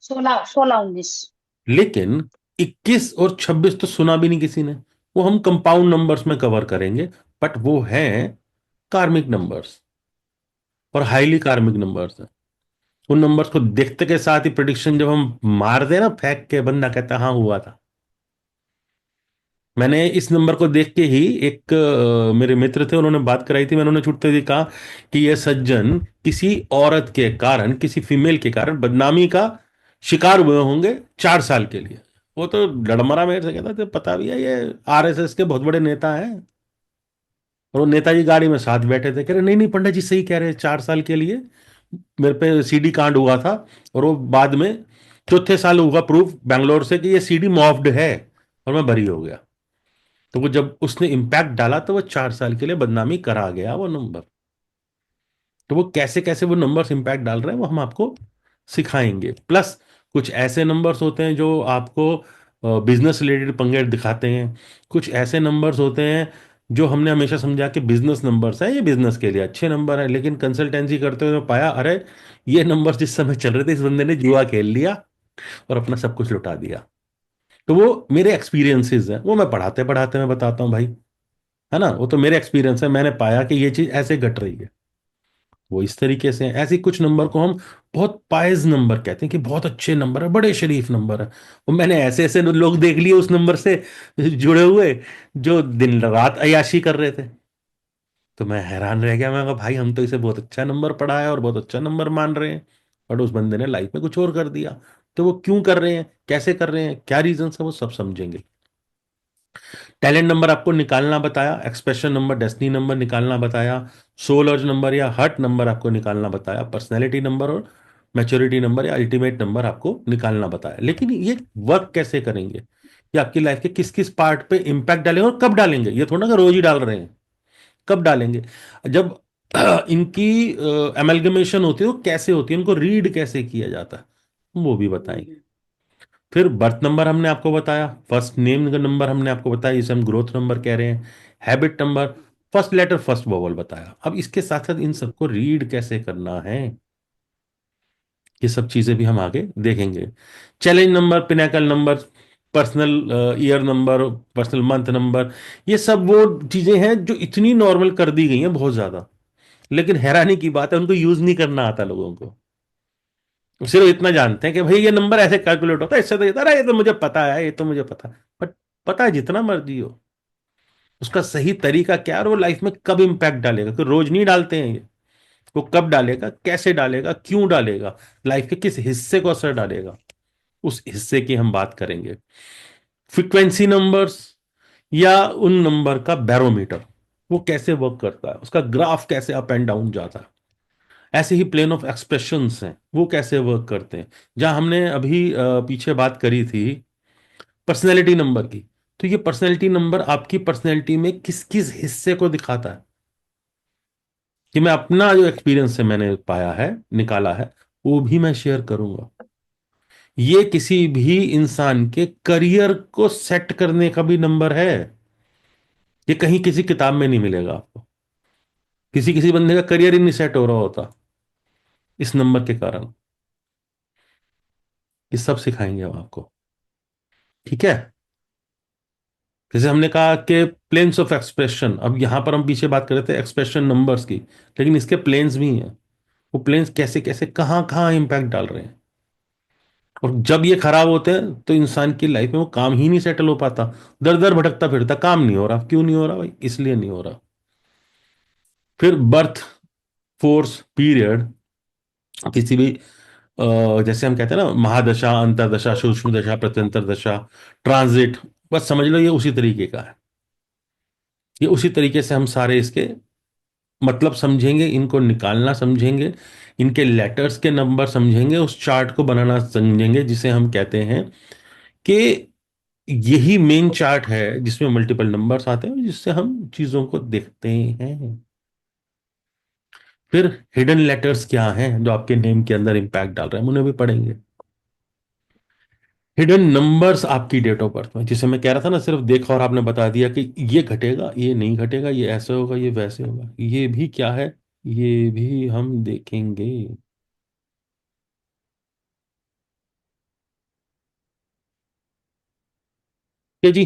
16, 16, 19। लेकिन 21 और 26 तो सुना भी नहीं किसी ने। वो हम कंपाउंड नंबर्स में कवर करेंगे, बट वो है कार्मिक नंबर्स, और हाईली कार्मिक नंबर्स हैं। उन नंबर्स को देखते के साथ ही प्रिडिक्शन जब हम मार दे ना, फेंक के, बंदा कहता है, हाँ हुआ था। मैंने इस नंबर को देख के ही एक मेरे मित्र थे, उन्होंने बात कराई थी, मैंने उन्हें छूटते हुए कहा कि यह सज्जन किसी औरत के कारण, किसी फीमेल के कारण बदनामी का शिकार हुए होंगे 4 साल के लिए। वो तो डड़मरा मेरे से कहता था, पता भी है ये आरएसएस के बहुत बड़े नेता हैं। और वो नेताजी गाड़ी में साथ बैठे थे, कह रहे नहीं नहीं पंडित जी सही कह रहे हैं, 4 साल के लिए मेरे पे सीडी कांड हुआ था। और वो बाद में चौथे साल हुआ प्रूफ बैंगलोर से कि ये सीडी मॉफ्ड है, और मैं बरी हो गया। तो वो जब उसने इम्पैक्ट डाला तो वो 4 साल के लिए बदनामी करा गया वो नंबर। तो वो कैसे कैसे वो नंबर्स इम्पैक्ट डाल रहे हैं वो हम आपको सिखाएंगे। प्लस कुछ ऐसे नंबर्स होते हैं जो आपको बिजनेस रिलेटेड पंगे दिखाते हैं। कुछ ऐसे नंबर्स होते हैं जो हमने हमेशा समझा कि बिजनेस नंबर्स है, ये बिजनेस के लिए अच्छे नंबर है, लेकिन कंसल्टेंसी करते हुए पाया, अरे ये नंबर्स जिस समय चल रहे थे इस बंदे ने जुआ खेल लिया और अपना सब कुछ लुटा दिया। तो वो मेरे एक्सपीरियंसेस हैं, वो मैं पढ़ाते पढ़ाते मैं बताता हूँ भाई, है ना, वो तो मेरे एक्सपीरियंस है, मैंने पाया कि ये चीज ऐसे घट रही है। वो इस तरीके से है। ऐसे कुछ नंबर को हम बहुत पाइज नंबर कहते हैं, कि बहुत अच्छे नंबर है, बड़े शरीफ नंबर है। और मैंने ऐसे ऐसे लोग देख लिए उस नंबर से जुड़े हुए, जो दिन रात अय्याशी कर रहे थे। तो मैं हैरान रह गया, मैं कहा भाई हम तो इसे बहुत अच्छा नंबर पढ़ा है और बहुत अच्छा नंबर मान रहे हैं, बट उस बंदे ने लाइफ में कुछ और कर दिया। तो वो क्यों कर रहे हैं, कैसे कर रहे हैं, क्या रीजन है, वो सब समझेंगे। टैलेंट नंबर आपको निकालना बताया, एक्सप्रेशन नंबर, डेस्टिनी नंबर निकालना बताया, सोल अर्ज नंबर या हर्ट नंबर आपको निकालना बताया, पर्सनैलिटी नंबर और मैच्योरिटी नंबर या अल्टीमेट नंबर आपको निकालना बताया। लेकिन ये वर्क कैसे करेंगे, ये आपकी लाइफ के किस किस पार्ट पे इंपैक्ट डालेंगे और कब डालेंगे, ये थोड़ा ना रोज ही डाल रहे हैं, कब डालेंगे, जब इनकी एमलगमेशन होती है वो कैसे होती है, इनको रीड कैसे किया जाता है, वो भी बताएंगे। फिर बर्थ नंबर हमने आपको बताया, फर्स्ट नेम का नंबर हमने आपको बताया, इसे हम ग्रोथ नंबर कह रहे हैं। Habit number, first letter first vowel बताया। अब इसके साथ साथ इन सबको रीड कैसे करना है, ये सब चीजें भी हम आगे देखेंगे। Challenge number, Pinnacle number, personal year number, personal month number, ये सब वो चीजें हैं जो इतनी नॉर्मल कर दी गई हैं बहुत ज्यादा, लेकिन हैरानी की बात है उनको यूज नहीं करना आता लोगों को। सिर्फ इतना जानते हैं कि भाई ये नंबर ऐसे कैलकुलेट होता है, इससे तो ये तो मुझे पता है, ये तो मुझे पता है। बट पता है जितना मर्जी हो, उसका सही तरीका क्या है और वो लाइफ में कब इम्पैक्ट डालेगा, तो रोज नहीं डालते हैं ये। वो कब डालेगा, कैसे डालेगा, क्यों डालेगा, लाइफ के किस हिस्से को असर डालेगा, उस हिस्से की हम बात करेंगे। फ्रीक्वेंसी नंबर्स, या उन नंबर का बैरोमीटर, वो कैसे वर्क करता है, उसका ग्राफ कैसे अप एंड डाउन जाता है। ऐसे ही प्लेन ऑफ एक्सप्रेशंस हैं, वो कैसे वर्क करते हैं। जहां हमने अभी पीछे बात करी थी पर्सनैलिटी नंबर की, तो ये पर्सनैलिटी नंबर आपकी पर्सनैलिटी में किस किस हिस्से को दिखाता है, कि मैं अपना जो एक्सपीरियंस है मैंने पाया है, निकाला है, वो भी मैं शेयर करूंगा। ये किसी भी इंसान के करियर को सेट करने का भी नंबर है। ये कहीं किसी किताब में नहीं मिलेगा आपको। किसी किसी बंदे का करियर ही नहीं सेट हो रहा होता इस नंबर के कारण। ये सब सिखाएंगे हम आपको, ठीक है। जैसे हमने कहा कि प्लेन्स ऑफ एक्सप्रेशन, अब यहां पर हम पीछे बात कर रहे थे एक्सप्रेशन नंबर्स की, लेकिन इसके प्लेन्स भी हैं। वो प्लेन्स कैसे कैसे कहाँ कहाँ इंपैक्ट डाल रहे हैं, और जब ये खराब होते हैं तो इंसान की लाइफ में वो काम ही नहीं सेटल हो पाता, दर दर भटकता फिरता, काम नहीं हो रहा। क्यों नहीं हो रहा भाई? इसलिए नहीं हो रहा। फिर बर्थ फोर्स पीरियड, किसी भी जैसे हम कहते हैं ना, महादशा, अंतरदशा, सूक्ष्म दशा, प्रत्यंतर दशा, ट्रांजिट, बस समझ लो ये उसी तरीके का है। ये उसी तरीके से हम सारे इसके मतलब समझेंगे, इनको निकालना समझेंगे, इनके लेटर्स के नंबर समझेंगे, उस चार्ट को बनाना समझेंगे, जिसे हम कहते हैं कि यही मेन चार्ट है जिसमें मल्टीपल नंबर्स आते हैं, जिससे हम चीजों को देखते हैं। फिर हिडन लेटर्स क्या हैं जो आपके नेम के अंदर इंपैक्ट डाल रहे हैं, हम उन्हें भी पढ़ेंगे। हिडन नंबर्स आपकी डेट ऑफ बर्थ में, जिसे मैं कह रहा था ना, सिर्फ देखा और आपने बता दिया कि ये घटेगा, ये नहीं घटेगा, ये ऐसे होगा, ये वैसे होगा, ये भी क्या है, ये भी हम देखेंगे। ये जी,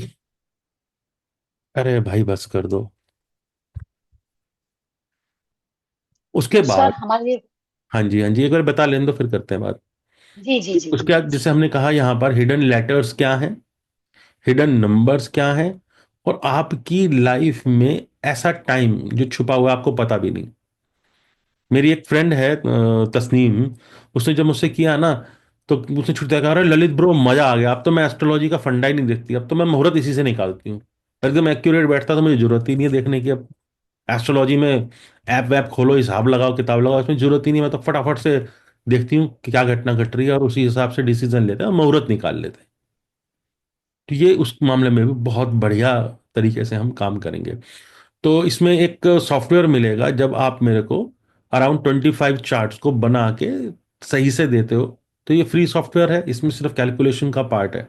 अरे भाई बस कर दो। उसके सर बाद, हमारे, हाँ जी हाँ जी, एक बार बता लें तो फिर करते हैं बात। जी जी जी उसके बाद जैसे हमने कहा यहाँ पर हिडन लेटर्स क्या हैं, हिडन नंबर्स क्या हैं, और आपकी लाइफ में ऐसा टाइम जो छुपा हुआ है, आपको पता भी नहीं। मेरी एक फ्रेंड है तस्नीम, उसने जब मुझसे किया ना, तो उसने छुट्टिया कहा, अरे ललित ब्रो मजा आ गया, अब तो मैं एस्ट्रोलॉजी का फंडा ही नहीं देखती, अब तो मैं मुहूर्त इसी से निकालती हूँ, एकदम एक्यूरेट बैठता, तो मुझे जरूरत ही नहीं है देखने की। अब एस्ट्रोलॉजी में ऐप वैप खोलो, हिसाब लगाओ, किताब लगाओ, इसमें जरूरत ही नहीं, मैं तो फटाफट से देखती हूँ कि क्या घटना घट रही है, और उसी हिसाब से डिसीजन लेते हैं और मुहूर्त निकाल लेते हैं। तो ये उस मामले में भी बहुत बढ़िया तरीके से हम काम करेंगे। तो इसमें एक सॉफ्टवेयर मिलेगा, जब आप मेरे को अराउंड 25 चार्ट्स को बना के सही से देते हो, तो ये फ्री सॉफ्टवेयर है, इसमें सिर्फ कैलकुलेशन का पार्ट है,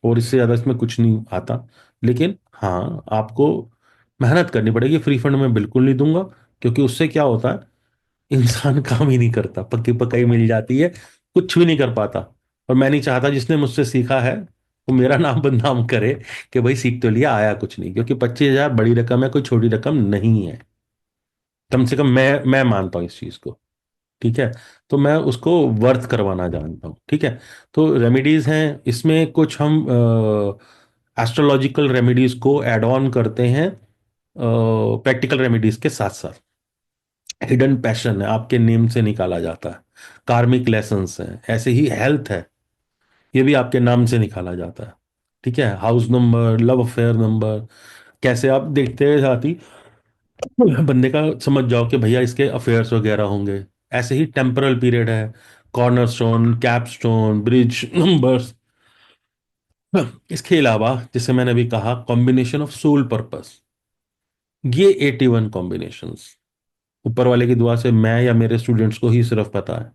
और इससे ज़्यादा इसमें कुछ नहीं आता। लेकिन हाँ, आपको मेहनत करनी पड़ेगी, फ्री फंड में बिल्कुल नहीं दूंगा, क्योंकि उससे क्या होता है, इंसान काम ही नहीं करता, पक्की पकाई मिल जाती है, कुछ भी नहीं कर पाता। और मैं नहीं चाहता जिसने मुझसे सीखा है वो मेरा नाम बदनाम करे कि भाई सीख तो लिया, आया कुछ नहीं, क्योंकि 25,000 बड़ी रकम है, कोई छोटी रकम नहीं है। कम से कम मैं मानता हूँ इस चीज को, ठीक है। तो मैं उसको वर्थ करवाना जानता हूँ, ठीक है। तो रेमेडीज हैं इसमें, कुछ हम एस्ट्रोलॉजिकल रेमेडीज को ऐड ऑन करते हैं प्रैक्टिकल रेमेडीज के साथ साथ। हिडन पैशन है, आपके नेम से निकाला जाता है। कार्मिक लेसन्स हैं, ऐसे ही हेल्थ है, ये भी आपके नाम से निकाला जाता है, ठीक है। House number, love affair number, कैसे आप देखते हैं साथ ही बंदे का समझ जाओ कि भैया इसके अफेयर्स वगैरह होंगे। ऐसे ही टेम्परल पीरियड है, कॉर्नरस्टोन, कैपस्टोन, ब्रिज नंबर्स। इसके अलावा जैसे मैंने अभी कहा, कॉम्बिनेशन ऑफ सोल पर्पस, ये 81 कॉम्बिनेशंस ऊपर वाले की दुआ से मैं या मेरे स्टूडेंट्स को ही सिर्फ पता है।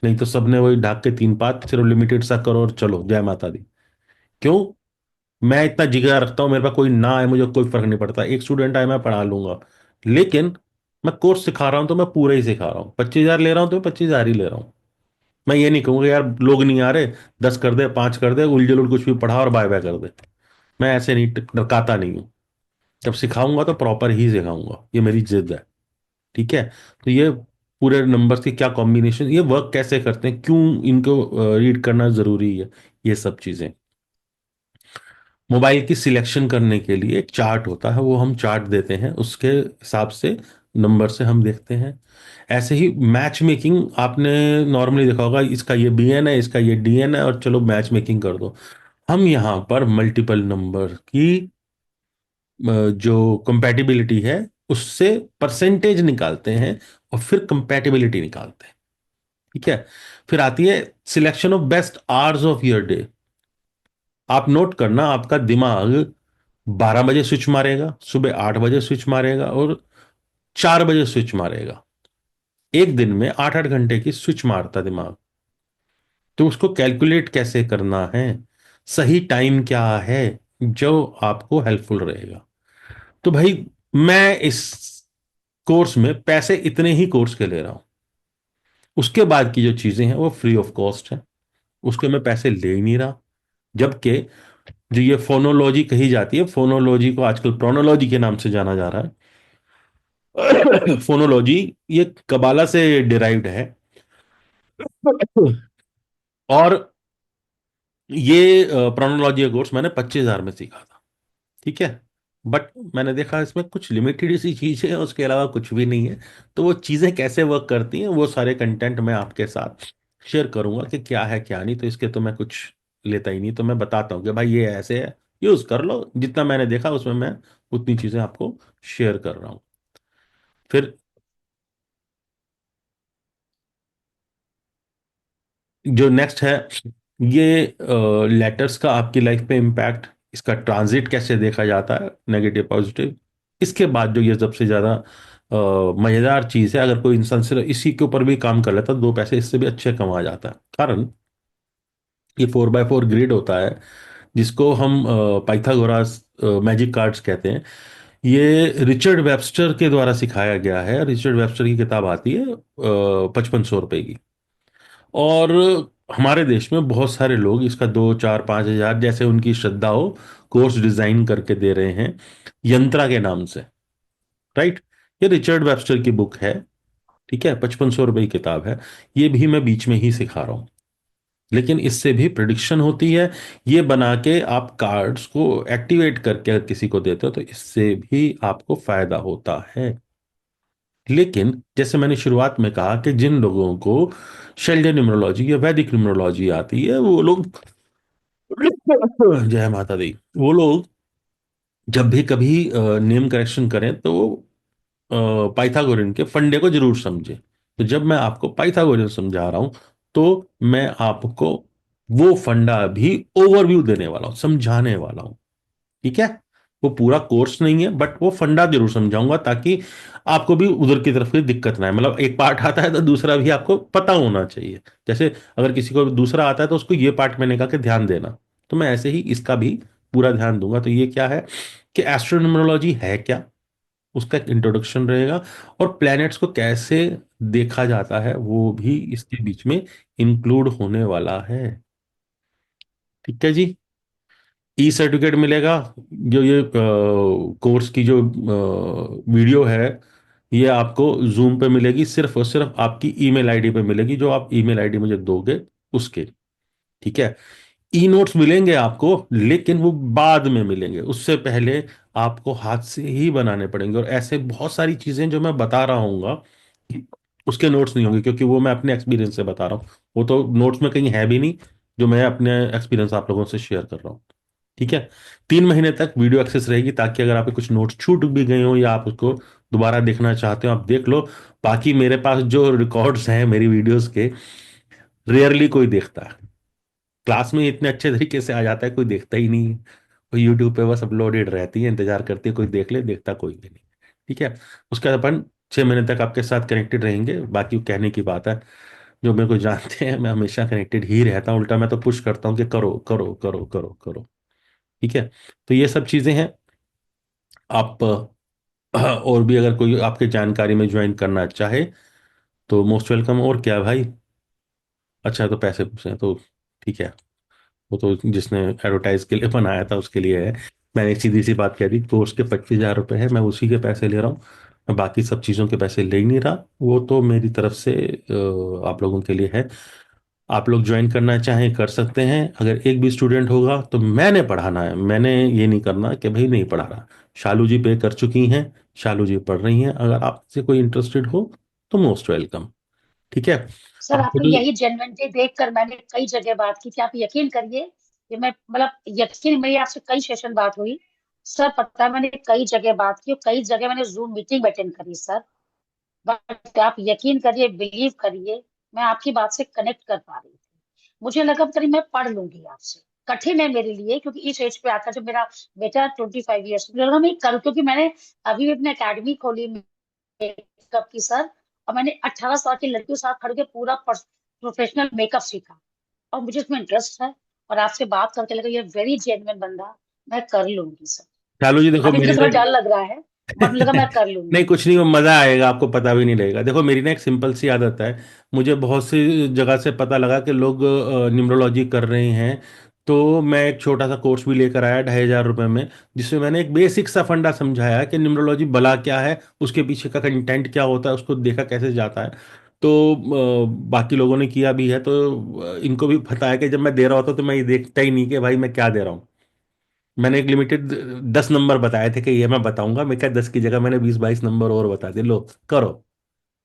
नहीं तो सबने वही ढाक के 3 पात, सिर्फ लिमिटेड सा करो और चलो जय माता दी। क्यों? मैं इतना जिगरा रखता हूँ, मेरे पास कोई ना आए मुझे कोई फर्क नहीं पड़ता, एक स्टूडेंट आए मैं पढ़ा लूंगा। लेकिन मैं कोर्स सिखा रहा हूँ तो मैं पूरा ही सिखा रहा हूँ, 25,000 ले रहा हूँ तो मैं 25,000 ही ले रहा हूँ। मैं ये नहीं कहूँगा यार लोग नहीं आ रहे, 10 कर दे, 5 कर दे, उलझुल कुछ भी पढ़ा और बाय बाय कर दे। मैं ऐसे नहीं डरकाता नहीं हूँ। जब सिखाऊंगा तो प्रॉपर ही सिखाऊंगा, ये मेरी जिद है। ठीक है। तो ये पूरे नंबर्स की क्या कॉम्बिनेशन, ये वर्क कैसे करते हैं, क्यों इनको रीड करना जरूरी है, ये सब चीजें। मोबाइल की सिलेक्शन करने के लिए एक चार्ट होता है, वो हम चार्ट देते हैं, उसके हिसाब से नंबर से हम देखते हैं। ऐसे ही मैच मेकिंग आपने नॉर्मली देखा होगा, इसका ये बीएन है, इसका ये डीएन है, और चलो मैच मेकिंग कर दो। हम यहाँ पर मल्टीपल नंबर की जो कंपैटिबिलिटी है उससे परसेंटेज निकालते हैं और फिर कंपैटिबिलिटी निकालते हैं। ठीक है। फिर आती है selection of best hours of your day. आप नोट करना, आपका दिमाग 12 बजे स्विच मारेगा, सुबह 8 बजे स्विच मारेगा, और 4 बजे स्विच मारेगा। एक दिन में 8-8 घंटे की स्विच मारता दिमाग। तो उसको कैलकुलेट कैसे करना है, सही टाइम क्या है, जो आपको हेल्पफुल रहेगा। तो भाई मैं इस कोर्स में पैसे इतने ही कोर्स के ले रहा हूं, उसके बाद की जो चीजें हैं वो फ्री ऑफ कॉस्ट है, उसके मैं पैसे ले ही नहीं रहा। जबकि जो ये फोनोलॉजी कही जाती है, फोनोलॉजी को आजकल प्रोनोलॉजी के नाम से जाना जा रहा है। फोनोलॉजी ये कबाला से डिराइव्ड है, और ये प्रोनोलॉजी का कोर्स मैंने 25,000 में सीखा था। ठीक है। बट मैंने देखा इसमें कुछ लिमिटेड सी चीजें हैं, उसके अलावा कुछ भी नहीं है। तो वो चीजें कैसे वर्क करती हैं, वो सारे कंटेंट मैं आपके साथ शेयर करूंगा कि क्या है क्या नहीं। तो इसके तो मैं कुछ लेता ही नहीं, तो मैं बताता हूँ कि भाई ये ऐसे है, यूज कर लो। जितना मैंने देखा उसमें मैं उतनी चीजें आपको शेयर कर रहा हूँ। फिर जो नेक्स्ट है, ये लेटर्स का आपकी लाइफ पे इम्पैक्ट, इसका ट्रांजिट कैसे देखा जाता है, नेगेटिव पॉजिटिव। इसके बाद जो ये सबसे ज्यादा मजेदार चीज है, अगर कोई इंसान सिर्फ इसी के ऊपर भी काम कर लेता, 2 पैसे इससे भी अच्छे कमा जाता है। कारण ये 4x4 ग्रिड होता है, जिसको हम पाइथागोरस मैजिक कार्ड्स कहते हैं। ये रिचर्ड वेबस्टर के द्वारा सिखाया गया है। रिचर्ड वेबस्टर की किताब आती है 5500 रुपए की। और हमारे देश में बहुत सारे लोग इसका 2, 4, 5 हजार, जैसे उनकी श्रद्धा हो, कोर्स डिजाइन करके दे रहे हैं यंत्रा के नाम से। राइट। ये रिचर्ड वेबस्टर की बुक है। ठीक है। 5500 रुपए की किताब है। ये भी मैं बीच में ही सिखा रहा हूं, लेकिन इससे भी प्रिडिक्शन होती है। ये बना के आप कार्ड्स को एक्टिवेट करके अगर किसी को देते हो तो इससे भी आपको फायदा होता है। लेकिन जैसे मैंने शुरुआत में कहा कि जिन लोगों को शैल्य न्यूमरोलॉजी या वैदिक न्यूमरोलॉजी आती है, वो लोग जय माता दी, वो लोग जब भी कभी नेम करेक्शन करें तो पाइथागोरियन के फंडे को जरूर समझे। तो जब मैं आपको पाइथागोरियन समझा रहा हूं, तो मैं आपको वो फंडा भी ओवरव्यू देने वाला हूं, समझाने वाला हूं। ठीक है। वो पूरा कोर्स नहीं है, बट वो फंडा जरूर समझाऊंगा, ताकि आपको भी उधर की तरफ की दिक्कत ना है। मतलब एक पार्ट आता है तो दूसरा भी आपको पता होना चाहिए। जैसे अगर किसी को दूसरा आता है तो उसको ये पार्ट मैंने कहा कि ध्यान देना, तो मैं ऐसे ही इसका भी पूरा ध्यान दूंगा। तो ये क्या है कि एस्ट्रोनोमोलॉजी है क्या, उसका एक इंट्रोडक्शन रहेगा, और प्लैनेट्स को कैसे देखा जाता है वो भी इसके बीच में इंक्लूड होने वाला है। ठीक है जी। ई सर्टिफिकेट मिलेगा। जो ये कोर्स की जो वीडियो है, ये आपको जूम पे मिलेगी, सिर्फ और सिर्फ आपकी ईमेल आईडी पे मिलेगी, जो आप ईमेल आईडी मुझे दोगे उसके। ठीक है। ई नोट्स मिलेंगे आपको, लेकिन वो बाद में मिलेंगे, उससे पहले आपको हाथ से ही बनाने पड़ेंगे। और ऐसे बहुत सारी चीजें जो मैं बता रहा हूँ उसके नोट्स नहीं होंगे, क्योंकि वो मैं अपने एक्सपीरियंस से बता रहा हूँ। वो तो नोट्स में कहीं है भी नहीं, जो मैं अपने एक्सपीरियंस आप लोगों से शेयर कर रहा हूँ। ठीक है। 3 महीने तक वीडियो एक्सेस रहेगी, ताकि अगर आपके कुछ नोट्स छूट भी गए हो या आप उसको दोबारा देखना चाहते हो, आप देख लो। बाकी मेरे पास जो रिकॉर्ड्स हैं मेरी वीडियोस के, रेयरली कोई देखता है। क्लास में इतने अच्छे तरीके से आ जाता है, कोई देखता ही नहीं है। वो यूट्यूब पे बस अपलोडेड रहती है, इंतजार करती है कोई देख ले, देखता कोई भी नहीं। ठीक है। उसके बाद अपन 6 महीने तक आपके साथ कनेक्टेड रहेंगे, बाकी कहने की बात है। जो मेरे को जानते हैं, मैं हमेशा कनेक्टेड ही रहता हूँ, उल्टा मैं तो पुश करता हूँ कि करो करो करो करो करो। ठीक है, तो ये सब चीज़ें हैं। आप और भी अगर कोई आपके जानकारी में ज्वाइन करना चाहे तो मोस्ट वेलकम। और क्या भाई, अच्छा तो पैसे पूछे हैं तो ठीक है, वो तो जिसने एडवर्टाइज के लिए बनाया था उसके लिए है। मैंने एक सीधी सी बात कह दी, कोर्स के 25,000 रुपये है, मैं उसी के पैसे ले रहा हूँ, मैं बाकी सब चीज़ों के पैसे ले ही नहीं रहा। वो तो मेरी तरफ से आप लोगों के लिए है। आप लोग ज्वाइन करना चाहें कर सकते हैं। अगर एक भी स्टूडेंट होगा तो मैंने पढ़ाना है, मैंने ये नहीं करना कि भाई नहीं पढ़ा रहा। शालू जी पे कर चुकी हैं, शालू जी पढ़ रही हैं। अगर आपसे कोई इंटरेस्टेड हो तो मोस्ट वेलकम। ठीक है। सर आपको आपकी तो यही जेन्युइनिटी देखकर मैंने कई जगह बात की थी, आप यकीन करिए कि मैं मतलब यकीन, मेरी आपसे कई सेशन बात हुई सर, पता है मैंने कई जगह बात की और कई जगह मैंने जूम मीटिंग अटेंड करी सर, बट आप यकीन करिए, बिलीव करिए, मैं आपकी बात से कनेक्ट कर पा रही थी। मुझे लगा करीब मैं पढ़ लूंगी आपसे, कठिन है मेरे लिए क्योंकि इस एज पे आता, जब मेरा बेटा 25 ईयर्स, मुझे लगा मैं करूँ क्योंकि मैंने अभी भी अपनी अकेडमी खोली मेकअप की सर, और मैंने 18 साल की लड़कियों के साथ खड़े के पूरा प्रोफेशनल मेकअप सीखा और मुझे इसमें इंटरेस्ट है। और आपसे बात करके लगा ये वेरी जेन्युइन बंदा, मैं कर लूंगी सर। शालू जी देखो अभी मुझे मेरी थोड़ा ना डर लग रहा है बट मुझे लगा मैं कर नहीं लूंगी। कुछ नहीं, वो मजा आएगा, आपको पता भी नहीं लगेगा। देखो मेरी ना एक सिंपल सी आदत है, मुझे बहुत सी जगह से पता लगा कि लोग न्यूमरोलॉजी कर रहे हैं, तो मैं एक छोटा सा कोर्स भी लेकर आया 2,500 रुपये में, जिसमें मैंने एक बेसिक सा फंडा समझाया कि न्यूमरोलॉजी भला क्या है, उसके पीछे का कंटेंट क्या होता है, उसको देखा कैसे जाता है। तो बाकी लोगों ने किया भी है, तो इनको भी पता है कि जब मैं दे रहा होता तो मैं ये देखता ही नहीं कि भाई मैं क्या दे रहा हूँ। मैंने एक लिमिटेड 10 नंबर बताए थे कि ये मैं बताऊंगा, मैं क्या 10 की जगह मैंने 20-22 नंबर और बता दिए, लो करो,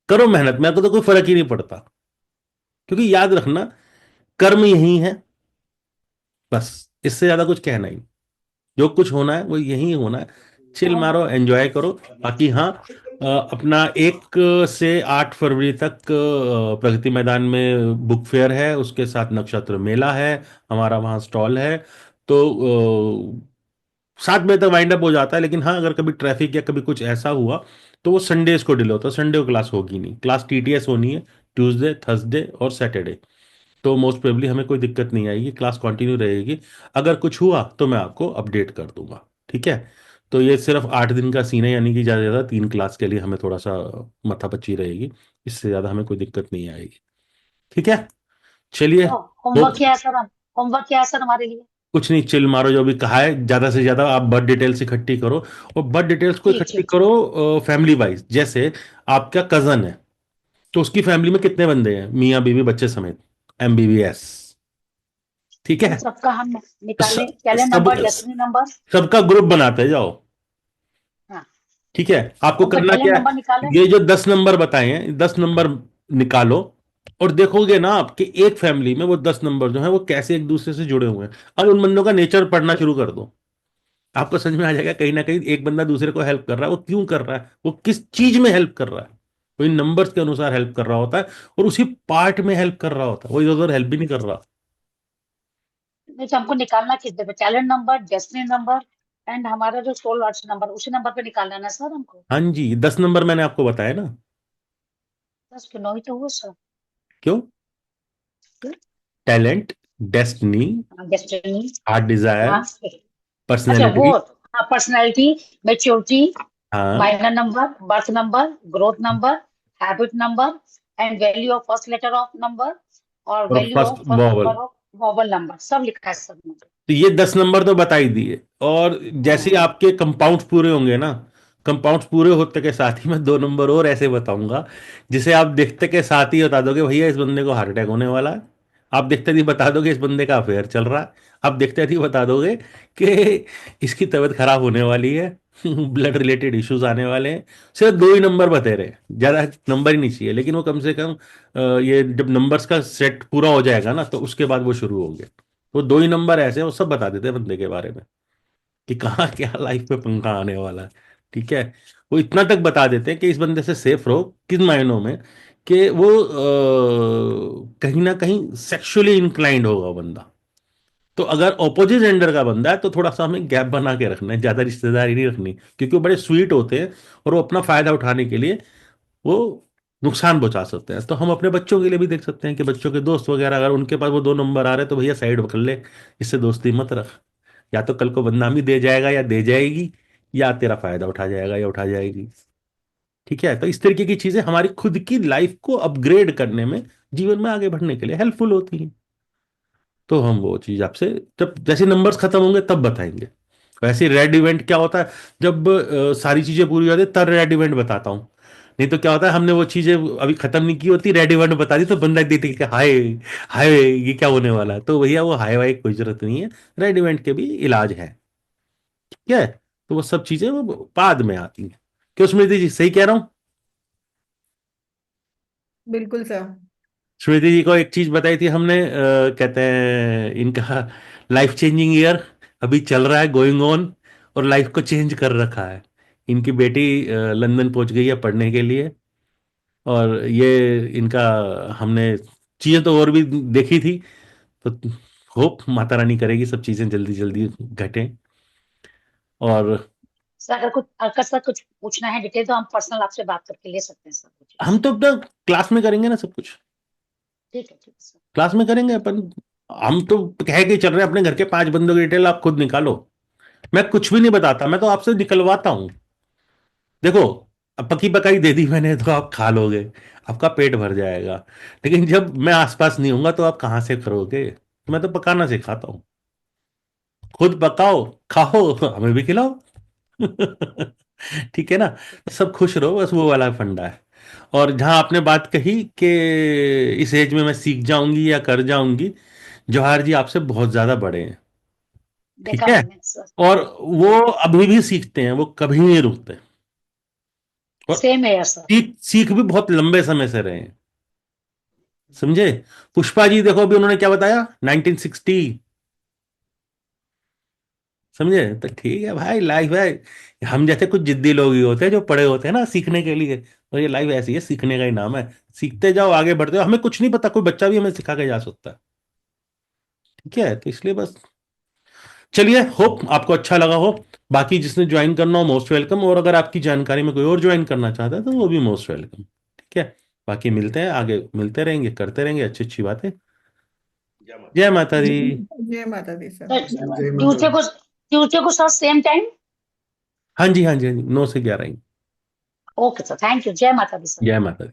करो मेहनत, मेरे को तो कोई फर्क ही नहीं पड़ता। क्योंकि याद रखना, कर्म यही है, बस इससे ज्यादा कुछ कहना ही नहीं। जो कुछ होना है वो यही होना है। चिल मारो, एंजॉय करो। बाकी हाँ, अपना 1 से 8 फरवरी तक प्रगति मैदान में बुक फेयर है, उसके साथ नक्षत्र मेला है, हमारा वहाँ स्टॉल है। तो 7 बजे तक वाइंड अप हो जाता है, लेकिन हाँ अगर कभी ट्रैफिक या कभी कुछ ऐसा हुआ तो वो संडेज को डिले होता है। संडे को क्लास होगी नहीं, क्लास टीटीएस होनी है ट्यूसडे, थर्सडे और सैटरडे। तो मोस्ट प्रोबेबली हमें कोई दिक्कत नहीं आएगी, क्लास कंटिन्यू रहेगी। अगर कुछ हुआ तो मैं आपको अपडेट कर दूंगा। ठीक है। तो ये सिर्फ 8 दिन का सीन है, यानी कि ज़्यादा से ज़्यादा 3 क्लास के लिए हमें थोड़ा सा माथापच्ची रहेगी, इससे ज़्यादा हमें कोई दिक्कत नहीं आएगी। ठीक है, चलिए। तो होप होमवर्क क्या है सर, होमवर्क क्या है सर हमारे लिए? कुछ नहीं, चिल मारो, जो भी कहा है ज़्यादा से ज़्यादा आप बर्थ डिटेल्स इकट्ठी करो, और बर्थ डिटेल्स को ठीक इकट्ठी ठीक ठीक। करो फैमिली वाइज। जैसे आपका कजन है तो उसकी फैमिली में कितने बंदे हैं, मियाँ बीवी बच्चे समेत, एमबीबीएस। ठीक तो है। सबका हम स- निकालें, कैलेंडर सब नंबर, डेस्टिनी नंबर। सबका ग्रुप बनाते जाओ। हाँ, ठीक है, आपको सबका करना क्या कैलेंडर नंबर है, निकालें। ये जो 10 नंबर बताए हैं 10 नंबर निकालो, और देखोगे ना आपके एक फैमिली में वो 10 नंबर जो है वो कैसे एक दूसरे से जुड़े हुए हैं, और उन बंदों का नेचर पढ़ना शुरू कर दो। आपको समझ में आ जाएगा कहीं ना कहीं एक बंदा दूसरे को हेल्प कर रहा है, वो क्यों कर रहा है, वो किस चीज में हेल्प कर रहा है। वो इन नंबर्स के अनुसार हेल्प कर रहा होता है, और उसी पार्ट में हेल्प कर रहा होता है, वो इधर उधर हेल्प भी नहीं कर रहा। नहीं तो हमको निकालना किस पे, calendar number, destiny number and हमारा जो सोल वाट्स नंबर, उसी नंबर पे निकालना है ना सर हमको? हाँ जी, 10 नंबर मैंने आपको बताया ना। 10 9 ही तो हुआ सर। क्यों? क्यों? टैलेंट, डेस्टिनी, हाँ, डेस्टिनी। हार्ट डिजायर, हाँ, अच्छा वो, पर्सनैलिटी। हाँ, पर्सनैलिटी, मेच्योरिटी, हाँ, minor number, birth number, growth number, habit number and value of first letter of number और और value first of first vowel. Number of vowel number, सब लिखा है सर मुझे। तो ये 10 नंबर तो बता ही दिए, और जैसे ही हाँ, आपके कंपाउंड्स पूरे होंगे ना, कंपाउंड्स पूरे होते के साथ ही मैं 2 नंबर और ऐसे बताऊंगा, जिसे आप देखते के साथ ही बता दोगे भैया इस बंदे को हार्ट अटैक होने वाला है। आप देखते ही बता दोगे इस बंदे का अफेयर चल रहा है। आप देखते ही बता दोगे कि इसकी तबीयत खराब होने वाली है, ब्लड रिलेटेड इश्यूज आने वाले हैं। सिर्फ 2 ही नंबर बता रहे हैं, ज्यादा नंबर ही नहीं चाहिए, लेकिन वो कम से कम ये जब नंबर्स का सेट पूरा हो जाएगा ना तो उसके बाद वो शुरू होंगे। वो 2 ही नंबर ऐसे हैं, वो सब बता देते हैं बंदे के बारे में कि कहाँ क्या लाइफ में पंगा आने वाला है। ठीक है, वो इतना तक बता देते हैं कि इस बंदे से सेफ रहो, किन मायनों में, कि वो कहीं ना कहीं सेक्सुअली इंक्लाइंड होगा वो बंदा। तो अगर ऑपोजिट जेंडर का बंदा है तो थोड़ा सा हमें गैप बना के रखना है, ज्यादा रिश्तेदारी नहीं रखनी, क्योंकि वो बड़े स्वीट होते हैं और वो अपना फायदा उठाने के लिए वो नुकसान पहुंचा सकते हैं। तो हम अपने बच्चों के लिए भी देख सकते हैं कि बच्चों के दोस्त वगैरह अगर उनके पास वो 2 नंबर आ रहे हैं तो भैया साइड कर ले, इससे दोस्ती मत रख। या तो कल को बदनामी दे जाएगा या दे जाएगी, या तेरा फायदा उठा जाएगा या उठा जाएगी। ठीक है, तो इस तरीके की चीजें हमारी खुद की लाइफ को अपग्रेड करने में, जीवन में आगे बढ़ने के लिए हेल्पफुल होती हैं। तो हम वो चीज आपसे जब जैसे नंबर्स खत्म होंगे तब बताएंगे। वैसे रेड इवेंट क्या होता है, जब सारी चीजें पूरी हो जाती है तब रेड इवेंट बताता हूँ। नहीं तो क्या होता है, हमने वो चीजें अभी खत्म नहीं की होती, रेड इवेंट बता दी तो बंदा देखते कि हाय हाय ये क्या होने वाला है। तो भैया वो हाय वाय की कोई जरूरत नहीं है, रेड इवेंट के भी इलाज है। ठीक है, तो वो सब चीजें वो बाद में आती हैं। क्यों स्मृति जी, सही कह रहा हूँ? बिल्कुल सर। स्मृति जी को एक चीज बताई थी हमने, कहते हैं इनका लाइफ चेंजिंग ईयर अभी चल रहा है, गोइंग ऑन, और लाइफ को चेंज कर रखा है। इनकी बेटी लंदन पहुंच गई है पढ़ने के लिए, और ये इनका हमने चीजें तो और भी देखी थी। तो होप माता रानी करेगी सब चीजें जल्दी जल्दी घटें। और सर अगर सर कुछ पूछना है डिटेल तो हम पर्सनल आपसे बात करके ले सकते हैं सर कुछ चीज। हम तो अपना क्लास में करेंगे ना सब कुछ, ठीक है सर। क्लास में करेंगे अपन। हम तो कह के चल रहे हैं अपने घर के 5 बंदों की डिटेल आप खुद निकालो। मैं कुछ भी नहीं बताता, मैं तो आपसे निकलवाता हूं। देखो, अब पकी पकाई दे दी मैंने तो आप खा लोगे, आपका पेट भर जाएगा। लेकिन जब मैं आसपास नहीं होऊंगा तो आप कहाँ से करोगे? तो मैं तो पकाना सिखाता हूँ। खुद पकाओ, खाओ, हमें भी खिलाओ। ठीक है ना? सब खुश रहो, बस वो वाला फंडा है। और जहां आपने बात कही कि इस एज में मैं सीख जाऊंगी या कर जाऊंगी, जवाहर जी आपसे बहुत ज्यादा बड़े हैं। ठीक देखा है, मैंने सर। और वो अभी भी सीखते हैं, वो कभी नहीं रुकते। और सेम है सर। सीख सीख भी बहुत लंबे समय से रहे हैं, समझे? पुष्पा जी देखो अभी उन्होंने क्या बताया, 1960। समझे? तो ठीक है भाई, लाइफ है। हम जैसे कुछ जिद्दी लोग ही होते हैं जो पढ़े होते हैं ना सीखने के लिए, और ये लाइफ ऐसी है, सीखने का ही नाम है। सीखते जाओ, आगे बढ़ते जाओ, हमें कुछ नहीं पता, कोई बच्चा भी हमें सिखा के जा सकता है। ठीक है, तो इसलिए बस चलिए, होप आपको अच्छा लगा हो। बाकी जिसने ज्वाइन करना हो मोस्ट वेलकम, और अगर आपकी जानकारी में कोई और ज्वाइन करना चाहता है तो वो भी मोस्ट वेलकम। ठीक है, बाकी मिलते हैं, आगे मिलते रहेंगे, करते रहेंगे अच्छी अच्छी बातें। जय माता जय माता दी। जय माता दी सर। सर जय माता ट्यूसडे दी। को ट्यूसडे को सर सेम टाइम। हाँ जी, हाँ जी, हाँ जी, 9 से 11 ही। Okay sir, thank you. जय माता दी सर। जय माता दी।